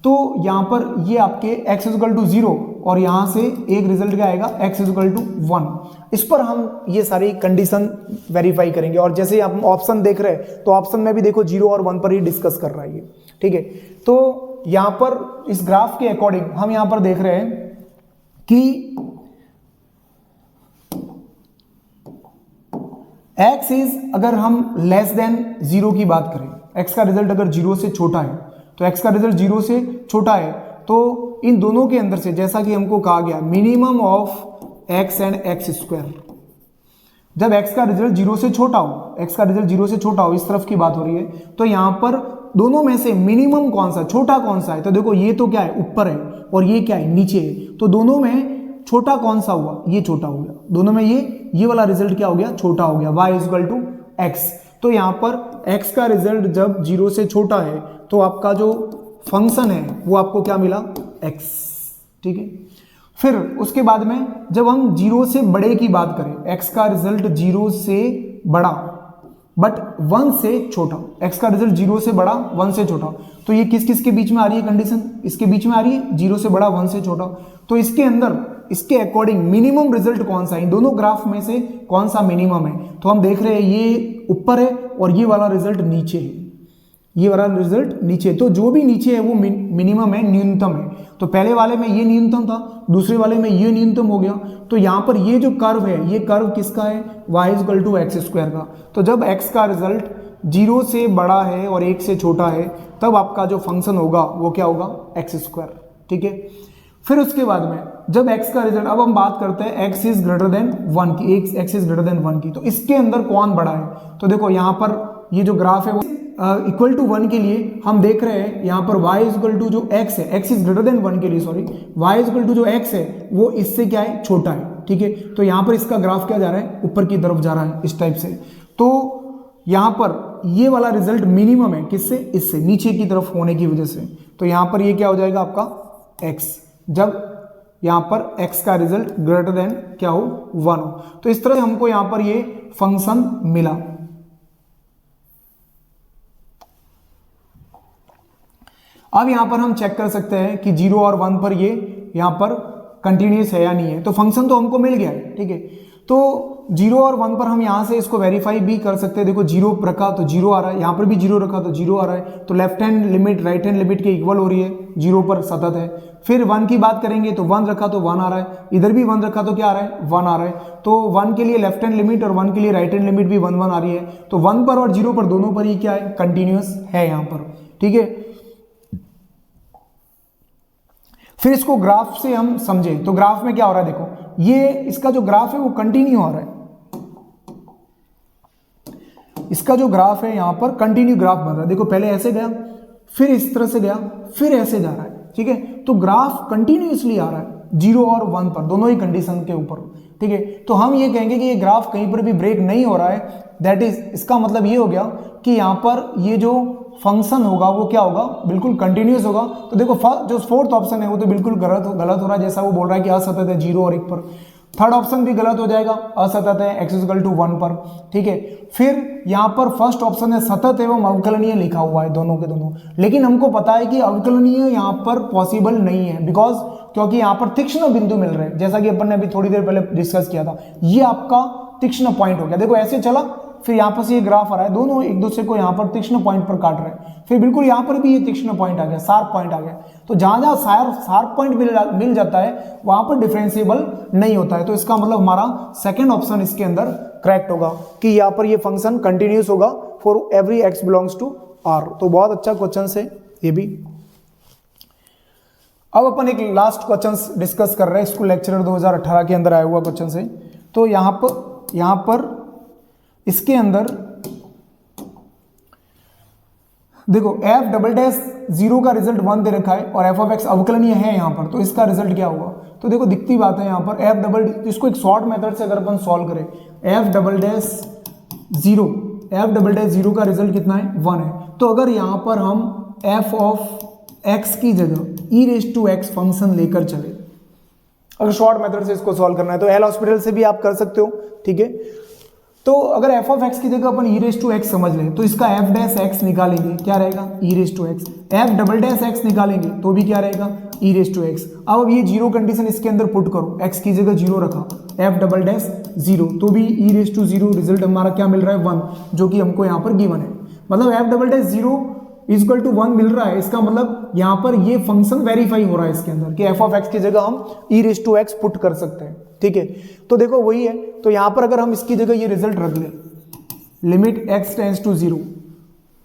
तो यहाँ पर ये आपके x इक्वल टू 0 और यहाँ से एक रिजल्ट क्या आएगा x इक्वल टू 1। इस पर हम ये सारी कंडीशन वेरीफाई करेंगे। और जैसे आप ऑप्शन देख रहे हैं तो ऑप्शन में भी देखो 0 और 1 पर ही डिस्कस कर रहा है ये, ठीक है। तो यहाँ पर इस ग्राफ के अकॉर्डिंग हम यहाँ पर देख रहे हैं कि x इज, अगर हम लेस देन 0 की बात करें, x का रिजल्ट अगर 0 से छोटा है, तो x का रिजल्ट 0 से छोटा है, तो इन दोनों के अंदर से जैसा कि हमको कहा गया minimum of x and x square, जब x का रिजल्ट 0 से छोटा हो, x का रिजल्ट 0 से छोटा हो, इस तरफ की बात हो रही है, तो यहां पर दोनों में से मिनिमम कौन सा, छोटा कौन सा है, तो देखो ये तो क्या है ऊपर है और ये क्या है नीचे है, तो दोनों में छोटा कौन सा हुआ, ये छोटा हो गया, दोनों में ये वाला रिजल्ट क्या हो गया, छोटा हो गया, y इक्वल टू एक्स। तो यहां पर x का रिजल्ट जब 0 से छोटा है तो आपका जो फंक्शन है वो आपको क्या मिला, x, ठीक है। फिर उसके बाद में जब हम 0 से बड़े की बात करें, x का रिजल्ट 0 से बड़ा बट 1 से छोटा, x का रिजल्ट 0 से बड़ा 1 से छोटा, तो ये किस किस के बीच में आ रही है कंडीशन, इसके बीच में आ रही है, 0 से बड़ा 1 से छोटा। तो इसके अंदर इसके अकॉर्डिंग मिनिमम रिजल्ट कौन सा है, इन दोनों ग्राफ में से कौन सा मिनिमम है, तो हम देख रहे हैं ये ऊपर है और ये वाला रिजल्ट नीचे है, ये वाला रिजल्ट नीचे, तो जो भी नीचे है वो मिनिमम है, न्यूनतम है। तो पहले वाले में ये न्यूनतम था, दूसरे वाले में ये न्यूनतम हो गया। तो यहाँ पर ये जो कर्व है, ये कर्व किसका है, y equal to x square का। तो जब x का रिजल्ट 0 से बड़ा है और 1 से छोटा है, तब आपका जो फंक्शन होगा वो क्या होगा, एक्स स्क्वायर, ठीक है। फिर उसके बाद में जब x का रिजल्ट, अब हम बात करते हैं x इज ग्रेटर देन 1 की, x इज ग्रेटर देन 1 की, तो इसके अंदर कौन बड़ा है? तो देखो यहाँ पर ये जो ग्राफ है वो इक्वल टू 1 के लिए हम देख रहे हैं यहाँ पर y इज इक्वल टू जो x है, x इज ग्रेटर देन 1 के लिए sorry, y is equal to जो x है वो इससे क्या है, छोटा है, ठीक है। तो यहाँ पर इसका ग्राफ क्या जा रहा है, ऊपर की तरफ जा रहा है इस टाइप से। तो यहाँ पर ये वाला रिजल्ट मिनिमम है किससे, इससे, नीचे की तरफ होने की वजह से। तो यहाँ पर ये क्या हो जाएगा आपका x, जब यहाँ पर x का रिजल्ट ग्रेटर देन क्या हो, 1 हो। तो इस तरह से हमको यहाँ पर ये फंक्शन मिला। अब यहां पर हम चेक कर सकते हैं कि 0 और 1 पर ये यहां पर कंटिन्यूस है या नहीं है। तो फंक्शन तो हमको मिल गया है, ठीक है। तो 0 और 1 पर हम यहां से इसको वेरीफाई भी कर सकते हैं। देखो 0 रखा तो 0 आ रहा है, यहां पर भी 0 रखा तो 0 आ रहा है, तो left hand limit right hand limit के इक्वल हो रही है, 0 पर सतत है। फिर 1 की बात करेंगे तो 1 रखा तो 1 आ रहा है, इधर भी 1 रखा तो क्या आ रहा है, 1 आ रहा है। तो 1 के लिए लेफ्ट हैंड लिमिट और 1 के लिए राइट हैंड लिमिट भी 1 1 आ रही है। तो 1 पर और 0 पर दोनों पर ही क्या है, कंटिन्यूस है यहाँ पर, ठीक है। फिर इसको ग्राफ से हम समझें तो ग्राफ में क्या हो रहा है, देखो ये इसका जो ग्राफ है वो कंटिन्यू हो रहा है, इसका जो ग्राफ है यहां पर कंटिन्यू ग्राफ बन रहा है। देखो पहले ऐसे गया, फिर इस तरह से गया, फिर ऐसे जा रहा है, ठीक है। तो ग्राफ कंटिन्यूअसली आ रहा है 0 और 1 पर, दोनों ही कंडीशन के ऊपर, ठीक है। तो हम ये कहेंगे कि ये ग्राफ कहीं पर भी ब्रेक नहीं हो रहा है, दैट इज, इसका मतलब ये हो गया कि यहां पर ये जो फंक्शन होगा वो क्या होगा, बिल्कुल कंटिन्यूअस होगा। तो देखो जो फोर्थ ऑप्शन है वो तो बिल्कुल गलत हो रहा है, जैसा वो बोल रहा है कि असतत है 0 और 1 पर। थर्ड ऑप्शन भी गलत हो जाएगा, असतत है x इक्वल टू 1 पर, ठीक है। फिर यहाँ पर फर्स्ट ऑप्शन है सतत एवं अवकलनीय लिखा हुआ है दोनों के दोनों, लेकिन हमको पता है कि अवकलनीय यहाँ पर पॉसिबल नहीं है, बिकॉज क्योंकि यहाँ पर तीक्ष्ण बिंदु मिल रहे हैं, जैसा कि अपन ने अभी थोड़ी देर पहले डिस्कस किया था। ये आपका तीक्ष्ण पॉइंट हो गया, देखो ऐसे चला, फिर यहाँ पर से ये ग्राफ आ रहा है, दोनों एक दूसरे को यहाँ पर तीक्ष्ण पॉइंट पर काट रहे हैं, फिर बिल्कुल यहाँ पर भी ये तीक्ष्ण पॉइंट आ गया, शार्प पॉइंट आ गया। तो जहां जहां शार्प पॉइंट मिल जाता है वहां पर डिफरेंशिएबल नहीं होता है। तो इसका मतलब हमारा सेकंड ऑप्शन इसके अंदर करेक्ट होगा कि यहाँ पर ये फंक्शन कंटिन्यूस होगा for every x belongs to r। तो बहुत अच्छा क्वेश्चन है ये भी। अब अपन एक लास्ट क्वेश्चन डिस्कस कर रहे हैं, स्कूल लेक्चरर 2018 के अंदर आया हुआ क्वेश्चन है। तो यहाँ पर इसके अंदर देखो f'0 का रिजल्ट 1 दे रखा है और f(x) अवकलनीय है यहाँ पर, तो इसका रिजल्ट क्या होगा। तो देखो दिखती बात है यहाँ पर f', इसको एक शॉर्ट मेथड से अगर अपन सॉल्व करें, f'0 का रिजल्ट कितना है, 1 है। तो अगर यहाँ पर हम f(x) की जगह e⁻x फंक्शन लेकर चले, अगर शॉर्ट मेथड से इसको सॉल्व करना है तो एल हॉस्पिटल से भी आप कर सकते हो, ठीक है। तो अगर f(x) की जगह अपन e⁻x समझ लें तो इसका f'(x) निकालेंगे, क्या रहेगा, e⁻x। f'(x) निकालेंगे तो भी क्या रहेगा, e⁻x। अब ये 0 कंडीशन इसके अंदर पुट करो, x की जगह 0 रखा, f'0 तो भी e⁻0 रिजल्ट हमारा क्या मिल रहा है, 1, जो कि हमको यहाँ पर गिवन है। मतलब f'0 इक्वल टू 1 मिल रहा है, इसका मतलब यहाँ पर ये फंक्शन वेरीफाई हो रहा है इसके अंदर कि f(x) की जगह हम e⁻x पुट कर सकते हैं, ठीक है। तो देखो वही है, तो यहाँ पर अगर हम इसकी जगह ये रिजल्ट रख लें, limit x tends to 0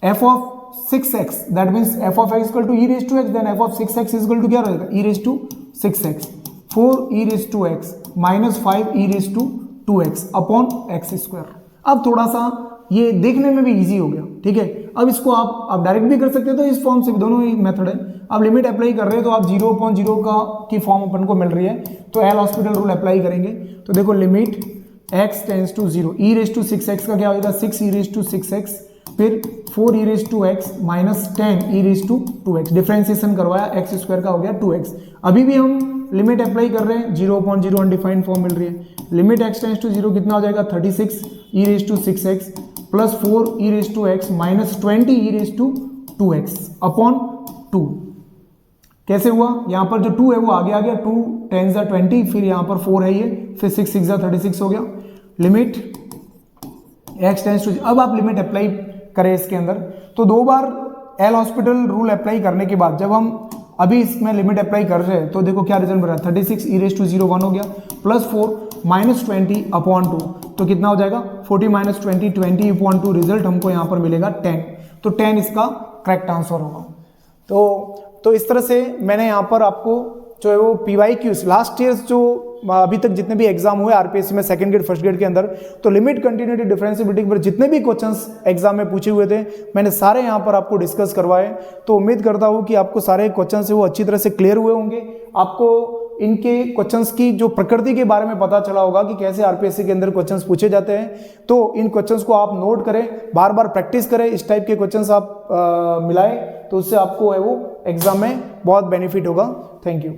f(6x), that means f(x) equal to e⁻x, then f(6x) equal to क्या रहेगा, e⁻6x, 4e⁻x minus 5e⁻2x upon x²। अब थोड़ा सा ये देखने में भी इजी हो गया, ठीक है। अब इसको आप डायरेक्ट भी कर सकते हो, तो इस फॉर्म से भी दोनों ही मेथड है। अब लिमिट अप्लाई कर रहे हैं तो आप 0/0 की फॉर्म अपन को मिल रही है, तो एल हॉस्पिटल रूल अप्लाई करेंगे। तो देखो limit x tends to 0, e⁻6x का क्या होगा, 6e⁻6x, फिर 4e⁻x माइनस 10e⁻2x, डिफरेंशिएशन करवाया, x² का हो गया 2x। अभी भी हम लिमिट अप्लाई कर रहे हैं, 0/0 अनडिफाइंड फॉर्म मिल रही है। लिमिट x टेंड्स टू 0 कितना हो जाएगा, 36e⁻6x plus 4e⁻x minus 20e⁻2x upon 2। कैसे हुआ, यहाँ पर जो 2 है वो आगे आ गया, 2 10 × 20, फिर यहाँ पर 4 है ये, फिर 6 6 × 36 हो गया। लिमिट x टेंड्स टू, अब आप लिमिट अप्लाई करें इसके अंदर, तो 2 बार एल हॉस्पिटल रूल अप्लाई करने के बाद जब हम अभी इसमें लिमिट अप्लाई कर रहे हैं तो देखो क्या रिजल्ट बना, 36e⁻0 1 हो गया, प्लस 4 माइनस 20 अपॉन 2, तो कितना हो जाएगा 40 माइनस 20, 20/2, रिजल्ट हमको यहाँ पर मिलेगा 10। तो 10 इसका करेक्ट आंसर होगा। तो इस तरह से मैंने यहाँ पर आपको जो है वो PYQs लास्ट ईयर जो अभी तक जितने भी एग्जाम हुए आरपीएससी में सेकंड ग्रेड फर्स्ट ग्रेड के अंदर, तो लिमिट कंटिन्यूटी डिफरेंशिएबिलिटी पर जितने भी क्वेश्चंस एग्जाम में पूछे हुए थे मैंने सारे यहाँ पर आपको डिस्कस करवाए। तो उम्मीद करता हूँ कि आपको सारे क्वेश्चंस वो अच्छी तरह से क्लियर हुए होंगे, आपको इनके क्वेश्चंस की जो प्रकृति के बारे में पता चला होगा कि कैसे आरपीएससी के अंदर क्वेश्चंस पूछे जाते हैं। तो इन क्वेश्चंस को आप नोट करें, बार बार प्रैक्टिस करें, इस टाइप के क्वेश्चंस आप मिलाएं तो उससे आपको है वो एग्जाम में बहुत बेनिफिट होगा। Thank you.